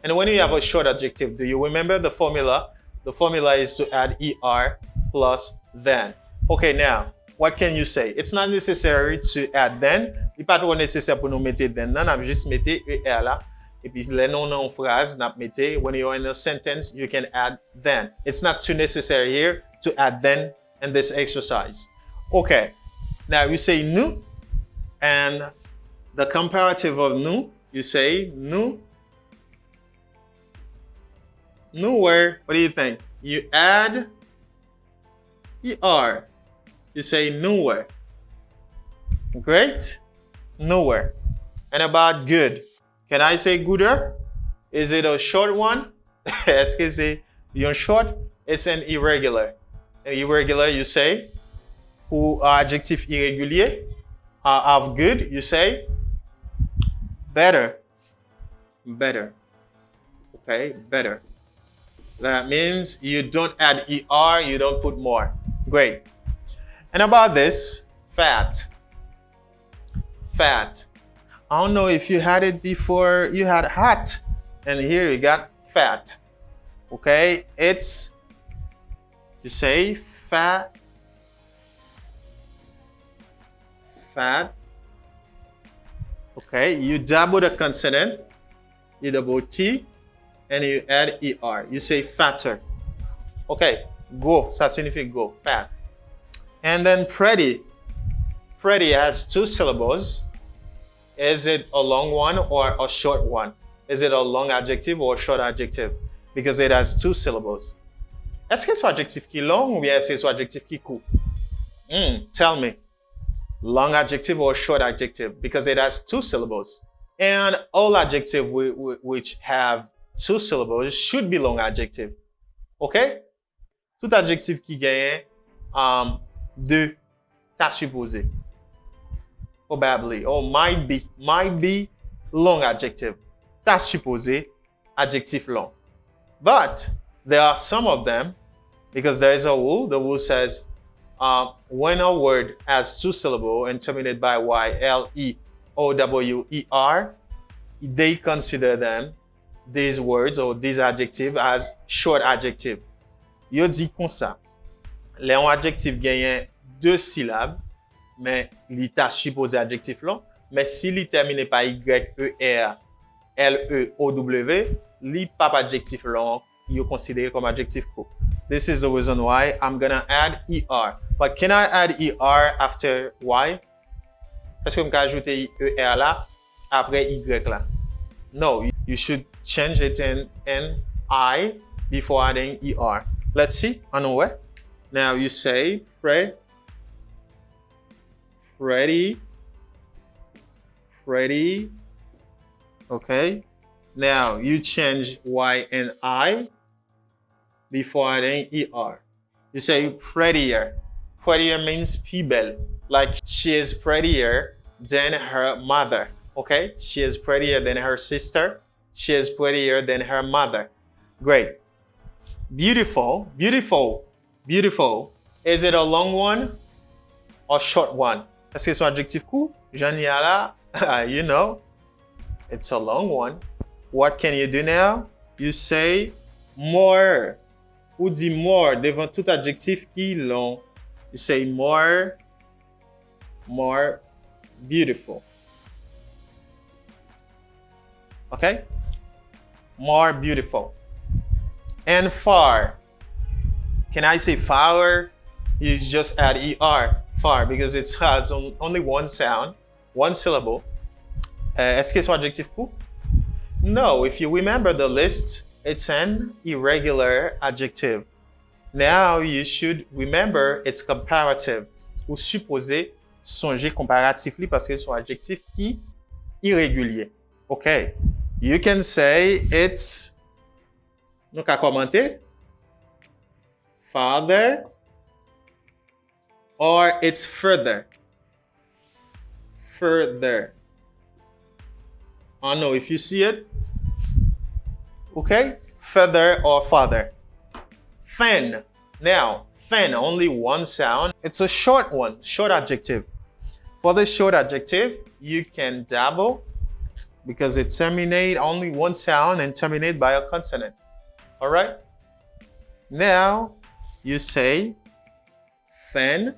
And when you have a short adjective, do you remember the formula? The formula is to add ER plus then. Okay, now, what can you say? It's not necessary to add then. Il n'est pas trop nécessaire pour nous mettre then. Non, on juste mettre ER là. Et puis, les noms en phrase, n'a mettez. When you're in a sentence, you can add then. It's not too necessary here to add then in this exercise. Okay, now we say nous, and the comparative of nous, you say nous. Nowhere. What do you think? You add ER. You say nowhere. Great. Nowhere. And about good. Can I say gooder? Is it a short one? Est-ce que c'est un short? It's an irregular. An irregular, you say. Pour adjectif irrégulier of good, you say better. Better. Okay, better. That means you don't add ER, you don't put more. Great. And about this, fat. Fat. I don't know if you had it before. You had hot, and here you got fat. Okay, it's, you say fat. Fat. Okay, you double the consonant, you double T, and you add ER. You say fatter. Okay, go. Ça signifie go. Fat. And then pretty. Pretty has two syllables. Is it a long one or a short one? Is it a long adjective or a short adjective? Because it has two syllables. Est-ce que c'est un adjectif qui est long ou bien est-ce que c'est un adjectif qui est court? Tell me. Long adjective or short adjective? Because it has two syllables. And all adjectives which have two syllables should be long adjective. Okay? Tout adjectif qui gagne deux, t'as supposé. Probably, or might be long adjective. T'as supposé adjectif long. But there are some of them, because there is a rule. The rule says when a word has two syllables and terminated by Y-L-E-O-W-E-R, they consider them, these words or these adjectives, as short adjective. Yo dit comme ça. Les adjectifs gagnent deux syllabes, mais li ta supposé adjectif long, mais si li terminé par Y, E, R, L, E, O, W, li pas adjectif long, you consider comme adjectif court. This is the reason why I'm gonna add ER. But can I add ER after Y? Est-ce que je peux ajouter ER là, après Y là? No, you should change it in I before adding ER. Let's see, Anoué. Now you say, Freddy, okay? Now you change Y and I before adding ER. You say prettier. Prettier means people. Like she is prettier than her mother. Okay? She is prettier than her sister. She is prettier than her mother. Great. Beautiful. Beautiful. Beautiful. Is it a long one or short one? Est-ce que c'est un adjectif court? J'en ai là. You know. It's a long one. What can you do now? You say more. Ou dit more devant tout adjectif qui long. You say more beautiful. Okay? More beautiful. And far. Can I say far? You just add ER. Far, because it has only one sound, one syllable. Est-ce que c'est un adjectif court? No, if you remember the list, it's an irregular adjective. Now you should remember it's comparative. Ou supposé songer comparatively parce que c'est un adjectif qui irrégulier. Okay. You can say it's, donc à commenter, farther, or it's further. Further. Oh no, if you see it, okay? Further or farther. Thin. Now, thin, only one sound. It's a short one, short adjective. For the short adjective, you can double because it terminates only one sound and terminate by a consonant. All right? Now, you say thin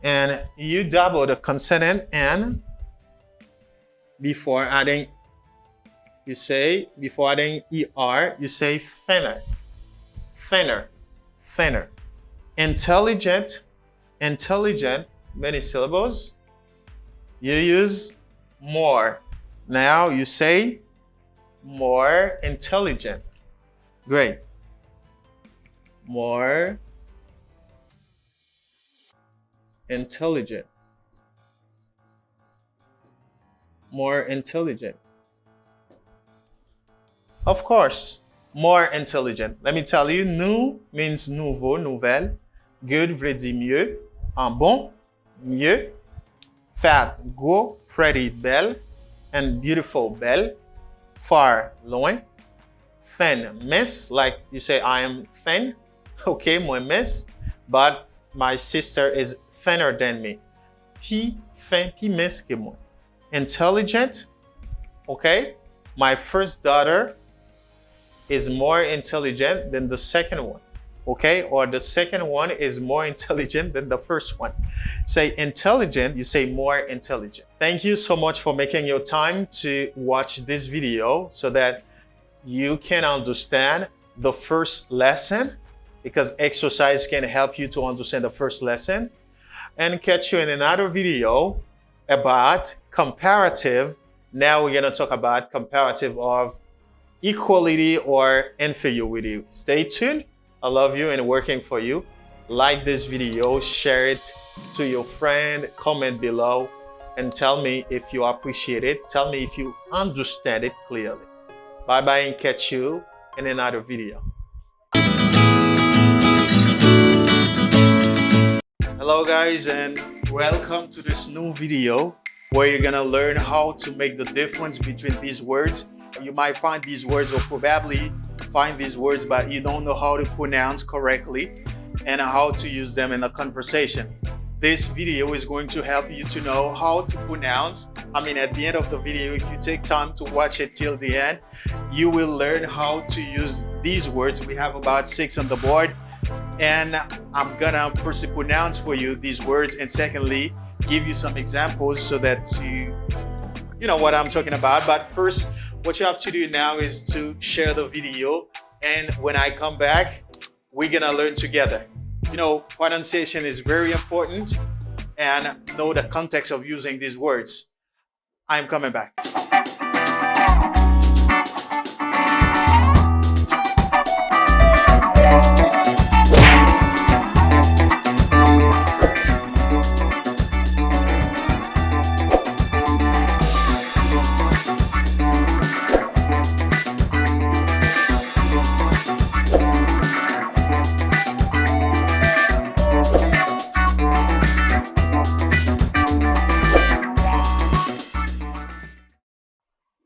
and you double the consonant N before adding, before adding ER, you say thinner, thinner, thinner. Intelligent, intelligent, many syllables. You use more. Now you say more intelligent. Great. More intelligent. More intelligent. Of course, more intelligent. Let me tell you, nou means nouveau, nouvelle. Good veut dire mieux. En bon, mieux. Fat, gros. Pretty, belle. And beautiful, belle. Far, loin. Thin, mince. Like you say, I am thin. Okay, moi mince. But my sister is thinner than me. Pi fin, pi mince que moi. Intelligent. Okay. My first daughter is more intelligent than the second one. Okay, or the second one is more intelligent than the first one. Say intelligent, you say more intelligent. Thank you so much for making your time to watch this video so that you can understand the first lesson, because exercise can help you to understand the first lesson, and catch you in another video about comparative. Now we're going to talk about comparative of equality or inferiority. Stay tuned. I love you and working for you. Like this video, share it to your friend, comment below, and tell me if you appreciate it. Tell me if you understand it clearly. Bye bye and catch you in another video. Hello guys, and welcome to this new video where you're gonna learn how to make the difference between these words. You might find these words or probably find these words, but you don't know how to pronounce correctly and how to use them in a conversation. This video is going to help you to know how to pronounce. At the end of the video, if you take time to watch it till the end, you will learn how to use these words. We have about 6 on the board. And I'm gonna firstly pronounce for you these words, and secondly, give you some examples so that you know what I'm talking about. But first, what you have to do now is to share the video, and when I come back, we're gonna learn together. You know, pronunciation is very important, and know the context of using these words. I'm coming back.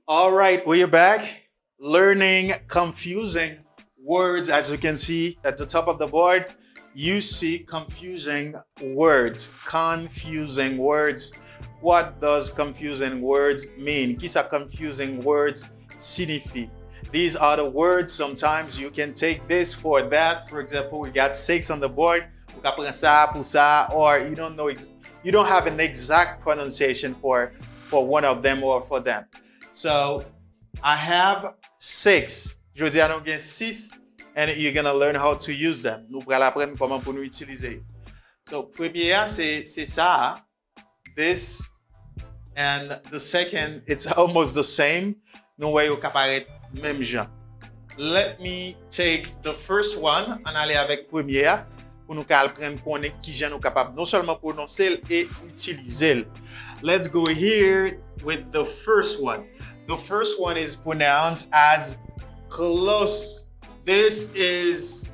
All right, we're back. Learning confusing words. As you can see at the top of the board, you see confusing words. Confusing words. What does confusing words mean? Qu'est-ce que confusing words signifie? These are the words. Sometimes you can take this for that. For example, we got 6 on the board. Or you don't know, you don't have an exact pronunciation for one of them or for them. So I have 6. Je veux dire, nous avons 6, and you're gonna learn how to use them. Nous allons apprendre comment pour nous utiliser. So premier, c'est ça. This, and the second, it's almost the same. Nous voyons qu'apparaît même genre. Let me take the first one, and aller avec première pour nous apprendre connaître qui j'en nous capable non seulement prononcer et utiliser. Let's go here with the first one. The first one is pronounced as close. This is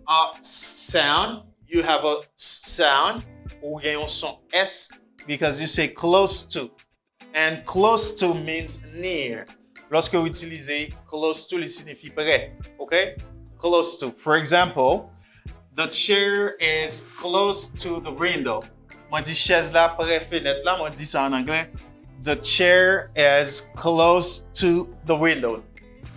a sound. You have a sound. Ou gagne un son S because you say close to. And close to means near. Lorsque vous utilisez close to, il signifie près. Okay? Close to. For example, the chair is close to the window. Moi dis chaise là près fenêtre là, moi dis ça en anglais. The chair is close to the window.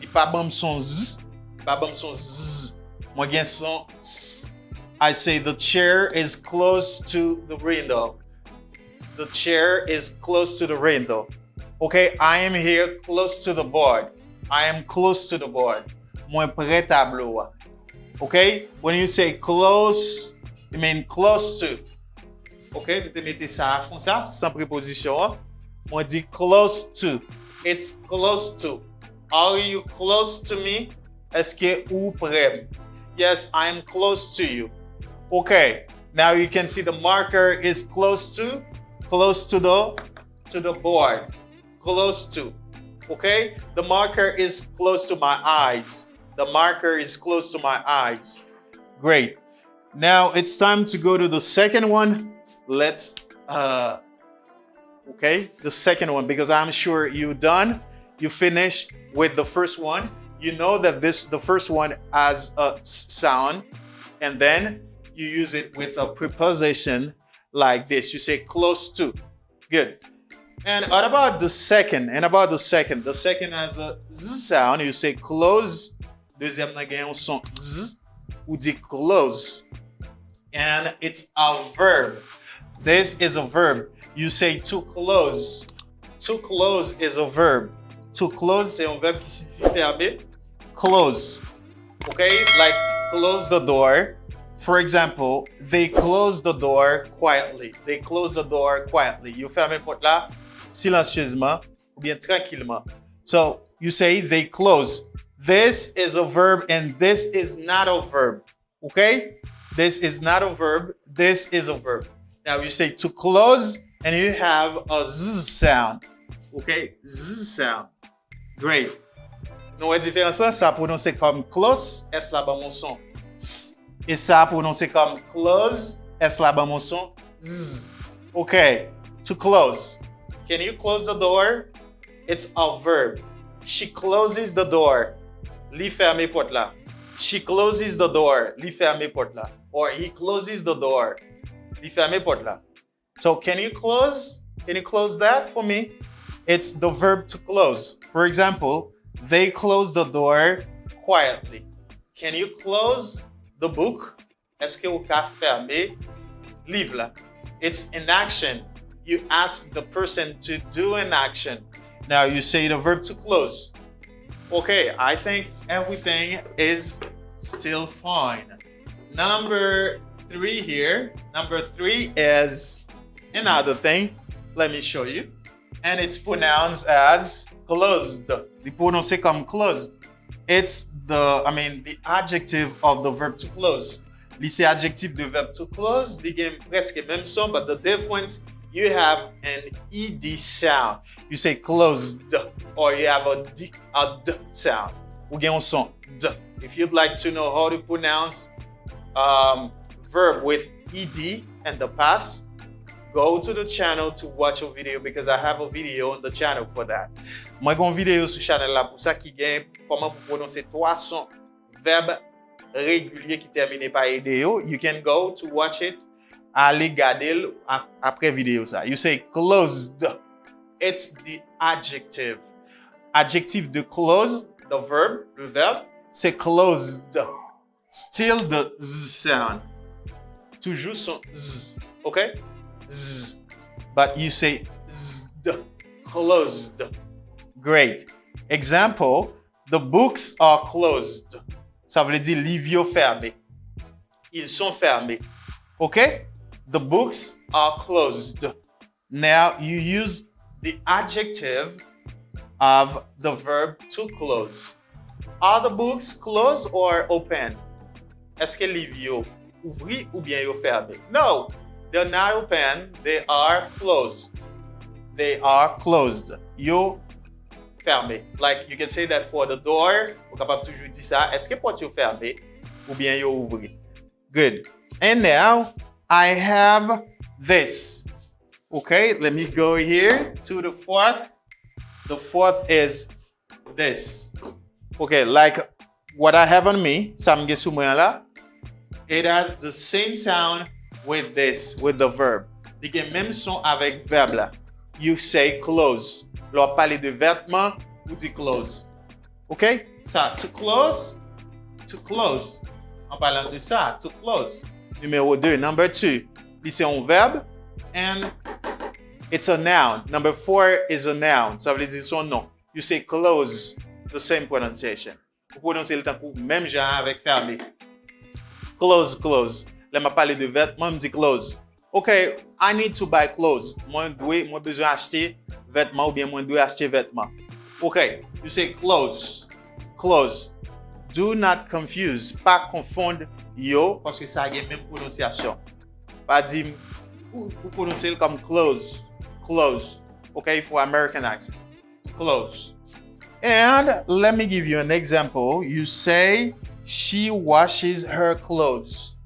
Il pas bon son z, pas bon son z. Moi gen son s. I say the chair is close to the window. The chair is close to the window. Okay, I am here close to the board. I am close to the board. Moi près tableau. Okay, when you say close, you mean close to. Okay, vous te mettez ça comme ça, sans préposition. Moi dit close to. It's close to. Are you close to me? Est-ce que ou près? Yes, I'm close to you. Okay. Now you can see the marker is close to the board. Close to. Okay? The marker is close to my eyes. The marker is close to my eyes. Great. Now it's time to go to the second one. Let's okay, the second one, because I'm sure you're done. You finished with the first one. You know that the first one has a sound, and then you use it with a preposition like this. You say close to. Good. And what about the second? The second has a z sound. You say close. Deuxième n'a gagne un son z. Ou dit close. And it's a verb. This is a verb. You say to close. To close is a verb. To close, c'est un verbe qui signifie fermer. Close. Okay? Like close the door. For example, they close the door quietly. They close the door quietly. You ferme porte là silencieusement ou bien tranquillement. So you say they close. This is a verb and this is not a verb. Okay? This is not a verb. This is a verb. Now you say to close and you have a z sound. Okay? Z sound. Great. Nous la différence là, ça prononcer comme close, S là bas mon son. S. Et ça prononcer comme close, S là bas mon son. Z. Okay. To close. Can you close the door? It's a verb. She closes the door. Li ferme porte là. She closes the door. Li ferme porte là. Or he closes the door. Li ferme porte là. So can you close? Can you close that for me? It's the verb to close. For example, they close the door quietly. Can you close the book? est-ce que vous pouvez fermer livre là? It's an action. You ask the person to do an action. Now you say the verb to close. Okay, I think everything is still fine. Number 3 here. Number 3 is another thing. Let me show you. And it's pronounced as closed. The pronounce comme closed. It's the adjective of the verb to close. This adjective the verb to close. The game presque même son, but the difference, you have an ed sound. You say closed, or you have a d sound. Ou gen un son d. If you'd like to know how to pronounce verb with ed and the past, go to the channel to watch a video because I have a video on the channel for that. Moi gon vidéo sur channel là pour ça qui gagne comment pour prononcer 3 sons verbe régulier qui terminé par ed. You can go to watch it. Allez gade après vidéo ça. You say closed. It's the adjective. Adjective de close, the verb, le verbe, c'est closed. Still the z sound. Toujours son z. Okay? Z. But you say zd, closed. Great. Example, the books are closed. Ça veut dire livres fermés. Ils sont fermés. Okay? The books are closed. Now you use the adjective of the verb to close. Are the books closed or open? Est-ce que les livres ouvris ou bien yo fermés? No, they're not open. They are closed. They are closed. Yo fermé. Like you can say that for the door. Vous capable toujours dire ça. Est-ce que porte yo fermé ou bien yo ouvri? Good. And now I have this. Okay, let me go here to the fourth. The fourth is this. Okay, like what I have on me, it has the same sound with this, with the verb. Il y a même son avec verbe là. You say close. Lorsqu'on parle de vêtements, vous dites close. Okay? Ça, to close. En parlant de ça, to close. Numéro 2, number 2. C'est un verbe and it's a noun. Number 4 is a noun. Ça veut dire son nom. You say close, the same pronunciation. Vous prononcez le temps pour même genre avec fermé. Close. Là, m'a parlé de vêtements, me dit close. Okay, I need to buy clothes. Moi besoin acheter vêtements ou bien moi dois acheter vêtements. Okay, you say close. Do not confuse. Pas confondre yo parce que ça a même prononciation. Pas dire pour prononcer comme close. Okay, for American accent. Close. And let me give you an example. You say she washes her clothes.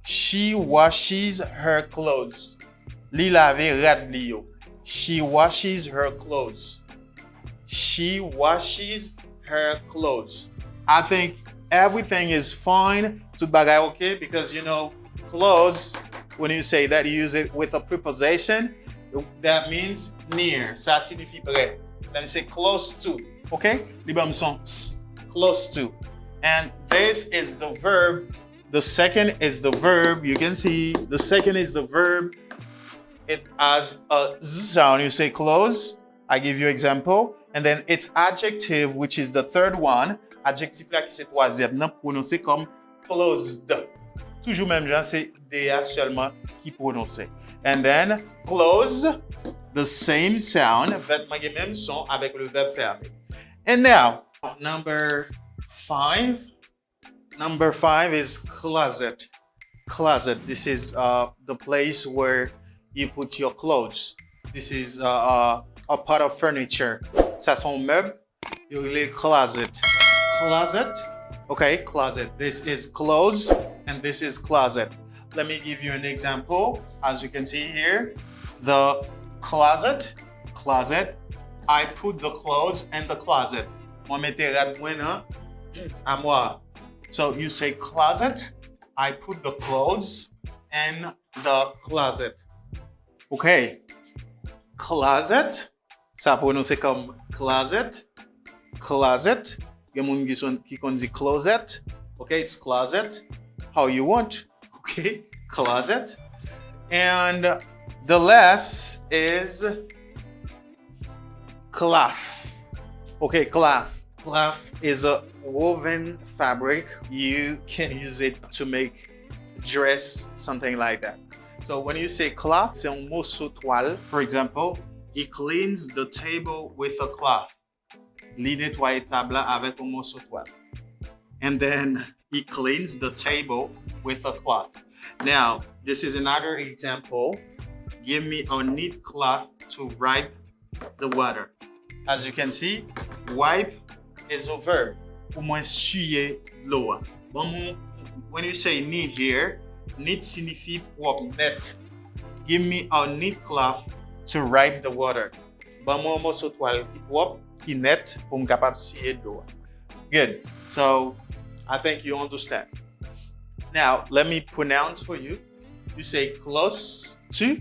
She washes her clothes. Li lave rat li yo. She washes her clothes. She washes her clothes. I think everything is fine. Tout bagay okay? Because you know, close, when you say that, you use it with a preposition. That means near. Ça signifie près. Then you say close to. Okay? Li ba son close to. And this is the verb. The second is the verb. You can see the second is the verb. It has a z sound. You say close. I give you example. And then it's adjective, which is the third one. Adjectif là qui c'est troisième. Non prononcé comme closed. Toujours même genre, c'est DA seulement qui prononce. And then close, the same sound. Vêtement qui même son avec le verbe fermé. And now, number 5. Number 5 is closet. Closet. This is the place where you put your clothes. This is a part of furniture. Ça son meuble. You really closet. Closet. Okay, closet. This is clothes and this is closet. Let me give you an example. As you can see here, the closet. I put the clothes in the closet. Moi mettez rat mwen nan armoire. So you say closet. I put the clothes in the closet. Okay. Closet. Ça prononce comme closet. Gen moun qui kon di closet. Okay, it's closet. How you want. Okay, closet. And the last is cloth. Okay, cloth. Cloth is a woven fabric. You can use it to make dress, something like that. So when you say cloth, c'est un morceau toile. For example, he cleans the table with a cloth. Il nettoie table avec un morceau toile. And then he cleans the table with a cloth. Now, this is another example. Give me a neat cloth to wipe the water. As you can see, wipe is a verb. Pour moi, essuyer l'eau. When you say neat here, neat signifie propre, net. Give me a neat cloth to wipe the water. Bon, moi, morceau toile qui propre, qui net, pour me capable essuyer l'eau. Good. So, I think you understand. Now, let me pronounce for you. You say close to,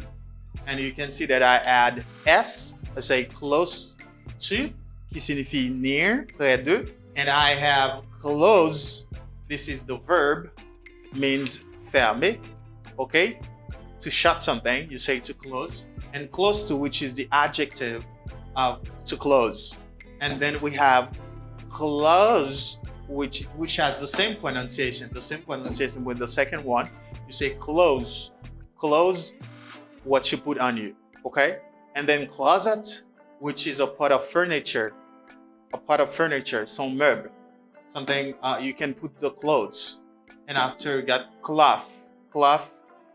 and you can see that I add S. I say close to, qui signifie near, près de. And I have close, this is the verb, means fermer, okay? To shut something, you say to close. And close to, which is the adjective of to close. And then we have close, which has the same pronunciation with the second one. You say close what you put on you, okay? And then closet, which is a part of furniture, some meuble, something you can put the clothes. And after you got cloth,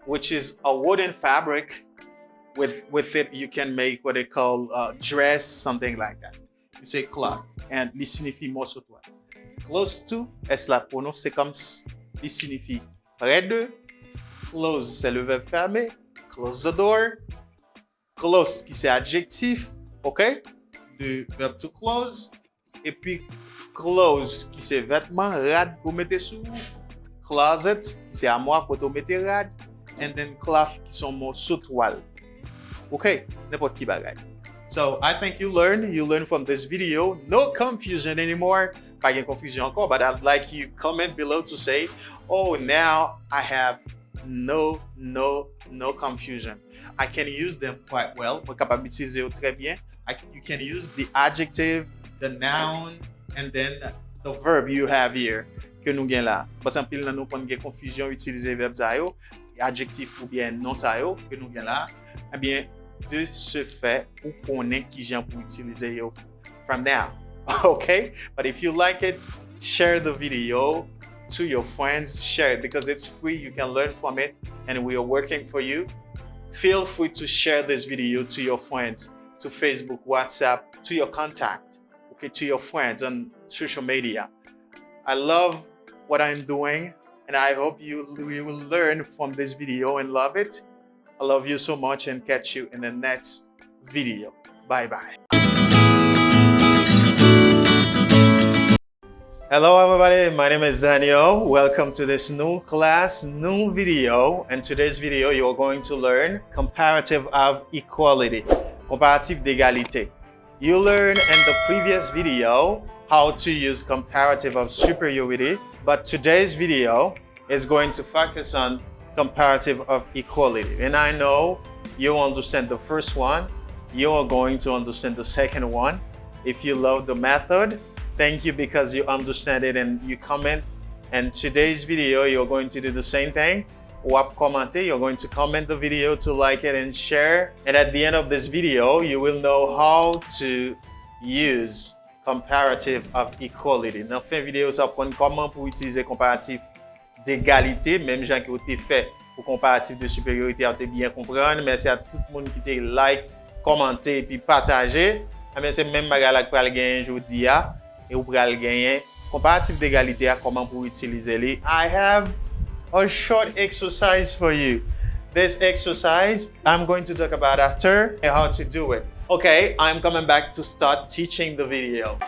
which is a wooden fabric. With it, you can make what they call dress, something like that. You say cloth, and il signifie morceau toile. Close to, est la prononce, c'est comme il signifie près de. Close, c'est le verbe fermer. Close the door. Close, qui c'est adjectif, ok? Le verbe to close. Et puis close, qui c'est vêtement, rad pour mettre sous. Closet, qui c'est armoire pour mettre rad. And then cloth, qui sont morceaux toile. Okay, n'importe qui bagay. So I think you learn from this video. No confusion anymore. Pas de confusion encore, but I'd like you comment below to say, oh, now I have no confusion. I can use them quite well. Vous capable d'utiliser très bien. You can use the adjective, the noun, and then the verb you have here. Que nous gain là. Parce que nous avons une confusion utiliser verbe ça yo, adjectif ou bien non ça yo que nous gain là. Eh bien, de ce fait, ou connaît qui j'en pour utiliser yo from now. Okay? But if you like it, share the video to your friends. Share it because it's free. You can learn from it and we are working for you. Feel free to share this video to your friends, to Facebook, WhatsApp, to your contact, okay, to your friends on social media. I love what I'm doing and I hope you will learn from this video and love it. I love you so much and catch you in the next video. Bye bye. Hello everybody, my name is Daniel. Welcome to this new class, new video. In today's video, you're going to learn comparative of equality, comparative d'égalité. You learned in the previous video how to use comparative of superiority, but today's video is going to focus on comparative of equality. And I know you understand the first one, you are going to understand the second one. If you love the method, thank you because you understand it and you comment. And today's video, you're going to do the same thing. You're going to comment the video to like it and share. And at the end of this video, you will know how to use comparative of equality. Dans fin vidéo, ça prend comment pour utiliser comparatif d'égalité, même gens qui ont été fait pour comparatif de supériorité, à te bien comprendre. Merci à tout le monde qui te like, commenter et puis partager. Mais c'est même bagala que pral gagner aujourd'hui et ou pral gagner comparatif d'égalité à comment pour utiliser les. I have a short exercise for you. This exercise I'm going to talk about after and how to do it. Okay, I'm coming back to start teaching the video.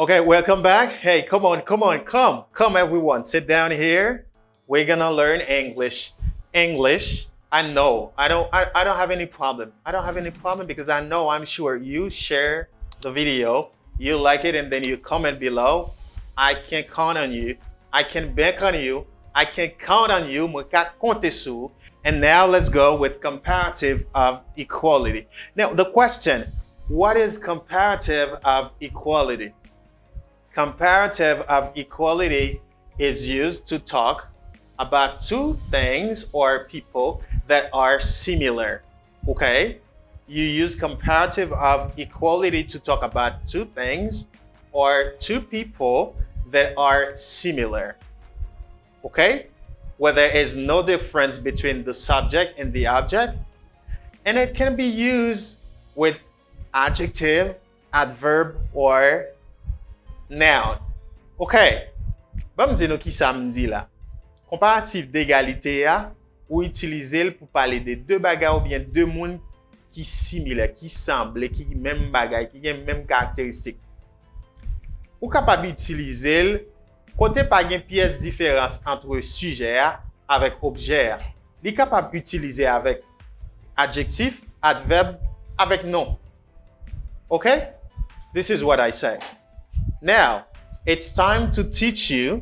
Okay, welcome back. Hey, come on, come everyone. Sit down here. We're gonna learn English. English, I know. I don't have any problem. I don't have any problem because I know, I'm sure you share the video, you like it, and then you comment below. I can count on you. I can bank on you. I can count on you. And now let's go with comparative of equality. Now the question, what is comparative of equality? Comparative of equality is used to talk about two things or people that are similar. Okay? You use comparative of equality to talk about two things or two people that are similar. Okay? Where there is no difference between the subject and the object. And it can be used with adjective, adverb, or noun. Ok, ba mdi nou ki sa mdi la. Comparatif d'égalité a, ou utiliser l pou pale de deux bagay ou bien deux moun ki similaire, qui semble, qui même bagay, qui gen même caractéristique. Ou capable utiliser l côté pa gen pièce différence entre sujet avec objet. Li capable utiliser avec adjectif, adverbe, avec nom. Okay? This is what I say. Now, it's time to teach you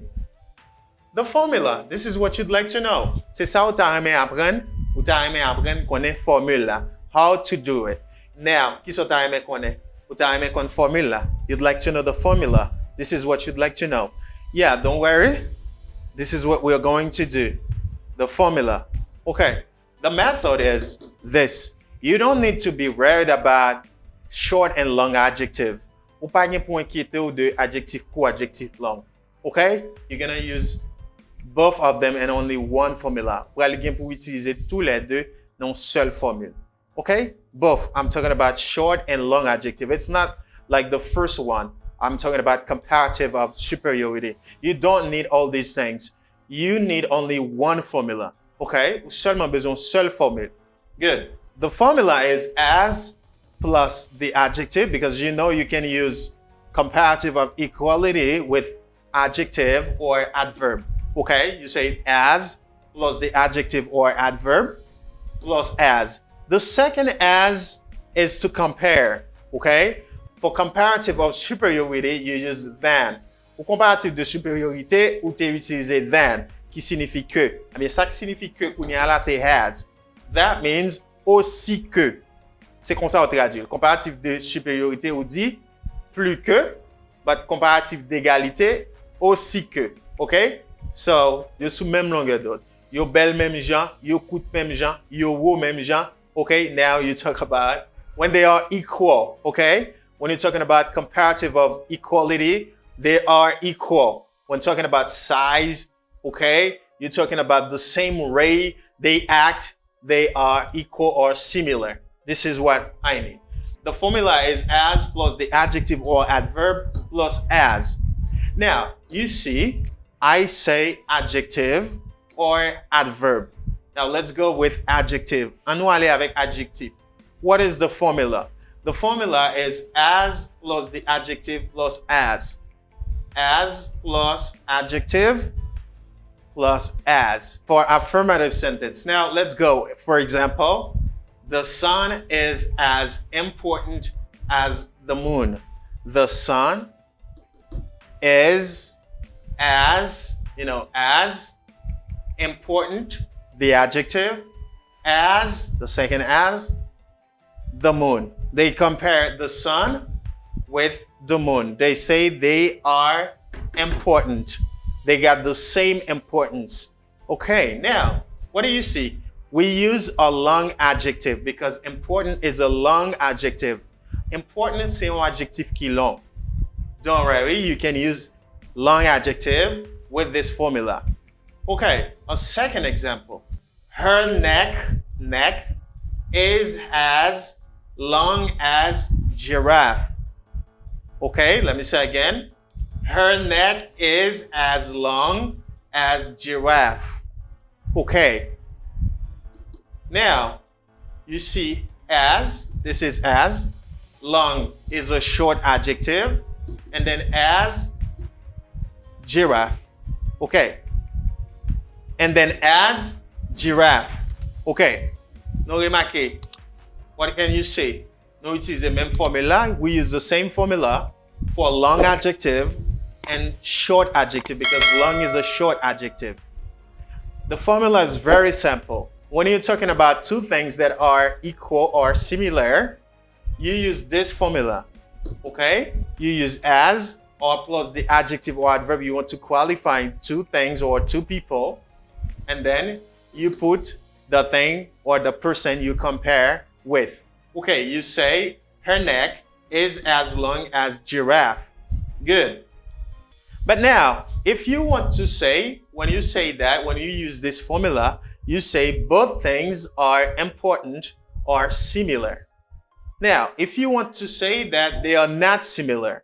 the formula. This is what you'd like to know. C'est ça ou ta remè apprendre, ou ta remè apprendre connaît formule là. How to do it. Now, qui so ta remè connaît? Ou ta remè connaît formule là? You'd like to know the formula. This is what you'd like to know. Yeah, don't worry. This is what we're going to do. The formula. Okay. The method is this. You don't need to be worried about short and long adjective. Ou pa gen pou inquiéter ou de adjectif court, adjectif long. Okay? You're gonna use both of them and only one formula. Ou al gen pou utiliser tous les deux dans seule formule. Okay? Both. I'm talking about short and long adjective. It's not like the first one. I'm talking about comparative of superiority. You don't need all these things. You need only one formula. Okay? Ou seulement besoin seule formule. Good. The formula is as plus the adjective, because you know you can use comparative of equality with adjective or adverb. Okay? You say as plus the adjective or adverb plus as. The second as is to compare. Okay? For comparative of superiority, you use than. Pour comparatif de supériorité, ou te utiliser than, qui signifie que. Mais ça qui signifie que, kounya là, c'est has. That means aussi que. C'est comme ça on traduit. Comparatif de supériorité, on dit plus que, but comparatif d'égalité, aussi que. Okay? So, yo sous même longueur d'onde. Yo bel même gens, yo coûte même gens, yo haut même gens. Okay? Now you talk about when they are equal. Okay? When you're talking about comparative of equality, they are equal. When talking about size, okay? You're talking about the same way they act, they are equal or similar. This is what I need. The formula is as plus the adjective or adverb plus as. Now, you see, I say adjective or adverb. Now, let's go with adjective. Anou ale avec adjectif. What is the formula? The formula is as plus the adjective plus as. As plus adjective plus as. For affirmative sentence. Now, let's go. For example, the sun is as important as the moon. The sun is as important, the adjective, as, the second as, the moon. They compare the sun with the moon. They say they are important. They got the same importance. Okay, now, what do you see? We use a long adjective because important is a long adjective. Important, c'est un adjectif qui long. Don't worry, you can use long adjective with this formula. Okay, a second example. Her neck is as long as giraffe. Okay, let me say again. Her neck is as long as giraffe. Okay. Now, you see as, this is as, long is a short adjective, And then as giraffe. Okay. And then as giraffe. Okay. Now remarquez. What can you say? Now it is the same formula. We use the same formula for long adjective and short adjective because long is a short adjective. The formula is very simple. When you're talking about two things that are equal or similar, you use this formula. Okay? You use as or plus the adjective or adverb you want to qualify two things or two people, and then you put the thing or the person you compare with. Okay, you say her neck is as long as giraffe. Good. But now, if you want to say, when you say that, when you use this formula, you say both things are important or similar. Now, if you want to say that they are not similar,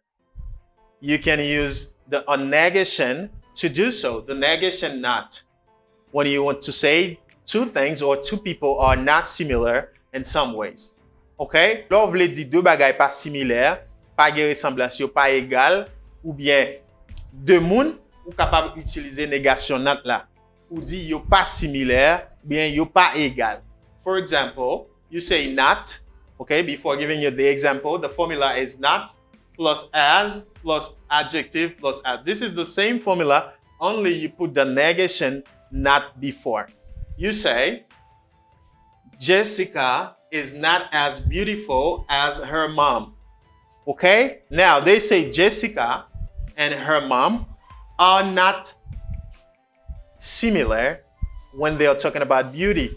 you can use a negation to do so, the negation not. When you want to say two things or two people are not similar in some ways. Okay? Là, vous voulez dire deux bagailles pas similaires, pas de ressemblance, pas égal, ou bien deux moun, ou capable d'utiliser négation not là. Ou dit yo pas similaire, bien yo pas égal. For example, you say not, okay, before giving you the example, the formula is not plus as plus adjective plus as. This is the same formula, only you put the negation not before. You say, Jessica is not as beautiful as her mom. Okay? Now, they say Jessica and her mom are not similar when they are talking about beauty.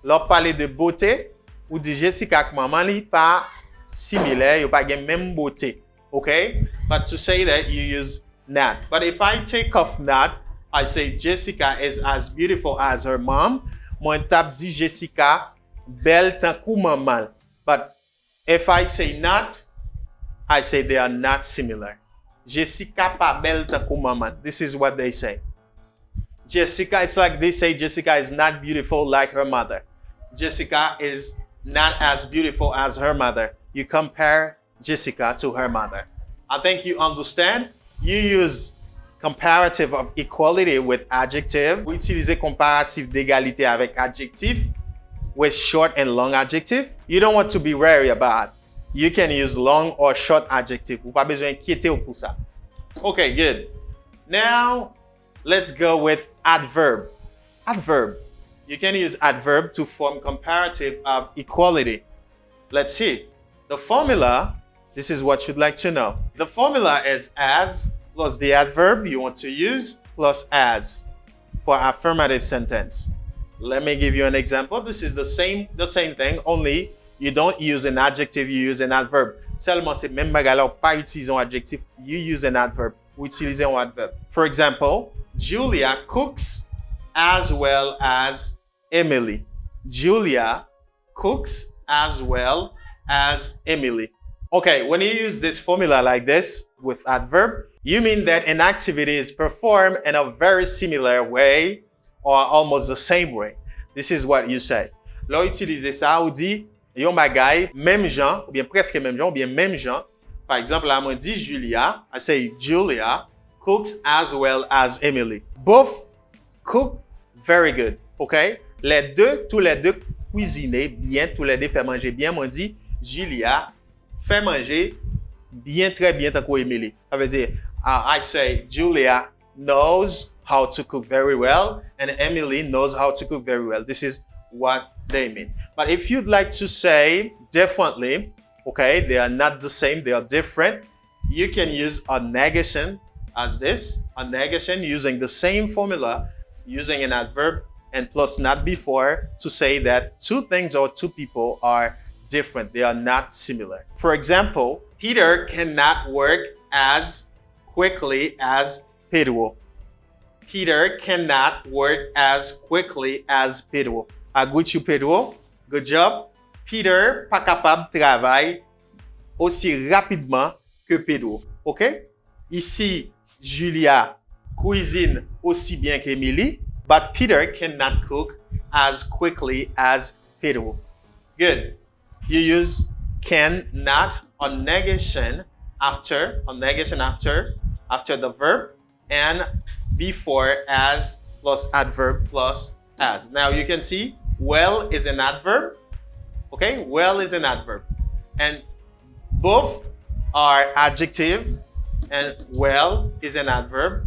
Leur parler de beauté, ou dit Jessica ak maman li pas similaire, yo pas gen même beauté. Okay? But to say that, you use not. But if I take off not, I say Jessica is as beautiful as her mom. Mwen tap di Jessica belle tan kou maman. But if I say not, I say they are not similar. Jessica pa belle tan kou maman. This is what they say. Jessica, it's like they say Jessica is not beautiful like her mother. Jessica is not as beautiful as her mother. You compare Jessica to her mother. I think you understand. You use comparative of equality with adjective. Vous utilisez comparatif d'égalité avec adjectif with short and long adjective. You don't want to be wary about. You can use long or short adjective. Vous pas besoin inquiéter pour ça. Okay, good. Now, let's go with adverb. Adverb. You can use adverb to form comparative of equality. Let's see. The formula, this is what you'd like to know. The formula is as plus the adverb you want to use plus as for affirmative sentence. Let me give you an example. This is the same thing, only you don't use an adjective, you use an adverb. Seulement c'est même bagay là, pas utiliser un adjectif, you use an adverb. Vous utilisez un adverb. For example, Julia cooks as well as Emily. Julia cooks as well as Emily. Okay, when you use this formula like this with adverb, you mean that an activity is performed in a very similar way or almost the same way. This is what you say. Là, utilisez ça, ou dit, yon bagay, même genre, ou bien presque même genre, ou bien même genre. Par exemple, là, moi dit Julia, I say Julia cooks as well as Emily. Both cook very good, okay? Tous les deux cuisiner bien, tous les deux faire manger bien. Moi dit Julia fait manger bien, très bien, tant que Emily. Ça veut dire, I say Julia knows how to cook very well and Emily knows how to cook very well. This is what they mean. But if you'd like to say differently, okay, they are not the same, they are different, you can use a negation as this, a negation using the same formula, using an adverb and plus not before to say that two things or two people are different, they are not similar. For example, Peter cannot work as quickly as Pedro. Peter cannot work as quickly as Pedro. I greet you, Pedro. Good job. Peter pas capable de travailler aussi rapidement que Pedro. OK? Ici, Julia cuisine aussi bien qu'Emily, but Peter cannot cook as quickly as Pedro. Good. You use can, not, or negation after, a negation after the verb, and before as plus adverb plus as. Now you can see well is an adverb. Okay, well is an adverb. And both are adjective, and well is an adverb,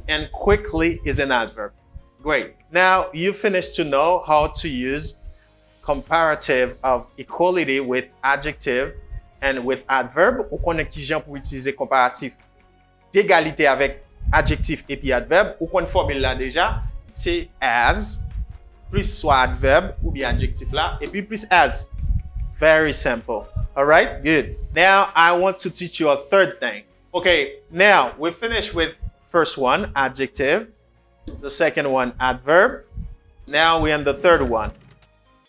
and quickly is an adverb. Great. Now you finished to know how to use comparative of equality with adjective and with adverb. Ou konnen ki jan pou utiliser comparatif d'égalité avec adjectif et puis adverbe. Ou konnen formule là déjà, c'est as plus soit adverbe ou bien adjectif là et puis plus as. Very simple. All right? Good. Now I want to teach you a third thing. Okay, now we finished with first one, adjective. The second one, adverb. Now we're on the third one.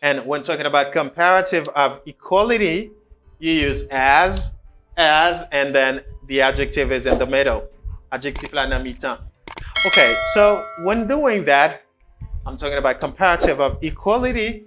And when talking about comparative of equality, you use as, and then the adjective is in the middle. Adjectif la nan mi-tan. Okay, so when doing that, I'm talking about comparative of equality.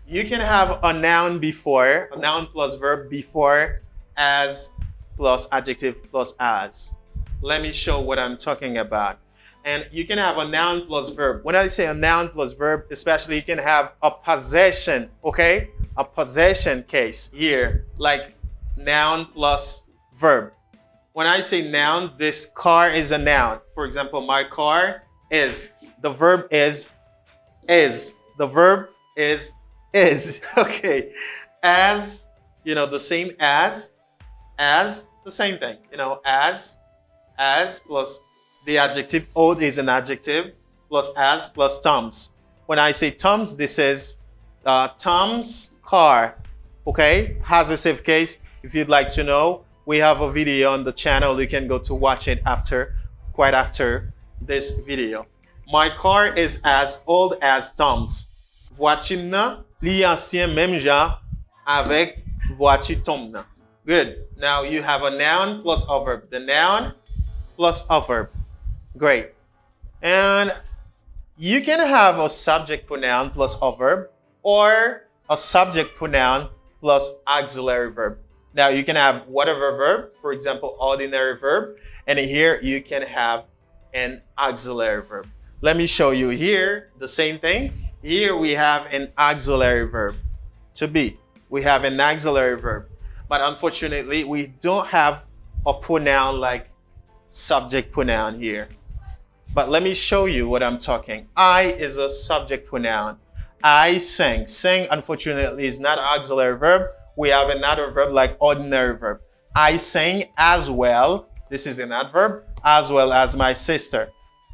You can have a noun before, a noun plus verb before, as plus adjective plus as. Let me show what I'm talking about. And you can have a noun plus verb. When I say a noun plus verb, especially you can have a possession, okay? A possession case here, like noun plus verb. When I say noun, this car is a noun. For example, my car is. The verb is. The verb is. Okay. As, the same as, the same thing. As plus the adjective old is an adjective plus as plus Tom's. When I say Tom's, this is Tom's car. Okay, possessive case. If you'd like to know, we have a video on the channel. You can go to watch it quite after this video. My car is as old as Tom's. Voiture nan li ancien même genre avec voiture Tom nan. Good. Now you have a noun plus a verb. The noun plus a verb. Great. And you can have a subject pronoun plus a verb or a subject pronoun plus auxiliary verb. Now you can have whatever verb, for example, ordinary verb, and here you can have an auxiliary verb. Let me show you here the same thing. Here we have an auxiliary verb. To be, we have an auxiliary verb. But unfortunately, we don't have a pronoun like subject pronoun here. But let me show you what I'm talking. I is a subject pronoun. I sing. Sing, unfortunately, is not an auxiliary verb. We have another verb like ordinary verb. I sing as well. This is an adverb. As well as my sister.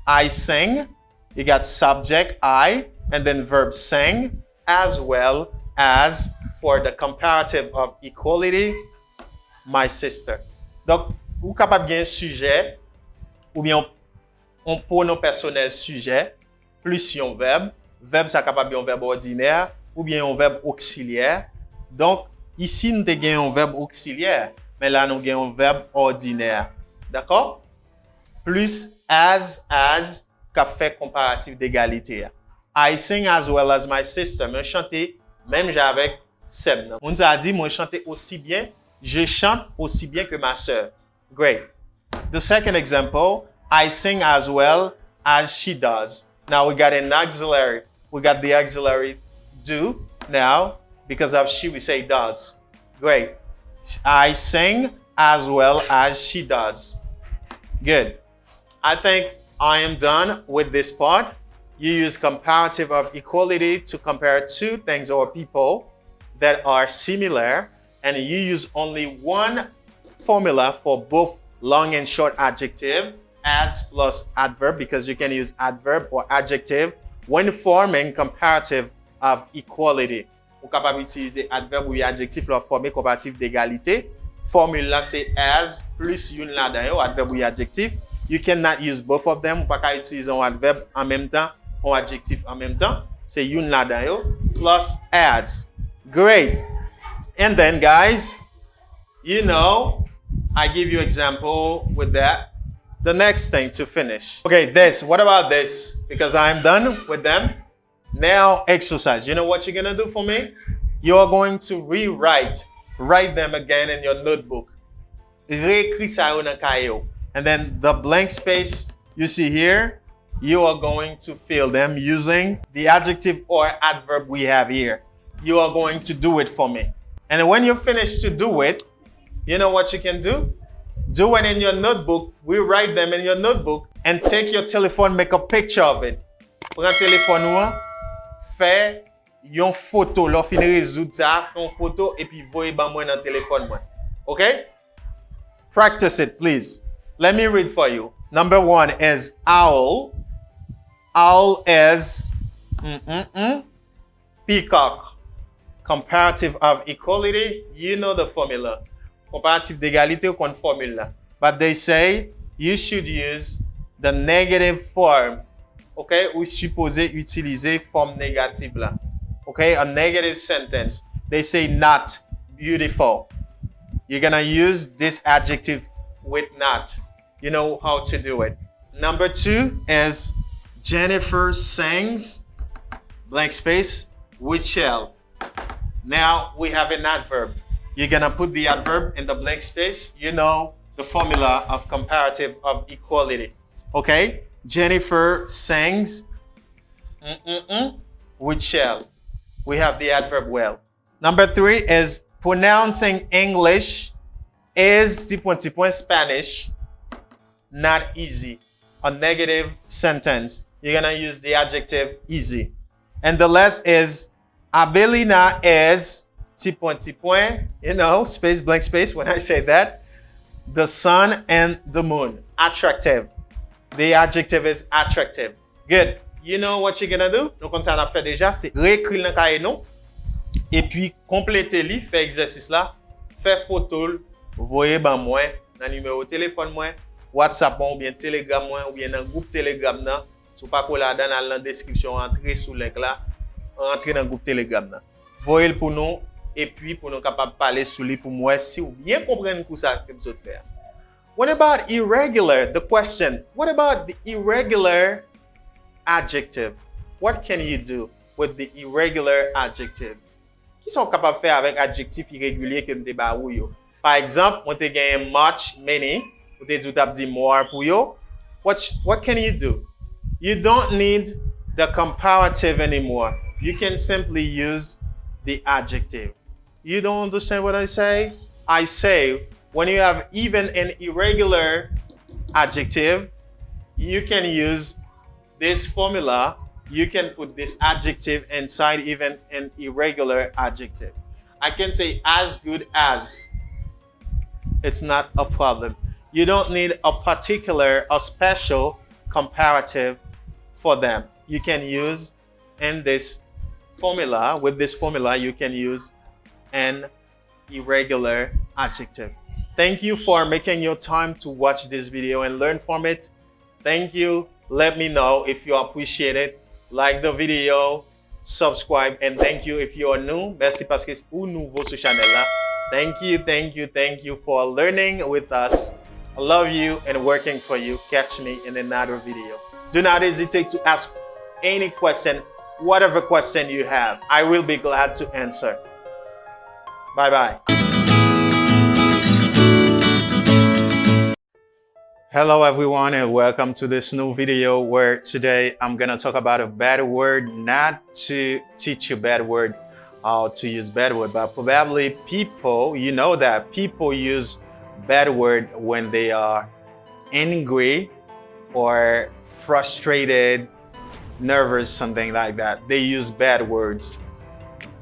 I sing. You got subject, I, and then verb sing, as well as for the comparative of equality, my sister. Donc, ou capable bien sujet, ou bien on pronom personnel sujet, plus yon verbe. Verbe, ça capable bien un verbe ordinaire, ou bien un verbe auxiliaire. Donc, ici, nous avons un verbe auxiliaire, mais là, nous avons un verbe ordinaire. D'accord? Plus as, qu'a fait comparatif d'égalité. I sing as well as my sister. Moi, chanter même avec Seb. On a dit, moi, chanter aussi bien. Je chante aussi bien que ma sœur. Great. The second example, I sing as well as she does. Now we got an auxiliary. We got the auxiliary do. Now, because of she, we say does. Great. I sing as well as she does. Good. I think I am done with this part. You use comparative of equality to compare two things or people that are similar, and you use only one formula for both long and short adjective, as plus adverb, because you can use adverb or adjective when forming comparative of equality. Ou capable utiliser adverbe ou adjectif pour former comparatif d'égalité. Formule là c'est as plus une là dedans adverbe ou adjectif. You cannot use both of them. Ou pas qu'à utiliser un adverbe en même temps, un adjectif en même temps. C'est une là dedans plus as. Great. And then guys, I give you example with that. The next thing to finish. Okay, this. What about this? Because I'm done with them. Now exercise. You know what you're going to do for me? You're going to write them again in your notebook. Réécrit ça yo dans cahier yo. And then the blank space you see here, you are going to fill them using the adjective or adverb we have here. You are going to do it for me. And when you finish to do it, you know what you can do? Do it in your notebook. We write them in your notebook and take your telephone, make a picture of it. Prends téléphone ou, fais yon photo. L'on fin résoudre ça, fais une photo et puis voyez ban moi dans téléphone moi. Okay? Practice it, please. Let me read for you. Number 1 is owl. Owl is peacock. Comparative of equality, you know the formula. Comparative d'égalité ou kon formula. But they say you should use the negative form. Okay? Ou supposé utiliser forme négative là. Okay? A negative sentence. They say not beautiful. You're gonna use this adjective with not. You know how to do it. Number 2 is Jennifer sings, blank space, with shell. Now we have an adverb. You're gonna put the adverb in the blank space. You know the formula of comparative of equality. Okay? Jennifer sings with shell. We have the adverb well. Number 3 is pronouncing English is Spanish not easy. A negative sentence. You're gonna use the adjective easy. And the last is Abelina is you know, space, blank space when I say that. The sun and the moon. Attractive. The adjective is attractive. Good. You know what you're gonna do? Donc, comme ça, on a fait déjà, c'est réécrire dans cahier non. Et puis, compléter li, fait exercice là, fait photo, voyez ben moi, dans numéro téléphone moi, WhatsApp ou bien Telegram moi, ou bien dans groupe Telegram nan, si pas qu'on la dans la description, entrez sous link là, entrez dans groupe Telegram nan. Voyez le pour nous, et puis pour nous capable parler sous lui pour moi, si vous bien comprendre pour ça que vous autres faire. What about irregular? The question, what about the irregular adjective? What can you do with the irregular adjective? Qui sont capables de faire avec adjectif irrégulier que nous débat ou yo? Par exemple, on te gagne much, many, ou te dit more pour yo. What can you do? You don't need the comparative anymore. You can simply use the adjective. You don't understand what I say? I say, when you have even an irregular adjective, you can use this formula. You can put this adjective inside even an irregular adjective. I can say as good as. It's not a problem. You don't need a particular or special comparative for them. You can use in this formula, with this formula, you can use an irregular adjective. Thank you for making your time to watch this video and learn from it. Thank you. Let me know if you appreciate it. Like the video, subscribe, and thank you if you are new. Merci parce que ou nouveau sur channel là. Thank you for learning with us. I love you and working for you. Catch me in another video. Do not hesitate to ask any question, whatever question you have. I will be glad to answer. Bye-bye. Hello everyone and welcome to this new video where today I'm gonna talk about a bad word, not to teach you bad word, how to use bad word, but probably people, you know that people use bad word when they are angry or frustrated, nervous, something like that. They use bad words.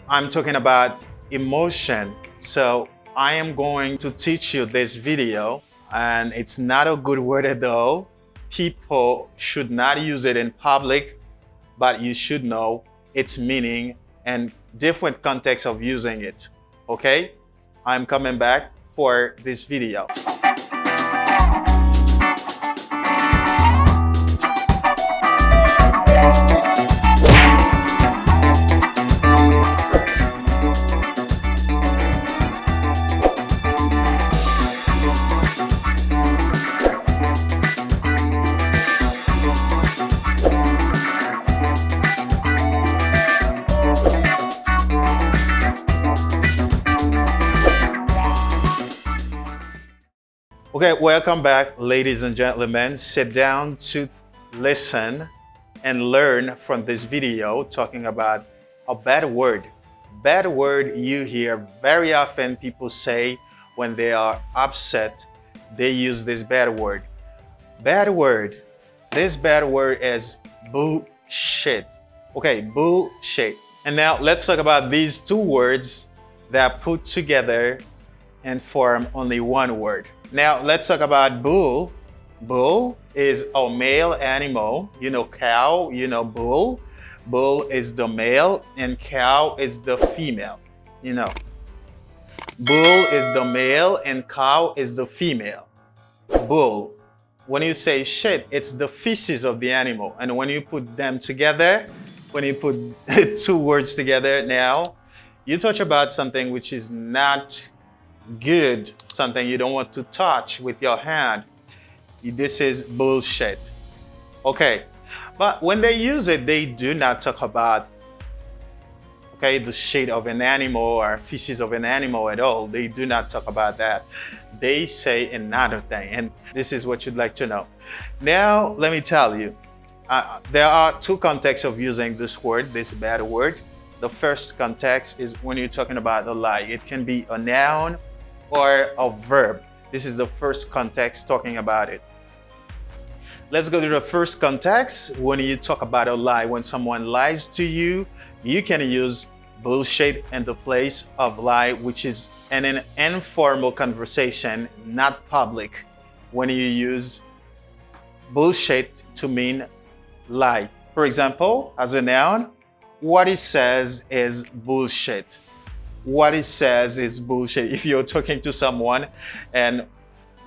I'm talking about emotion. So I am going to teach you this video. And it's not a good word at all. People should not use it in public, but you should know its meaning and different contexts of using it. Okay? I'm coming back for this video. Okay, welcome back, ladies and gentlemen. Sit down to listen and learn from this video talking about a bad word. Bad word you hear very often people say when they are upset, they use this bad word. Bad word. This bad word is bullshit. Okay, bullshit. And now let's talk about these two words that put together and form only one word. Now let's talk about bull. Bull is a male animal. You know cow, you know bull. Bull is the male and cow is the female. You know, bull is the male and cow is the female. Bull. When you say shit, it's the feces of the animal. And when you put them together, when you put two words together, now you talk about something which is not good, something you don't want to touch with your hand. This is bullshit. Okay, but when they use it, they do not talk about the shit of an animal or feces of an animal at all. They do not talk about that. They say another thing, and this is what you'd like to know. Now, let me tell you, there are two contexts of using this word, this bad word. The first context is when you're talking about a lie. It can be a noun or a verb. This is the first context talking about it. Let's go to the first context. When you talk about a lie, when someone lies to you, you can use bullshit in the place of lie, which is in an informal conversation, not public. When you use bullshit to mean lie. For example, as a noun, what he says is bullshit. What he says is bullshit. If you're talking to someone and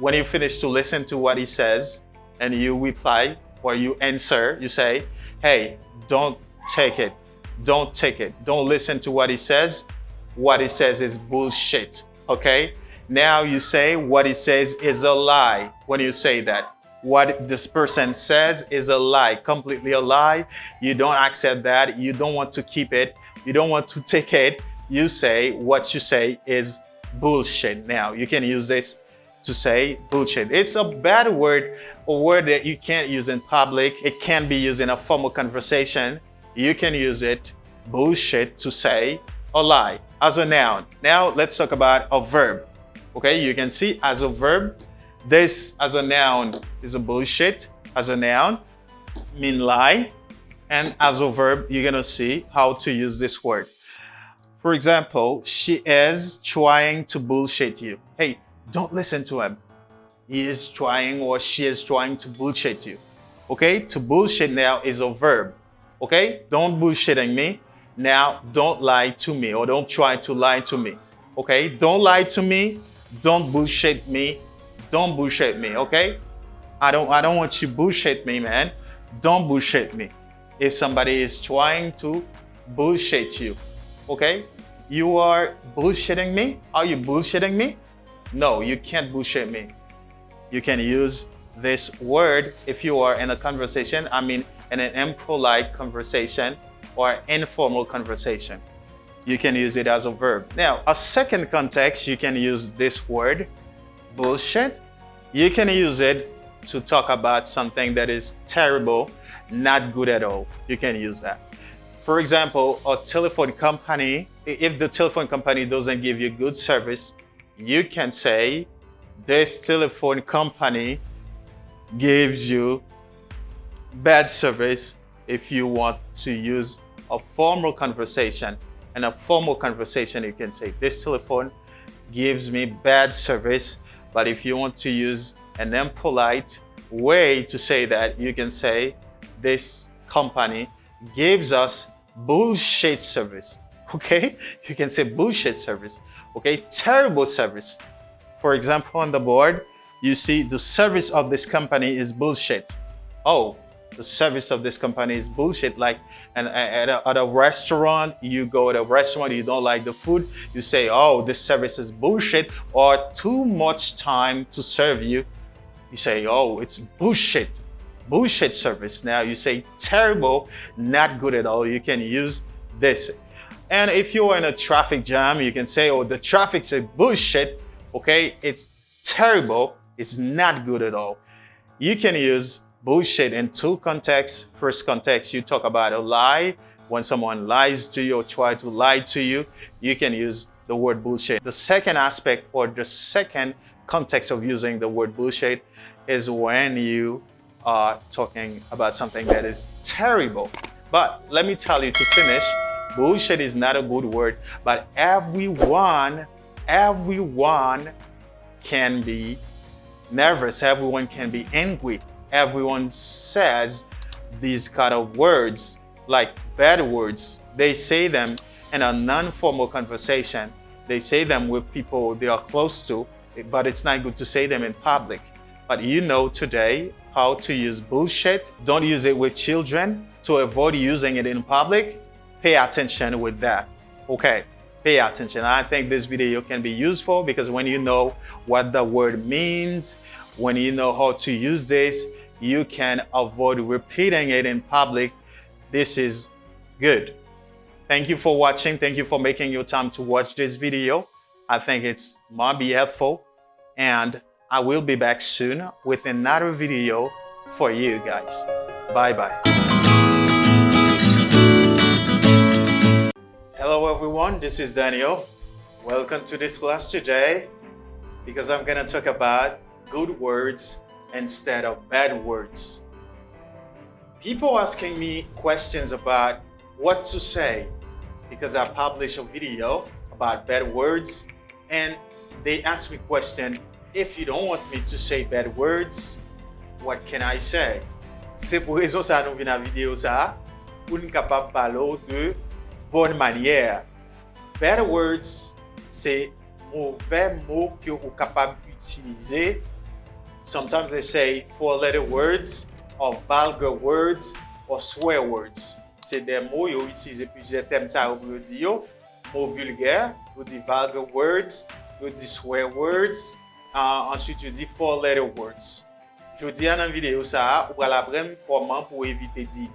when you finish to listen to what he says and you reply or you answer, you say, hey, don't take it. Don't take it. Don't listen to what he says. What he says is bullshit. Okay? Now you say what he says is a lie. When you say that, what this person says is a lie, completely a lie. You don't accept that. You don't want to keep it. You don't want to take it. You say what you say is bullshit. Now you can use this to say bullshit. It's a bad word, a word that you can't use in public. It can be used in a formal conversation. You can use it, bullshit, to say a lie as a noun. Now let's talk about a verb. Okay, you can see as a verb, this as a noun is a bullshit. As a noun, mean lie. And as a verb, you're gonna see how to use this word. For example, she is trying to bullshit you. Hey, don't listen to him. He is trying or she is trying to bullshit you. Okay, to bullshit now is a verb. Okay, don't bullshitting me. Now, don't lie to me or don't try to lie to me. Okay, don't lie to me. Don't bullshit me. Don't bullshit me. Okay, I don't want you bullshit me, man. Don't bullshit me. If somebody is trying to bullshit you, okay, you are bullshitting me. Are you bullshitting me? No, you can't bullshit me. You can use this word if you are in a conversation. I mean, in an impolite conversation or informal conversation. You can use it as a verb. Now, a second context, you can use this word, bullshit. You can use it to talk about something that is terrible, not good at all. You can use that. For example, a telephone company, if the telephone company doesn't give you good service, you can say, this telephone company gives you bad service. If you want to use a formal conversation, in a formal conversation, you can say, this telephone gives me bad service. But if you want to use an impolite way to say that, you can say, this company gives us bullshit service. Okay? You can say bullshit service. Okay? Terrible service. For example, on the board, you see the service of this company is bullshit. Oh, the service of this company is bullshit. Like at a restaurant, you go to a restaurant, you don't like the food, you say, oh, this service is bullshit, or too much time to serve you. You say, oh, it's bullshit. Bullshit service. Now you say terrible, not good at all. You can use this. And if you're in a traffic jam, you can say, oh, the traffic's a bullshit. Okay, it's terrible, It's not good at all. You can use bullshit in two contexts. First context, you talk about a lie. When someone lies to you or try to lie to you, you can use the word bullshit. The second aspect or the second context of using the word bullshit is when you are talking about something that is terrible. But let me tell you to finish, bullshit is not a good word, but everyone can be nervous, everyone can be angry. Everyone says these kind of words, like bad words. They say them in a non-formal conversation. They say them with people they are close to, but it's not good to say them in public. But you know today how to use bullshit. Don't use it with children. To avoid using it in public, pay attention with that. Okay, pay attention. I think this video can be useful because when you know what the word means, when you know how to use this, you can avoid repeating it in public. This is good. Thank you for watching. Thank you for making your time to watch this video. I think it's might be helpful, and I will be back soon with another video for you guys. Bye-bye. Hello everyone, this is Daniel. Welcome to this class today because I'm gonna talk about good words instead of bad words. People asking me questions about what to say because I published a video about bad words, and they ask me question, if you don't want me to say bad words, what can I say? C'est pour raison ça nous vient dans vidéo ça pour nous capable parler de bonne manière. Bad words, c'est mauvais mots que vous capable d'utiliser. Sometimes they say four-letter words or vulgar words or swear words. C'est des mots qui utilisent plusieurs thèmes ça vous dire mots vulgaires, vous dit vulgar words, vous dit swear words, ensuite vous dit four-letter words. Je dis dans la vidéo ça, on va apprendre comment pour éviter dire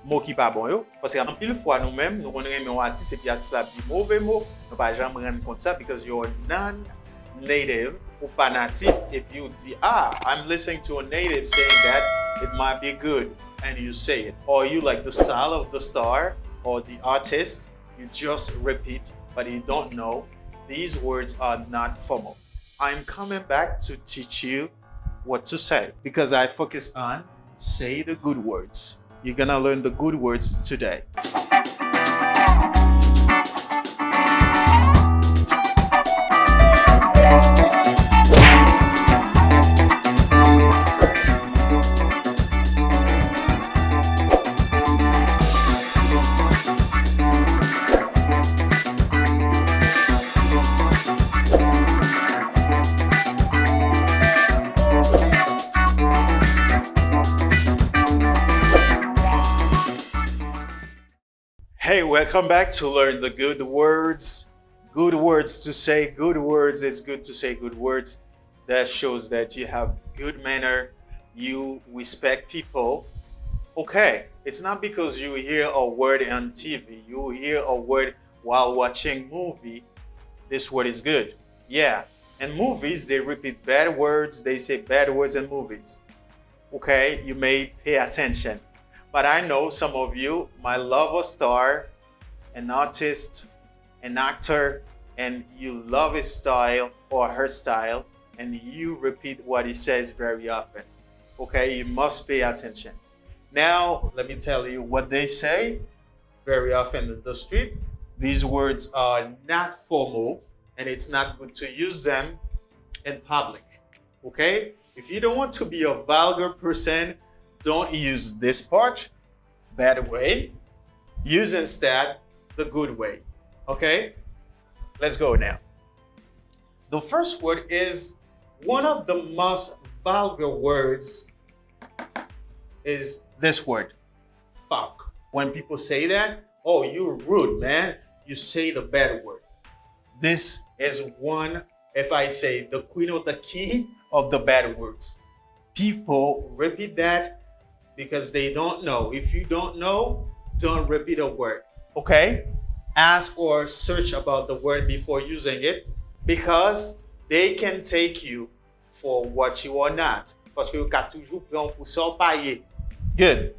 mots qui pas bon yo, parce qu'en pile fois nous-mêmes nous connaissons un artiste et puis ça dit mauvais mot, nous pas jamais rendre compte ça because you're non-native ou pas natif et puis you dit I'm listening to a native saying that it might be good and you say it, or you like the style of the star or the artist, you just repeat but you don't know. These words are not formal. I'm coming back to teach you what to say because I focus on say the good words. You're gonna learn the good words today. Hey, welcome back to learn the good words. Good words to say, good words. It's good to say good words. That shows that you have good manner, you respect people. Okay, it's not because you hear a word on TV, you hear a word while watching movie, this word is good. Yeah, in movies, they repeat bad words, they say bad words in movies. Okay, you may pay attention. But I know some of you might love a star, an artist, an actor, and you love his style or her style, and you repeat what he says very often. Okay, you must pay attention. Now, let me tell you what they say very often in the street. These words are not formal, and it's not good to use them in public. Okay? If you don't want to be a vulgar person, don't use this part, bad way. Use instead the good way. Okay? Let's go now. The first word is one of the most vulgar words is this word, fuck. When people say that, oh, you're rude, man. You say the bad word. This is one, if I say the queen or the king of the bad words. People repeat that because they don't know. If you don't know, don't repeat a word, okay? Ask or search about the word before using it because they can take you for what you are not. Parce que vous ka toujours prendre pour ça payer. Good.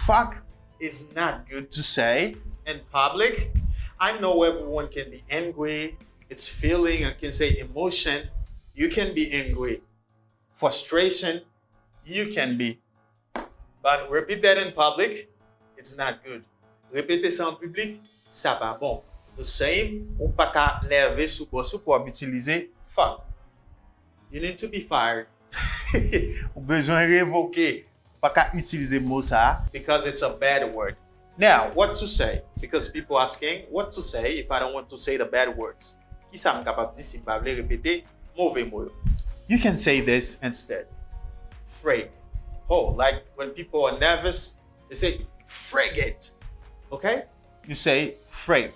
Fuck is not good to say in public. I know everyone can be angry. It's feeling and can say emotion. You can be angry. Frustration, you can be. But repeat that in public, it's not good. Répéter ça en public, ça pas bon. The same, ou pas qu'à nerver sous boss pour utiliser fuck. You need to be fired. Ou besoin révoquer. Pas qu'à utiliser mot ça because it's a bad word. Now, what to say? Because people asking what to say if I don't want to say the bad words. Qui ça me capable de dire si pas vle répéter mauvais mot. You can say this instead. Frig. Oh, like when people are nervous, they say frig it. Okay? You say frig.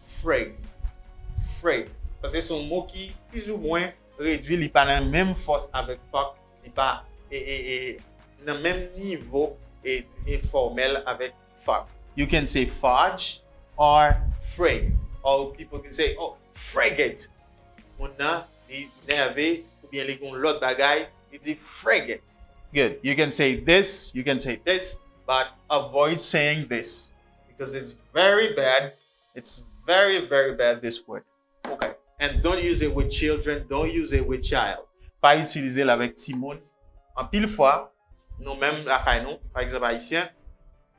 Frig. Frig. Parce que c'est un mot qui plus ou moins réduit, il pas la même force avec fuck, il pas dans le même niveau et informel avec fuck. You can say fudge or frig. Or people can say, oh, frig it. On a nervé ou bien les gon l'autre bagay, il dit frig it. Good. You can say this, but avoid saying this because it's very bad. It's very, very bad, this word. Okay. And don't use it with children. Don't use it with child. Pas utiliser avec Timon. En pile fois, nous-mêmes, la caille nous, par exemple, haïtien,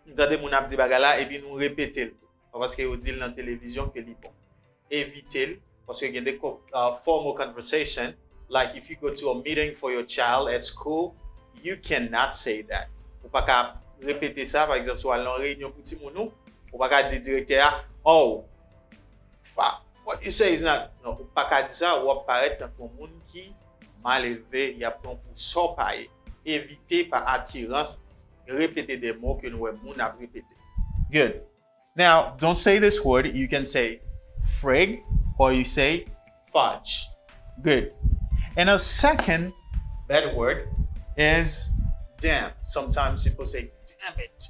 nous entendons mon abdi bagala et puis nous répéter le tout. Parce que vous dit dans la télévision que c'est bon. Évitez parce que il y a des formal conversation. Like if you go to a meeting for your child at school, you cannot say that. Ou pas qu'à répéter ça, par exemple, sur une réunion pour Timon, ou pas qu'à dire directeur, oh, fuck. What you say is not. Non, ou pas qu'à dire ça, ou apparaître comme un monde qui mal élevé, il y a pour s'opailler. Éviter par attirance, répéter des mots que nous avons répété. Good. Now, don't say this word. You can say frig or you say fudge. Good. And a second bad word is damn. Sometimes people say damn it.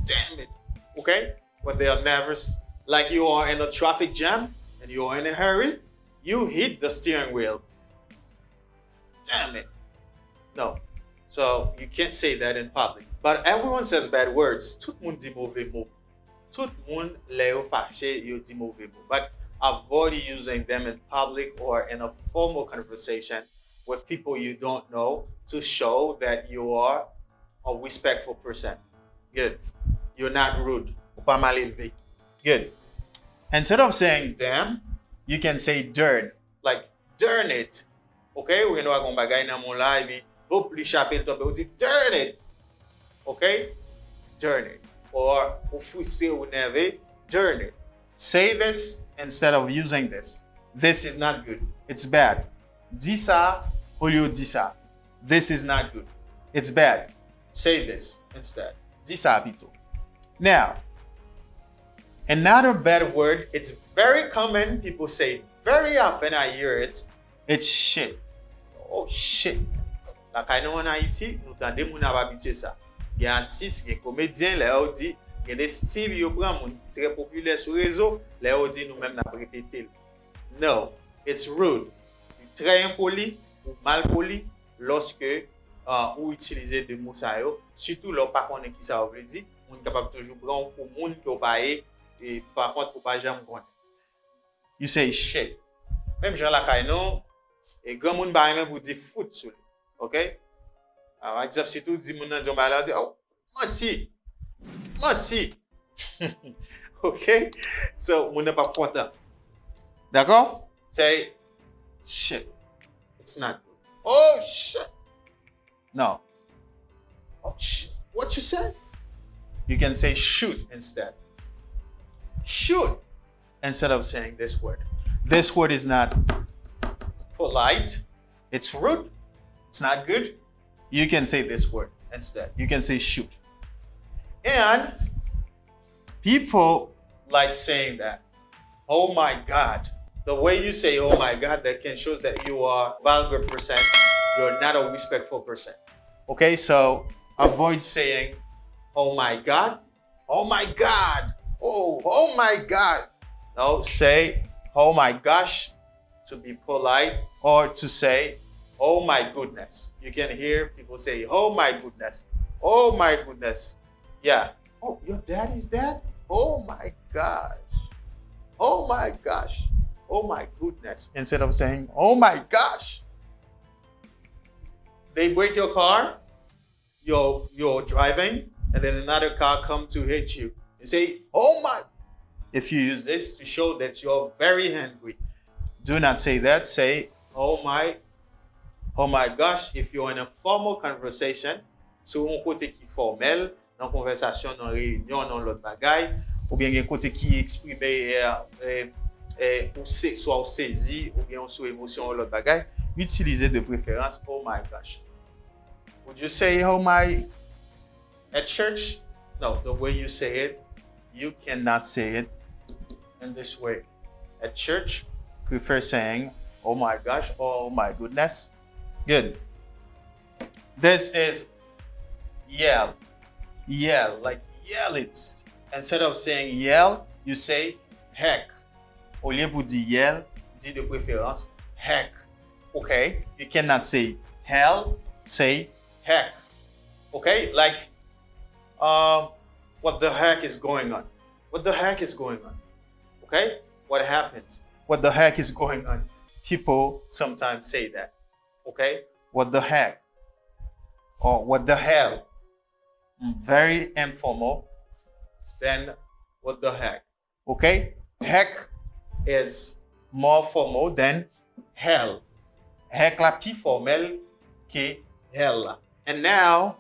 Damn it. Okay? When they are nervous, like you are in a traffic jam and you are in a hurry, you hit the steering wheel. Damn it. No. So you can't say that in public. But everyone says bad words. Tout le monde dit mauvais mots. Tout le monde les fâché, yo dit mauvais mots. But avoid using them in public or in a formal conversation with people you don't know to show that you are a respectful person. Good. You're not rude. Ou pas mal élevé. Good. Instead of saying damn, you can say darn. Like darn it. Okay? Ou yon wakon bagay nan mon la, ebi, ou pli chapel tope, ou di darn it. Okay? Darn it. Or, ou fwise ou neve, darn it. Say this instead of using this. This is not good. It's bad. Di sa, ou liyo di sa. This is not good. It's bad. Say this instead. Di sa pito. Now, another bad word, it's very common, people say very often, I hear it, it's shit. Oh shit. La kay nou en Haïti, nou tande moun ap habitué ça. Il y a artiste, il y a comédien, là on dit, il y a des styles yo prend moun très populaire sur réseau, là on dit nous même n'a répéter. No, it's rude. C'est très impoli ou mal poli lorsque ou utiliser de mots ça yo, surtout là par contre qui ça veut dire, moun capable toujours prendre pour moun qui pas et par contre pour pas jamais connaître. You say shit. Même Jean la kay nou et grand moun ba même pour dire foot sur lui. OK? Par exemple, si tout dit moun nan di malade, dit oh, menti. Menti. OK? So, moun nan pas content. D'accord? Say shit. It's not good. Oh shit. No. Oh shit. What you say? You can say shoot instead. Shoot instead of saying this word. This word is not polite. It's rude. It's not good. You can say this word instead. You can say shoot. And people like saying that. Oh my God. The way you say oh my God, that can show that you are a vulgar person. You're not a respectful person. Okay, so avoid saying oh my God. Oh my God. Oh my God. No, say oh my gosh to be polite or to say Oh my goodness. You can hear people say, oh my goodness. Oh my goodness. Yeah. Oh, your dad is dead? Oh my gosh. Oh my gosh. Oh my goodness. Instead of saying, oh my gosh. They break your car, you're driving, and then another car comes to hit you. You say, oh my. If you use this to show that you're very angry, do not say that. Say, oh my gosh. If you're in a formal conversation, sur un côté qui formel, dans conversation, dans réunion, dans l'autre bagay, ou bien un côté qui exprime ou soit ou saisi, ou bien sous émotion ou l'autre bagay, utilisez de préférence oh my gosh. Would you say oh my at church? No, the way you say it, you cannot say it in this way. At church, prefer saying oh my gosh or oh my goodness. Good. This is yell. Yell, like yell it. Instead of saying yell, you say heck. Au lieu pour dire yell, dis de préférence heck. Okay? You cannot say hell, say heck. Okay? Like, what the heck is going on? What the heck is going on? Okay? What happens? What the heck is going on? People sometimes say that. Okay? What the heck? Or what the hell? Very informal. Then what the heck? Okay? Heck is more formal than hell. Heck la plus formel que hell. And now,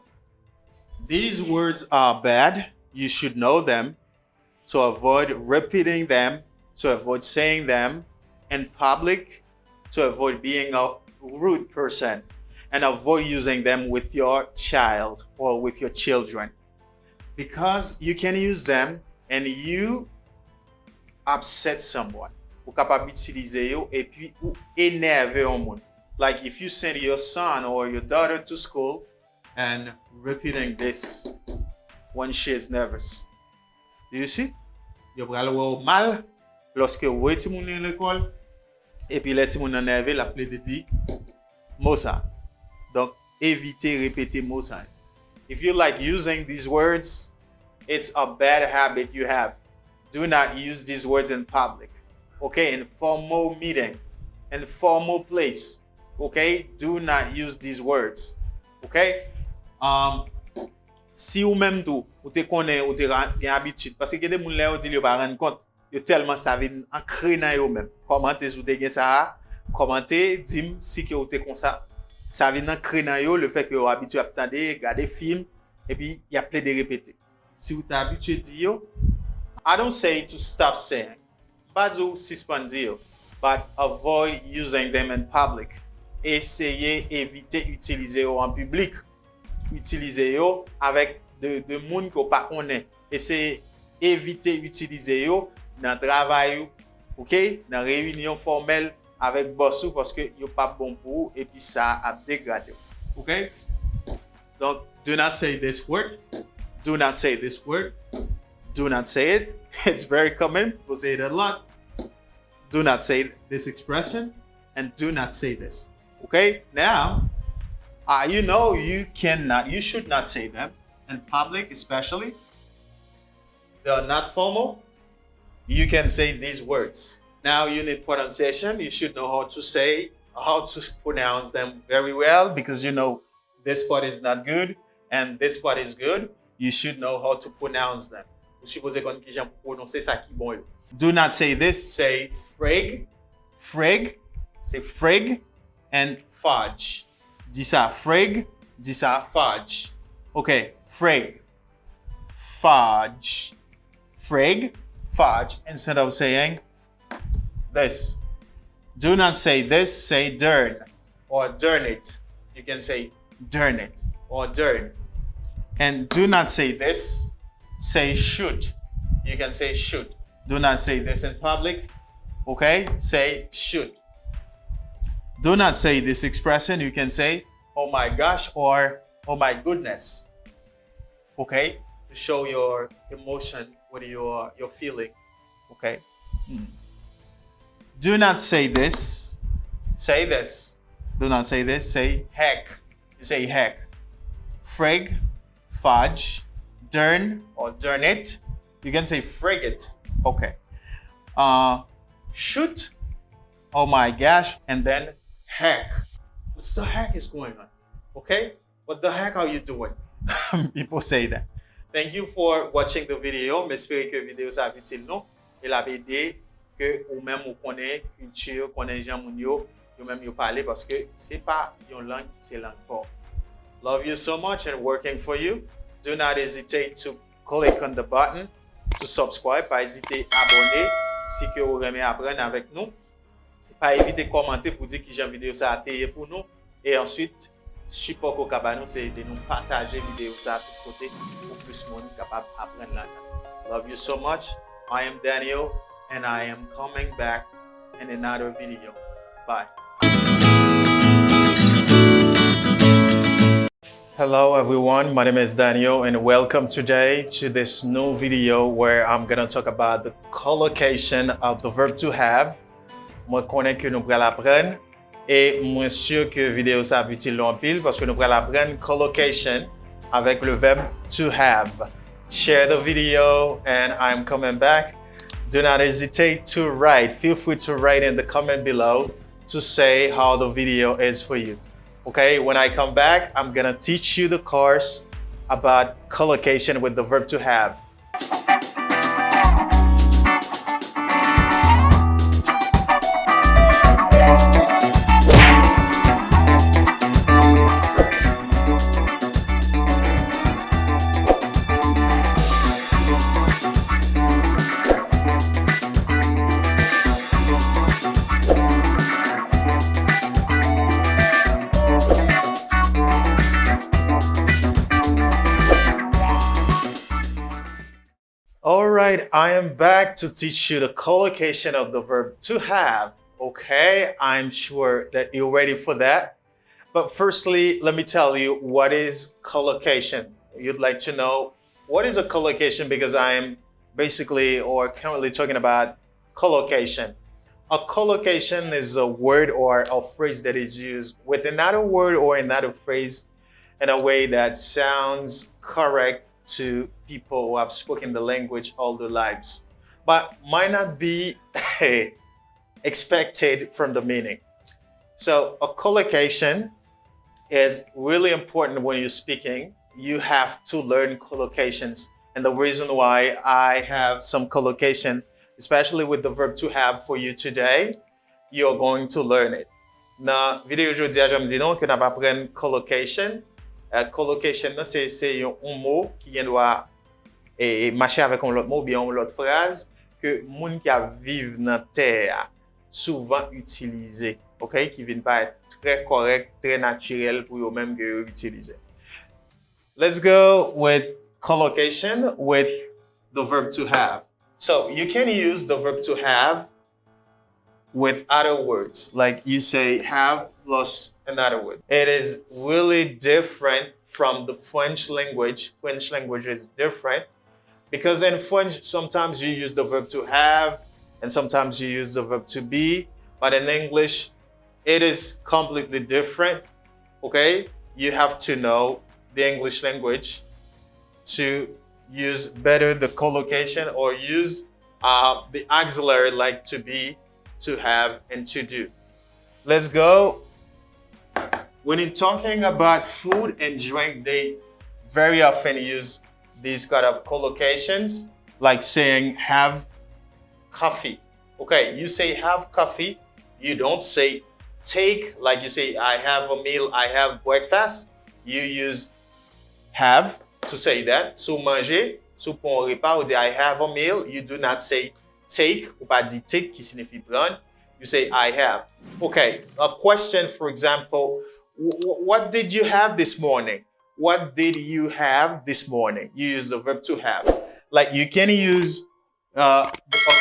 these words are bad. You should know them to avoid repeating them, to avoid saying them in public, to avoid being a rude person, and avoid using them with your child or with your children. Because you can use them and you upset someone. Ou capable d'utiliser yo et puis ou énerver un monde. Like if you send your son or your daughter to school and repeating this when she is nervous. Do you see? Yo pral wè mal lorsque wè ti moun nan l'école et puis les ti moun nan énervé la ple de di mot ça. Donc évitez répéter mot ça. If you like using these words, it's a bad habit you have. Do not use these words in public. Okay, in formal meeting, in formal place. Okay, do not use these words. Okay? Si ou même tout, ou te connaît, ou te gen habitude, parce que des moun lè ou di yo pa rendre compte, yo tellement savent ancré nan yo même. Commentez sou te gen ça, commentez, dim si que ou te kon ça. Ça vient ancré nan yo le fait que yo habitué à attendre, regarder film et puis y a plein de répéter. Si vous t'es habitué di yo, I don't say to stop saying. Pas de suspendre yo, but avoid using them in public. Essayez, éviter utiliser yo en public. Utiliser yo avec de monde qu'on pas connaît. Essayez éviter utiliser yo dans travail yo, OK? Dans réunion formelle avec boss parce que yo pas bon pour et puis ça a dégradé. OK? Donc do not say this word. Do not say this word. Do not say it. It's very common. People say it a lot. Do not say this expression and do not say this. Okay? Now, you should not say them in public, especially. They are not formal. You can say these words. Now you need pronunciation. You should know how to pronounce them very well because you know this part is not good and this part is good. You should know how to pronounce them. Vous supposez qu'on qui j'aime prononcer ça qui bon yo. Do not say this, say frig, say frig, and fudge. Dis ça frig, dis ça fudge. Okay, frig, fudge, frig, fudge, instead of saying this. Do not say this, say dern, or dern it. You can say dern it, or dern. And do not say this, say should. You can say should. Do not say this in public. Okay? Say should. Do not say this expression. You can say, oh my gosh, or oh my goodness. Okay? To show your emotion, what you're feeling. Okay? Do not say this. Say this. Do not say this. Say heck. You say heck. Frig, fudge, darn or darn it. You can say frigate. Okay. Shoot. Oh my gosh. And then heck. What the heck is going on? Okay? What the heck are you doing? People say that. Thank you for watching the video. J'espère que la vidéo ça utile non. Elle a aidé que ou même ou connaît culture, connaît gens moun yo même yo parler parce que c'est pas une langue, c'est langue fort. Love you so much and working for you. Do not hesitate to click on the button to subscribe. Pas hésiter à abonner si que vous aimez apprendre avec nous. Pas éviter de commenter pour dire que j'ai vidéo ça a été pour nous. Et ensuite, support au cabanon, c'est de nous partager vidéo ça à tout côté pour plus de monde capable d'apprendre là-dedans. Love you so much. I am Daniel and I am coming back in another video. Bye. Hello everyone, my name is Daniel and welcome today to this new video where I'm going to talk about the collocation of the verb to have. Moi connais que nous allons apprendre et moi sûr que vidéo ça utile en pile parce que nous allons apprendre collocation avec le verbe to have. Share the video and I'm coming back. Do not hesitate to write. Feel free to write in the comment below to say how the video is for you. Okay, when I come back, I'm gonna teach you the course about collocation with the verb to have. Alright, I am back to teach you the collocation of the verb to have. Okay, I'm sure that you're ready for that. But firstly, let me tell you what is collocation. You'd like to know what is a collocation because I am basically or currently talking about collocation. A collocation is a word or a phrase that is used with another word or another phrase in a way that sounds correct to people who have spoken the language all their lives, but might not be expected from the meaning. So a collocation is really important when you're speaking. You have to learn collocations. And the reason why I have some collocation, especially with the verb to have for you today, you're going to learn it. Dans vidéo aujourd'hui, je me dis non que nous allons apprendre collocation. Collocation, c'est un mot qui doit marcher avec un autre mot ou bien une autre phrase que les gens qui vivent dans la terre souvent utilisent, okay? Qui ne viennent pas être très correct, très naturel pour eux-mêmes que utiliser. Let's go with collocation with the verb to have. So you can use the verb to have with other words, like you say have plus another word. It is really different from the French language. French language is different because in French, sometimes you use the verb to have and sometimes you use the verb to be, but in English, it is completely different, okay? You have to know the English language to use better the collocation or use the auxiliary like to be, to have, and to do. Let's go. When you're talking about food and drink, they very often use these kind of collocations, like saying have coffee. Okay, you say have coffee, you don't say take, like you say I have a meal, I have breakfast. You use have to say that. So manger, so pour un repas, ou dit I have a meal, you do not say take, ou pas dit take, qui signifie prendre. You say I have. Okay, a question, for example, what did you have this morning? What did you have this morning? You use the verb to have. Like you can use a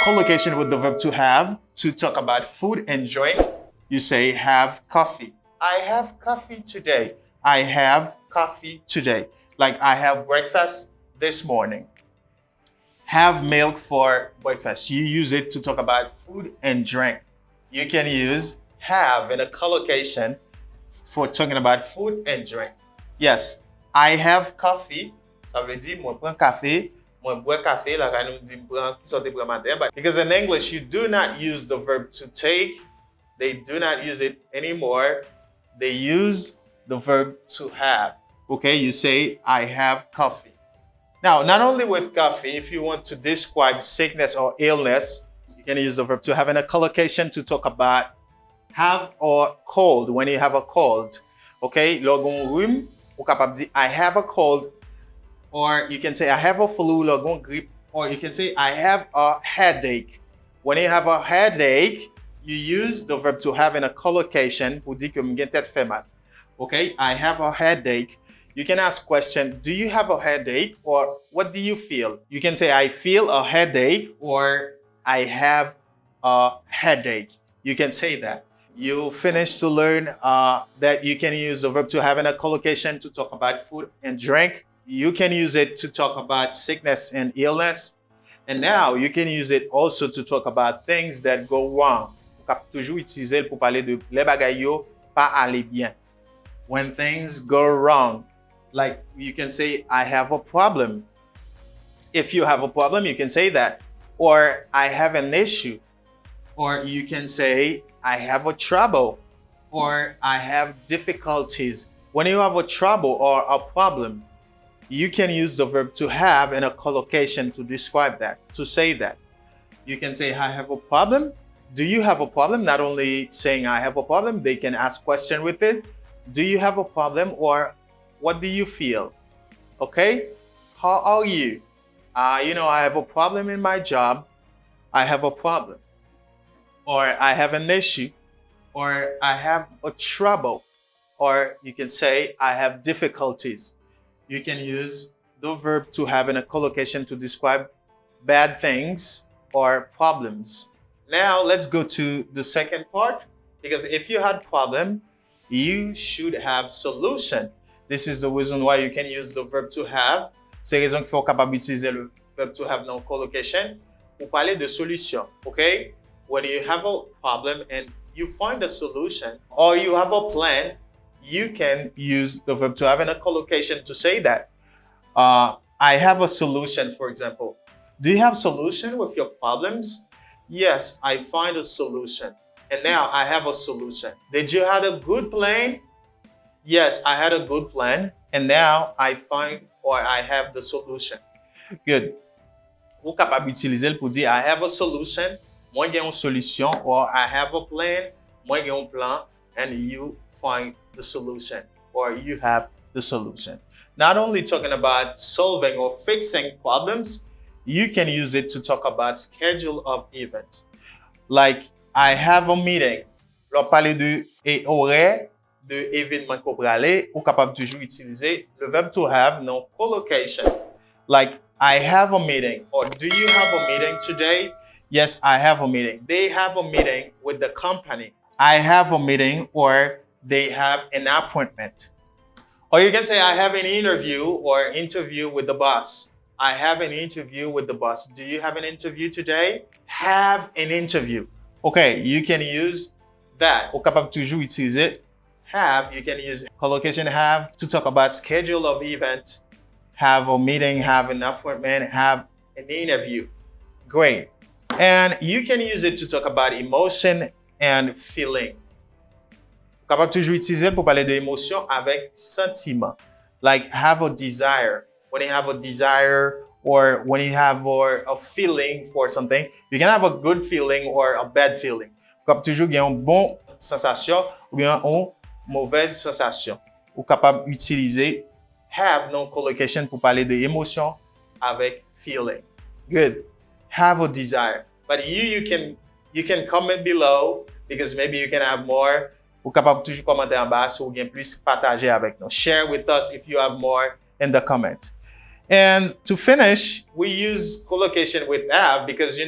collocation with the verb to have to talk about food and drink. You say have coffee. I have coffee today. I have coffee today. Like I have breakfast this morning. Have milk for breakfast. You use it to talk about food and drink. You can use have in a collocation for talking about food and drink. Yes, I have coffee. Ça veut dire, moi prends café. Moi bois café, la ka nou di m'prend ki sorte prend matin. But because in English, you do not use the verb to take. They do not use it anymore. They use the verb to have. Okay, you say, I have coffee. Now, not only with coffee, if you want to describe sickness or illness, you can use the verb to have in a collocation to talk about have or cold, when you have a cold. Okay, logon rhume, ou kapab di, I have a cold, or you can say, I have a flu, logon grippe, or you can say, I have a headache. When you have a headache, you use the verb to have in a collocation, pou di ke mgen tèt fè mal. Okay, I have a headache. You can ask question, do you have a headache, or what do you feel? You can say, I feel a headache, or I have a headache. You can say that. You finish to learn that you can use the verb to have in a collocation to talk about food and drink. You can use it to talk about sickness and illness. And now you can use it also to talk about things that go wrong. Vous pouvez toujours utiliser pour parler de les bagay yo pas aller bien. When things go wrong, like you can say, I have a problem. If you have a problem, you can say that. Or I have an issue. Or you can say, I have a trouble. Or I have difficulties. When you have a trouble or a problem, you can use the verb to have in a collocation to describe that, to say that. You can say, I have a problem. Do you have a problem? Not only saying I have a problem, they can ask question with it. Do you have a problem, or what do you feel? Okay? How are you? I have a problem in my job. I have a problem. Or I have an issue. Or I have a trouble. Or you can say, I have difficulties. You can use the verb to have in a collocation to describe bad things or problems. Now, let's go to the second part. Because if you had problem, you should have solution. This is the reason why you can use the verb to have. C'est raison qu'il faut capable utiliser le verb to have dans collocation pour parler de solution. Okay? When you have a problem and you find a solution, or you have a plan, you can use the verb to have in a collocation to say that. I have a solution, for example. Do you have solution with your problems? Yes, I find a solution. And now I have a solution. Did you have a good plan? Yes, I had a good plan. And now I find or I have the solution. Good. Vous capable utiliser pour dire I have a solution, moi j'ai une solution, or I have a plan, moi j'ai un plan, and you find the solution, or you have the solution. Not only talking about solving or fixing problems, you can use it to talk about schedule of events. Like, I have a meeting. Lors parler de horaire de événement qu'on peut aller, ou capable toujours utiliser le verbe to have non collocation. Like, I have a meeting, or do you have a meeting today? Yes, I have a meeting. They have a meeting with the company. I have a meeting, or they have an appointment. Or you can say, I have an interview or interview with the boss. I have an interview with the boss. Do you have an interview today? Have an interview. Okay, you can use that. Ou capable toujours utiliser have. You can use collocation have to talk about schedule of events, have a meeting, have an appointment, have an interview. Great. And you can use it to talk about emotion and feeling. Capable toujours utiliser pour parler de émotion avec sentiment. Like have a desire. When you have a desire, or when you have a feeling for something, you can have a good feeling or a bad feeling. Capable toujours gagner une bonne sensation ou bien une mauvaise sensation. Ou capable utiliser have non collocation pour parler de émotion avec feeling. Good. Have a desire. But you can comment below, because maybe you can have more. Ou capable toujours commenter en bas ou bien plus partager avec nous. Share with us if you have more in the comment. And to finish, we use collocation with have, because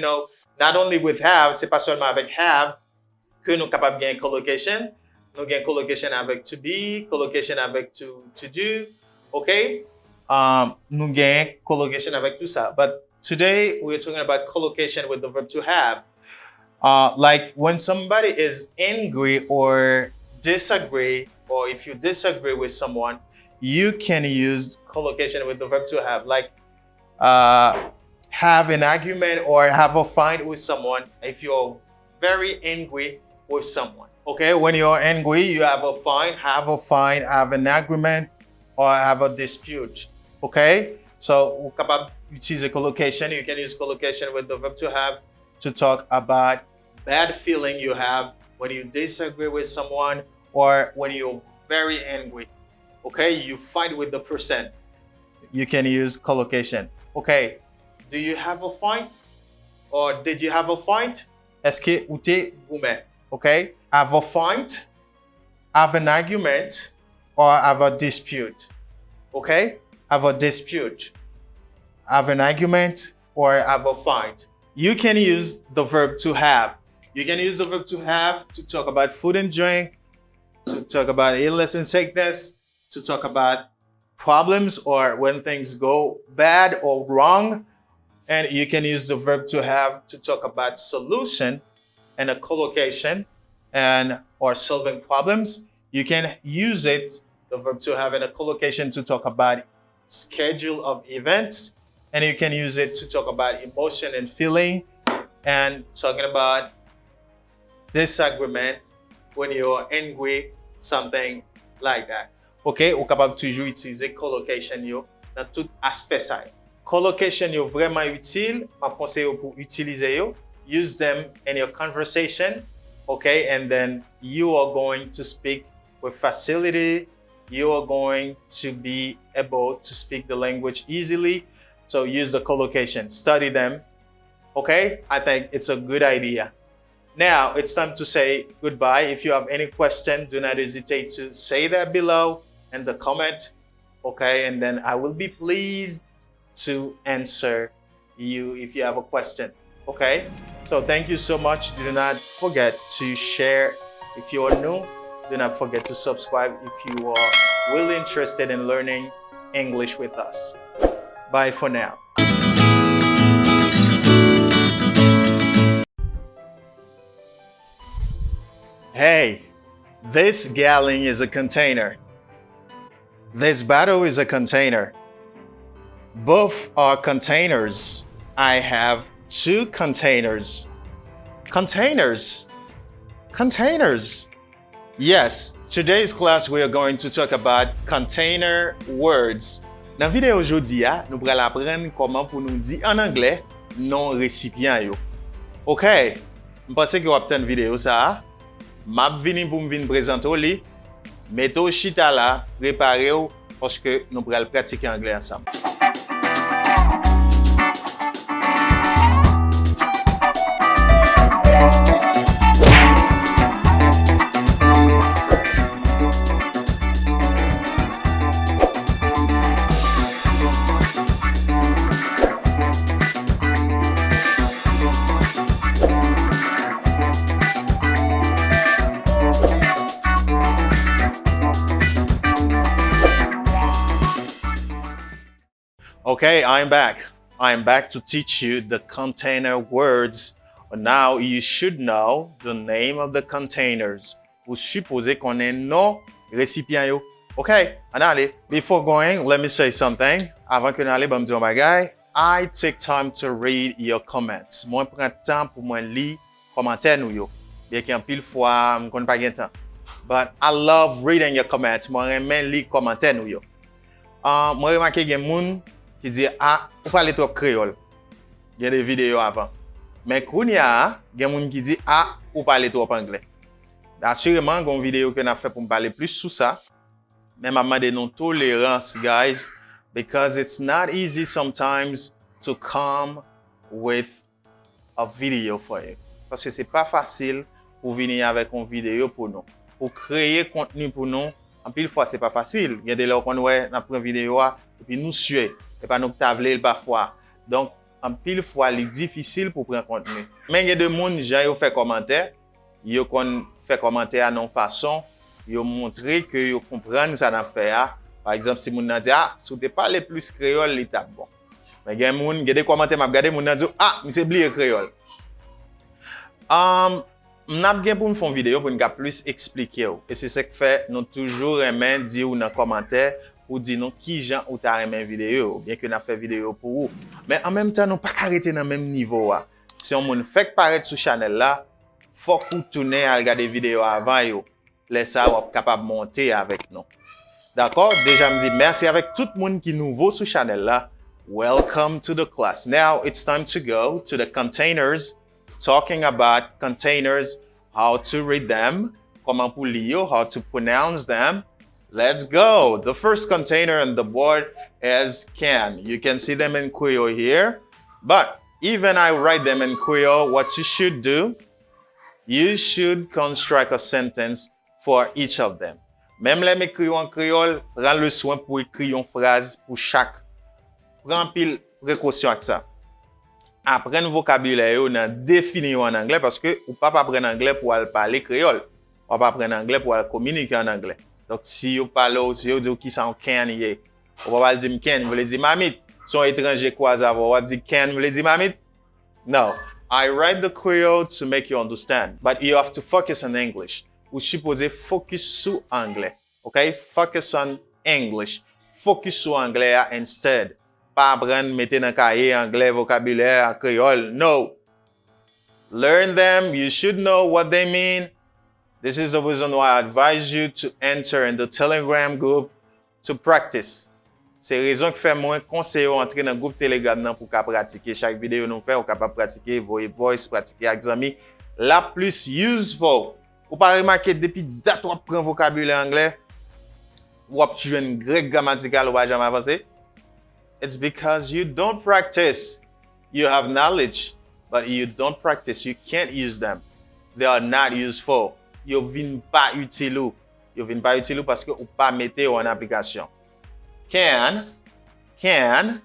not only with have, c'est pas seulement avec have que nous capable gagner collocation. Nous gagnons collocation avec to be, collocation avec to do, okay? Nous gagnons collocation avec tout ça. But today we're talking about collocation with the verb to have. Like when somebody is angry or disagree or if you disagree with someone, you can use collocation with the verb to have, like have an argument or have a fight with someone. If you're very angry with someone, okay, when you're angry, you have a fight, have an argument, or have a dispute. Okay, so capable utiliser collocation. You can use collocation with the verb to have to talk about bad feeling you have when you disagree with someone or when you're very angry. Okay, you fight with the person. You can use collocation. Okay, do you have a fight? Or did you have a fight? Est-ce que ou te goumè? Okay, have a fight, have an argument, or have a dispute. Okay, have a dispute, have an argument, or have a fight. You can use the verb to have. You can use the verb to have to talk about food and drink, to talk about illness and sickness, to talk about problems or when things go bad or wrong. And you can use the verb to have to talk about solution and a collocation and or solving problems. You can use it, the verb to have, in a collocation to talk about schedule of events. And you can use it to talk about emotion and feeling and talking about disagreement when you're angry, something like that. OK, ou capable toujours utiliser collocation yo dans tout aspect ça. Collocation yo vraiment utile, m'a conseille yo pour utiliser yo. Use them in your conversation, OK, and then you are going to speak with facility. You are going to be able to speak the language easily. So use the collocation, study them. OK, I think it's a good idea. Now it's time to say goodbye. If you have any question, do not hesitate to say that below in the comment. OK, and then I will be pleased to answer you if you have a question. OK, so thank you so much. Do not forget to share if you are new. Do not forget to subscribe if you are really interested in learning English with us. Bye for now. Hey, this gallon is a container. This bottle is a container. Both are containers. I have two containers. Containers. Containers. Yes, today's class we are going to talk about container words. Dans la vidéo aujourd'hui, nous allons apprendre comment pour nous dire en anglais non récipient yo. OK, je pense que vous avez une vidéo ça. Je vais venir présenter li. Mettez chita là, préparez-vous parce que nous allons pratiquer anglais ensemble. Okay, I'm back. I'm back to teach you the container words. Now you should know the name of the containers. Vous supposez qu'on ait nos récipients yo. Okay, on allez. Before going, let me say something. Avant que nous allons me dire Bagay, I take time to read your comments. Moi prends temps pour moi lire commentaires nous yo. Bien qu'en pile fois, je connais pas gain temps. But I love reading your comments. Moi j'aime lire commentaires nous yo. Moi remarqué gen moun qui dit ah, ou parler trop créole. Il y a des vidéos avant. Mais kounya, il y a des gens qui dit ah, ou parler trop anglais. Assurément, il y a une vidéo que nous avons fait pour parler plus sur ça. Mais maman de non tolérance, guys, because it's not easy sometimes to come with a video for you. Parce que c'est pas facile pour venir avec une vidéo pour nous. Pour créer contenu pour nous, en pile fois c'est pas facile. Il y a des gens qu'on ouais, n'a pris une vidéo et puis nous suer. Et pas nous tabler parfois. Donc, en pile fois, c'est difficile pour prendre contenu. Mais il y a des gens qui fait commentaire, ils ont fait commentaire à non façon, ils ont montré que ils comprennent ça dans faire. Par exemple, si moun nan dit ah, si vous ne parlez plus créole, l'état bon. Mais il y a des commentaires m'a regardé moun nan dit ah, mais c'est oublié créole. M'nap gen pou m'fon vidéo pour nous plus expliquer. Et c'est ce que fait nous toujours aimer dire ou dans commentaire ou dire nous qui gens ou ta aimé vidéo bien que n'a fait vidéo pour vous. Mais en même temps nous pas arrêter dans même niveau. Si on moun fait paraître sur channel là, faut qu'on tourne à regarder vidéo avant yo. Laisse ça ou capable monter avec nous. D'accord? Déjà me dit merci avec tout le monde qui est nouveau sur channel là. Welcome to the class. Now it's time to go to the containers. Talking about containers, how to read them, comment pour lire, how to pronounce them. Let's go. The first container on the board is can. You can see them in Creole here. But even I write them in Creole, what you should do, you should construct a sentence for each of them. Même les m'écrire en créole, prends le soin pour écrire une phrase pour chaque. Prends pile précaution avec ça. Apprendre vocabulaire ou définir en anglais parce que ou pas apprendre anglais pour parler créole. Ou pas apprendre anglais pour communiquer en anglais. Donc si vous parlez si vous dites qui ça can y ou pas dire can, vous voulez dire mamite. Son étranger quoi ça vous dire can, vous voulez dire mamite? No. I write the Creole to make you understand, but you have to focus on English. Vous supposez focus sur anglais. Okay? Focus on English. Focus sur anglais instead. Pas apprendre mettre dans cahier anglais vocabulaire créole. No. Learn them. You should know what they mean. This is the reason why I advise you to enter in the Telegram group to practice. C'est raison qui fait moi conseiller entrer dans groupe Telegram pour pratiquer chaque vidéo nous fait ou capable pratiquer voice pratiquer avec amis la plus useful. Ou pas remarquer depuis date ou apprendre vocabulaire anglais ou apprendre une grec grammatical ou pas jamais avancer. It's because you don't practice. You have knowledge, but you don't practice. You can't use them. They are not useful. Yo vin pas utile. Yo vin pas utile parce que ou pas mettez en application. Can,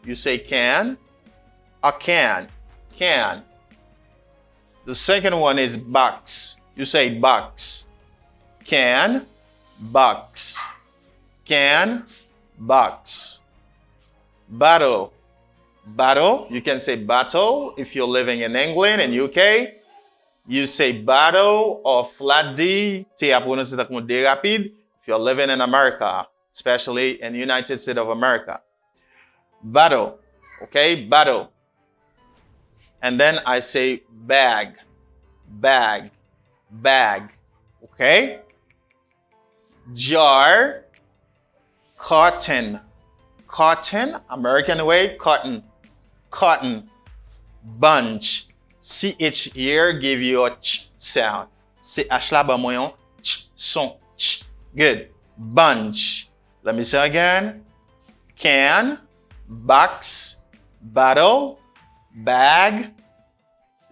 you say can, a can. The second one is box. You say box. Can, box. Can, box. Battle. You can say battle if you're living in England and UK. You say battle or flat D. T a prononcé comme D rapide if you're living in America, especially in the United States of America. Battle. Okay, battle. And then I say bag. Okay? Jar. Cotton, American way, cotton. Bunch, CH here give you a ch sound. CH là ba moyen, ch son, ch. Good. Bunch. Let me say again. Can, box, battle, bag,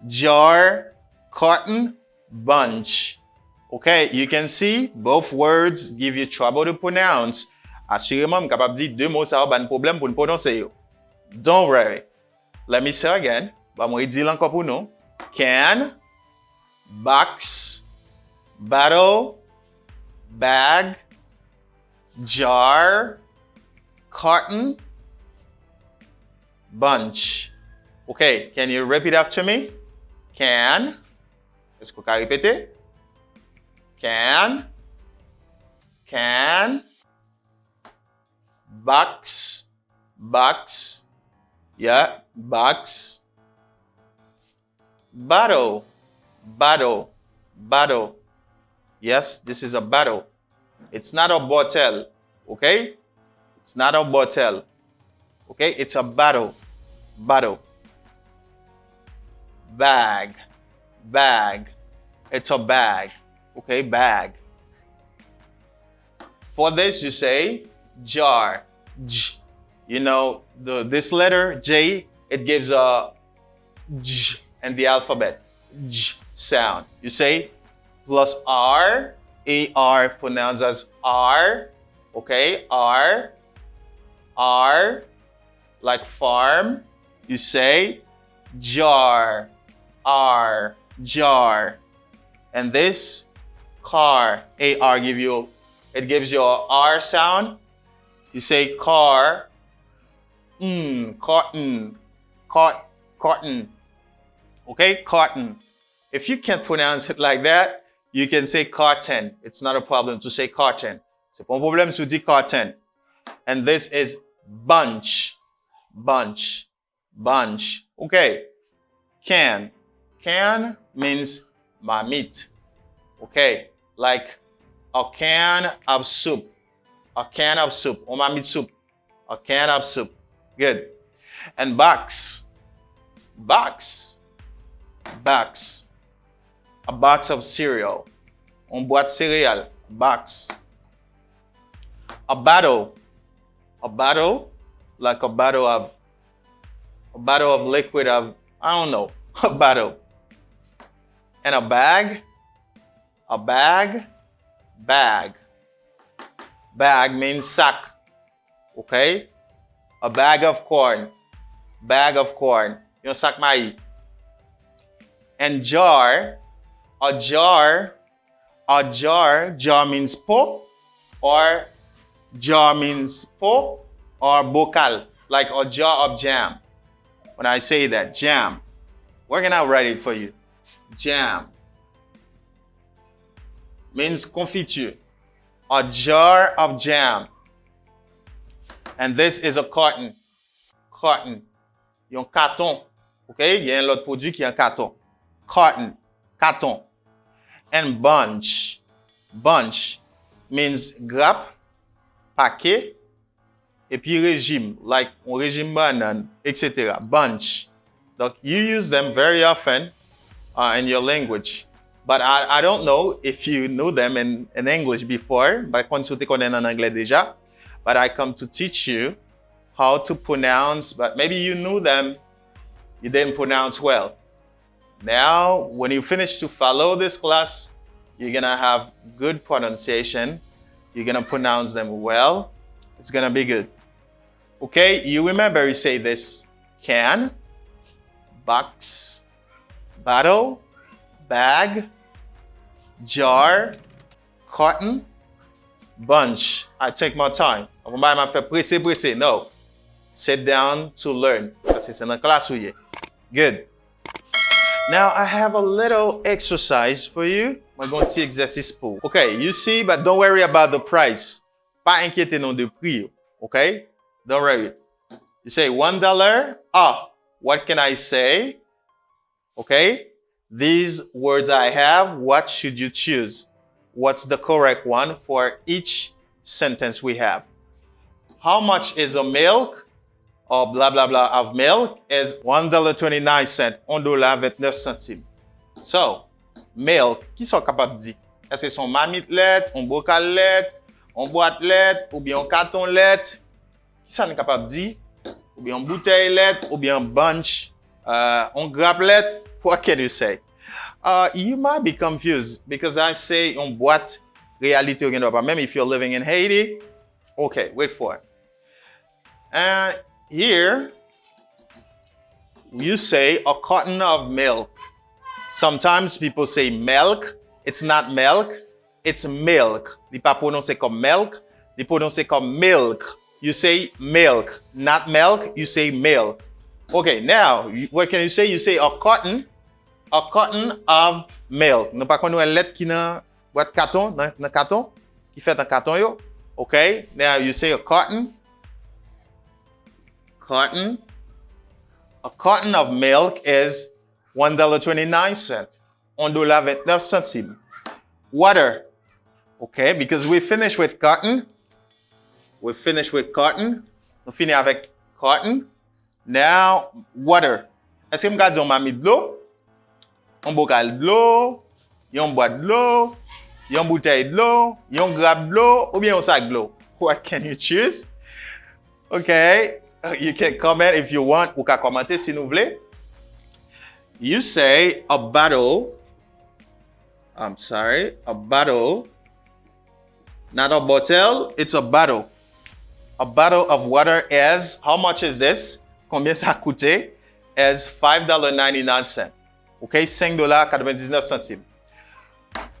jar, cotton, bunch. Okay, you can see both words give you trouble to pronounce. Assurément, je suis capable de dire deux mots, ça va pas un problème pour nous prononcer. Don't worry. Let me say again. Je vais dire encore pour nous. Can, box, battle, bag, jar, cotton, bunch. Okay, can you repeat after me? Can. Est-ce que vous pouvez répéter? Can. Box. Yeah, box. Battle. Yes, this is a battle. It's not a bottle, okay? It's not a bottle, okay? It's a battle. Bag. It's a bag, okay? Bag. For this, you say jar. J. You know, this letter, J, it gives a J in the alphabet. J sound. You say plus R, A-R pronounced as R, okay? R, like farm. You say jar, R, jar. And this car, A-R gives you a R sound. You say car, cotton. Okay, cotton. If you can't pronounce it like that, you can say carton. It's not a problem to say carton. C'est pas un problème si vous dites carton. And this is bunch. Bunch. Bunch. Okay. Can. Can means marmite. Okay. Like a can of soup. A can of soup. Or marmite soup. A can of soup. Good. And box. Box. Box. A box of cereal. On boîte céréales. Box. A bottle. A bottle. Like a bottle of liquid of, I don't know. A bottle. And a bag. A bag. Bag. Bag means sack. Okay? A bag of corn. Bag of corn. Yon sac maïs. And jar. A jar. A jar. Jar means pot. Or jar means pot. Or bocal. Like a jar of jam. When I say that, jam. Where can I write it for you? Jam. Means confiture. A jar of jam. And this is a carton. Carton. Yon carton. Okay? Il y a un autre produit qui est un carton. Carton. Carton. And bunch. Bunch means grappe, paquet, et puis régime, like on régime banane, etc. Bunch. Donc, you use them very often in your language. But I don't know if you knew them in English before, but consulté connaît en anglais déjà. But I come to teach you how to pronounce, but maybe you knew them, you didn't pronounce well. Now, when you finish to follow this class, you're gonna have good pronunciation. You're gonna pronounce them well. It's gonna be good. Okay, you remember you say this: can, box, bottle, bag, jar, carton, bunch. I take my time. I'm going to pressé. No. Sit down to learn. Parce que c'est dans classe où Good. Now I have a little exercise for you. I'm going to exercise pour. Okay, you see, but don't worry about the price. Pas inquiété non de prix. Okay? Don't worry. You say $1. Ah, what can I say? Okay? These words I have, what should you choose? What's the correct one for each sentence we have? How much is a milk? Or blah, blah, blah of milk is $1.29. $1.29. So, milk, qui sont capables de dire? Est-ce que c'est marmite lait, un bocal lait, un boîte lait, ou bien un carton lait? Qui sont capables de dire? Ou bien une bouteille lait, ou bien un bunch, un grappe lait? What can you say? You might be confused because I say on boîte réalité même if you're living in Haiti. Okay, wait for it. And here you say a carton of milk. Sometimes people say milk. It's not milk. It's milk. Ils pas prononcer comme milk. Ils prononcer comme milk. You say milk, not milk. You say milk. Okay, now what can you say? You say a carton of milk. Nous pas connait lettre qui dans boîte carton, dans carton, qui fait dans carton yo. Okay? Now you say a carton. Carton. A carton of milk is $1.29. $1.29. Water. Okay? Because we finished with carton. We finished with carton. Nous finit avec carton. Now, water. Est-ce que m'gade on m'a mis de l'eau? Un bocal de l'eau, yon boîte de l'eau, yon bouteille de l'eau, yon grappe de l'eau, ou bien un sac de l'eau. What can you choose? Okay, you can comment if you want, ou ka commenter si vous voulez. You say a bottle, a bottle, not a bottle, it's a bottle. A bottle of water is, how much is this? Combien ça coûte? Is $5.99. Okay, $5.99.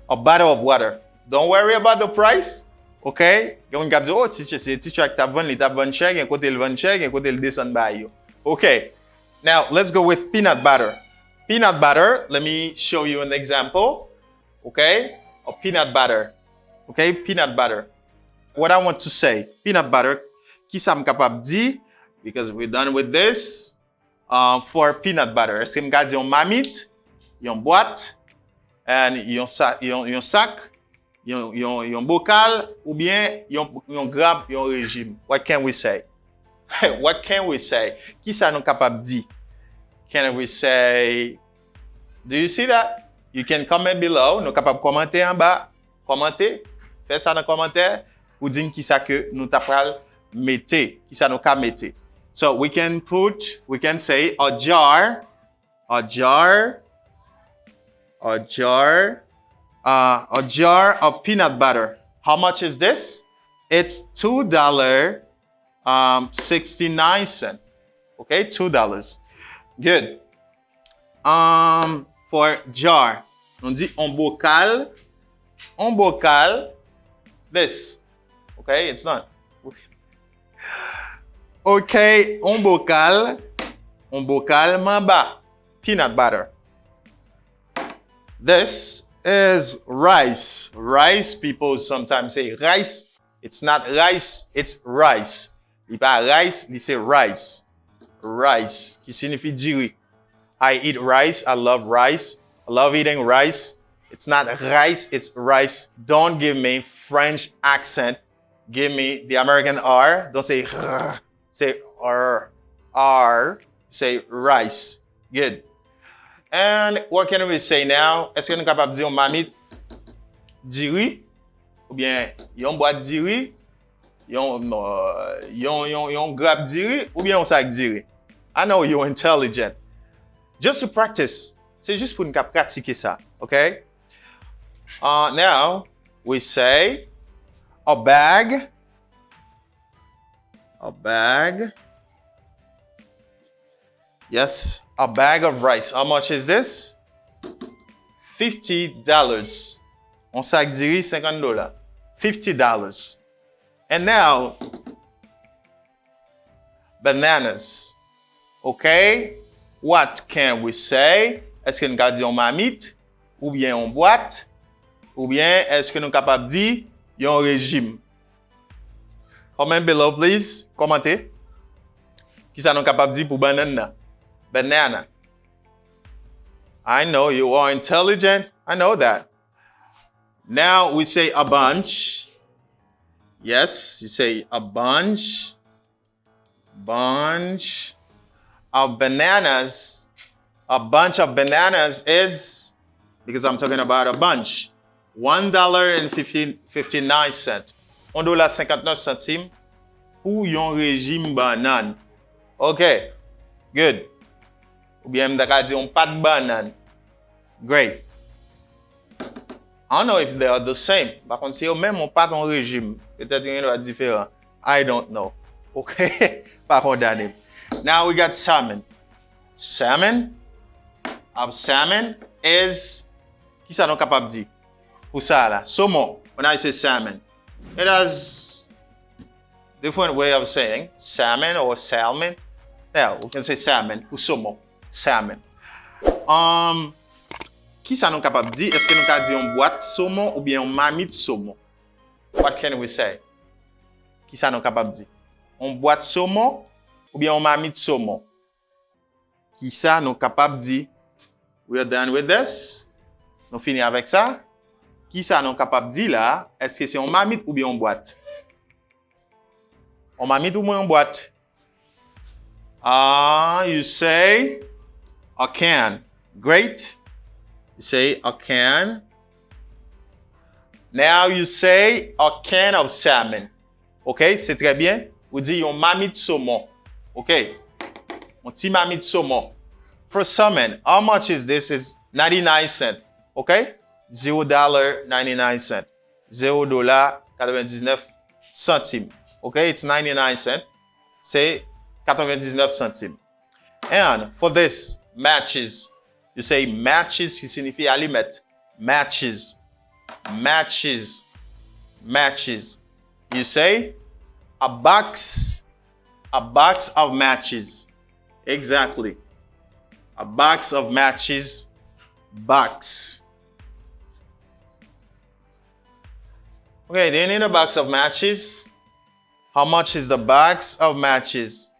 A bottle of water. Don't worry about the price. Okay? Yon ka di, oh, teacher, c'est teacher ak tap vend, li tap vend cher, gen kote l vend cher, gen kote l descend ba yo. Okay. Now, let's go with peanut butter. Peanut butter, let me show you an example, okay, of peanut butter. Okay, peanut butter. What I want to say, peanut butter, qui ça m'capable di, because we're done with this, for peanut butter. Est-ce que m'ka di yon mamite, yon boîte, and yon sac, yon bocal, ou bien yon grab, yon régime? What can we say? What can we say? Qui ça nous capable di? Can we say, do you see that? You can comment below. Nous capable commenter en bas. Commenter. Faites ça dans les commentaires. Pour dire qui ça que nous tapral mettez. Qui ça nous ka mettez. So we can say a jar of peanut butter. How much is this? It's $2.69. Okay, $2. Good. For jar, on dit un bocal, this. Okay, it's not. Okay, un bocal mamba, peanut butter. This is rice. Rice, people sometimes say rice. It's not rice, it's rice. Il pas rice, il say rice. Rice, qui signifie du riz. I eat rice. I love rice. I love eating rice. It's not rice, it's rice. Don't give me French accent. Give me the American R. Don't say r. Say R. R. Say rice. Good. And what can we say now? Est-ce que nous sommes capables de dire mamite du riz? Ou bien yon boîte du riz? Yon grappe du riz? Ou bien yon sac du riz? I know you're intelligent. Just to practice. C'est juste pour nous pratiquer ça. Okay? Now, we say a bag. Yes, a bag of rice. How much is this? $50. On sac de riz, $50. $50. And now, bananas. Okay? What can we say? Est-ce que nous avons dit en mamite? Ou bien en boîte? Ou bien est-ce que nous sommes capables de dire un régime? Comment below, please? Commentez. Qui ça nous capable de dire pour banana? Banana. I know you are intelligent. I know that. Now we say a bunch. Yes, you say a bunch. Bunch of bananas. A bunch of bananas is, because I'm talking about a bunch, $1.59. $1.59 pour yon régime banane. Okay, good. Ou bien m'daka di yon pat banane. Great. I don't know if they are the same. Par contre, si yon même on pat en régime, peut-être yon est différent. I don't know. Okay, par contre, now we got salmon. Salmon is, qui ça nous capable de dire? Pour ça là, saumon. When I say salmon, it has different way of saying salmon or salmon. Yeah, we can say salmon pour saumon. Salmon. Qui ça nous capable de dire? Est-ce que nous capable de dire une boîte saumon ou bien une mamite saumon? What can we say? Qui ça nous capable de dire? Une boîte saumon ou bien une mamite saumon? Qui ça nous capable de dire? We are done with this. Nous finissons avec ça. Qui ça nous capable de dire là? Est-ce que c'est une mamite ou bien une boîte? Une mamite ou bien une boîte? You say a can. Great. You say a can. Now you say a can of salmon. Okay, c'est très bien. Vous dites une mamite saumon. Okay. Un petit mamite saumon. For salmon, how much is this? Is 99 cents. Okay? $0.99. $0.99. Okay, it's 99 cents. Say 99 centimes. And for this, matches. You say matches, qui signifie allumet. Matches. Matches. Matches. You say a box of matches. Exactly. A box of matches. Box. Okay, do you need a box of matches? How much is the box of matches?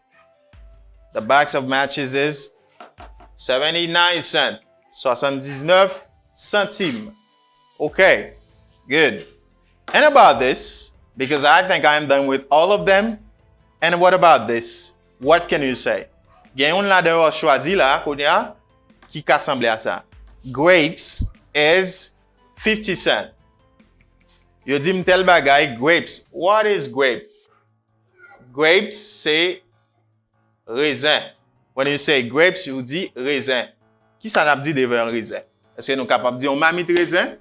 The box of matches is 79 cents. 79 centimes. Okay, good. And about this, because I think I'm done with all of them. And what about this? What can you say? Gen yon la de choisi la, kounya, ki ka semble a ça. Grapes is 50 cents. You di m'tel bagay, grapes. What is grape? Grapes, c'est raisin. When you say grapes, you di raisin. Qui ça n'a dit devant un raisin? Est-ce que nous capable de dire on mamite raisin?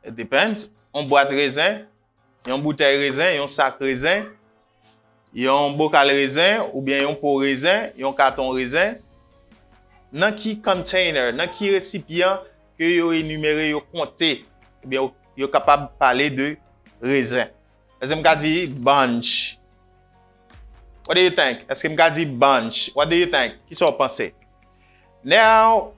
It depends. On boîte raisin, yon bouteille raisin, yon sac raisin, yon bocal raisin, ou bien yon pot raisin, yon carton raisin. Nan ki container, nan ki récipient que yo énuméré, yo compté, ou bien yo capable de parler de raisin. Est-ce que m'ka dit bunch? What do you think? Est-ce que m'ka dit bunch? What do you think? Qui sont pensé? Now,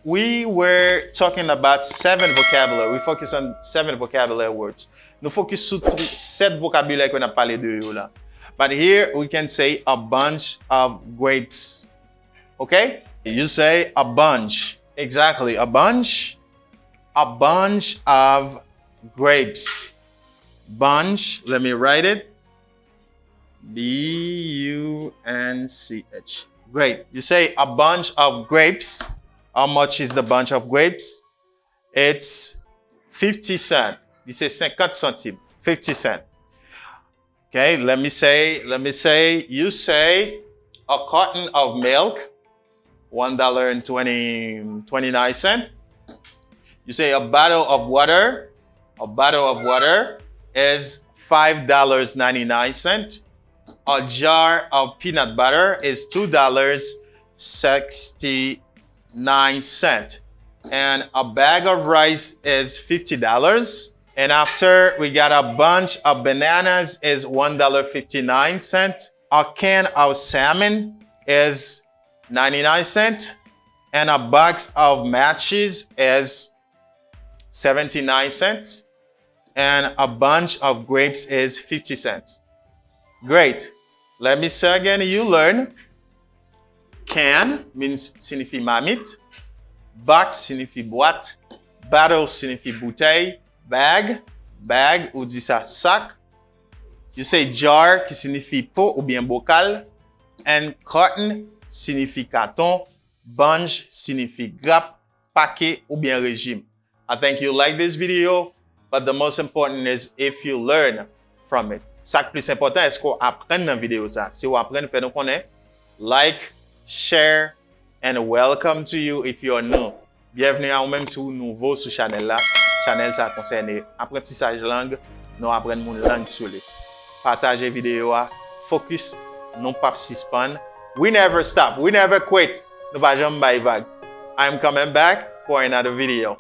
we were talking about 7 vocabulary. We focus on 7 vocabulary words. Nous focus sur 7 vocabulaire qu'on a parlé de yo là. But here we can say a bunch of grapes. Okay? You say a bunch. Exactly, a bunch. A bunch of grapes. Bunch, let me write it. B-U-N-C-H. Great. You say a bunch of grapes. How much is the bunch of grapes? It's 50 cents. This is 50 centimes. 50 cents. Okay, let me say, you say a carton of milk, $1.29. You say a bottle of water is $5.99. A jar of peanut butter is $2.69. And a bag of rice is $50. And after we got a bunch of bananas is $1.59. A can of salmon is 99 cents. And a box of matches is 79 cents. And a bunch of grapes is 50 cents. Great. Let me say again, you learn. Can means signifie mamite. Box signifie boîte. Bottle signifie bouteille. Bag ou dit ça sac. You say jar qui signifie pot ou bien bocal. And carton signifie carton. Bunch signifie grappe, paquet ou bien régime. I think you like this video, but the most important is if you learn from it. Ça plus important est-ce qu'on apprend dans la vidéo ça. Si vous apprenez, faites nous connaître. Like, share, and welcome to you if you are new. Bienvenue à vous-même si vous êtes nouveau sur channel là. Channel ça concerne apprentissage langue, nous apprenons mon langue sur les. Partagez vidéo, focus, non pas suspend. We never stop, we never quit. Nous pas jamais vague. I'm coming back for another video.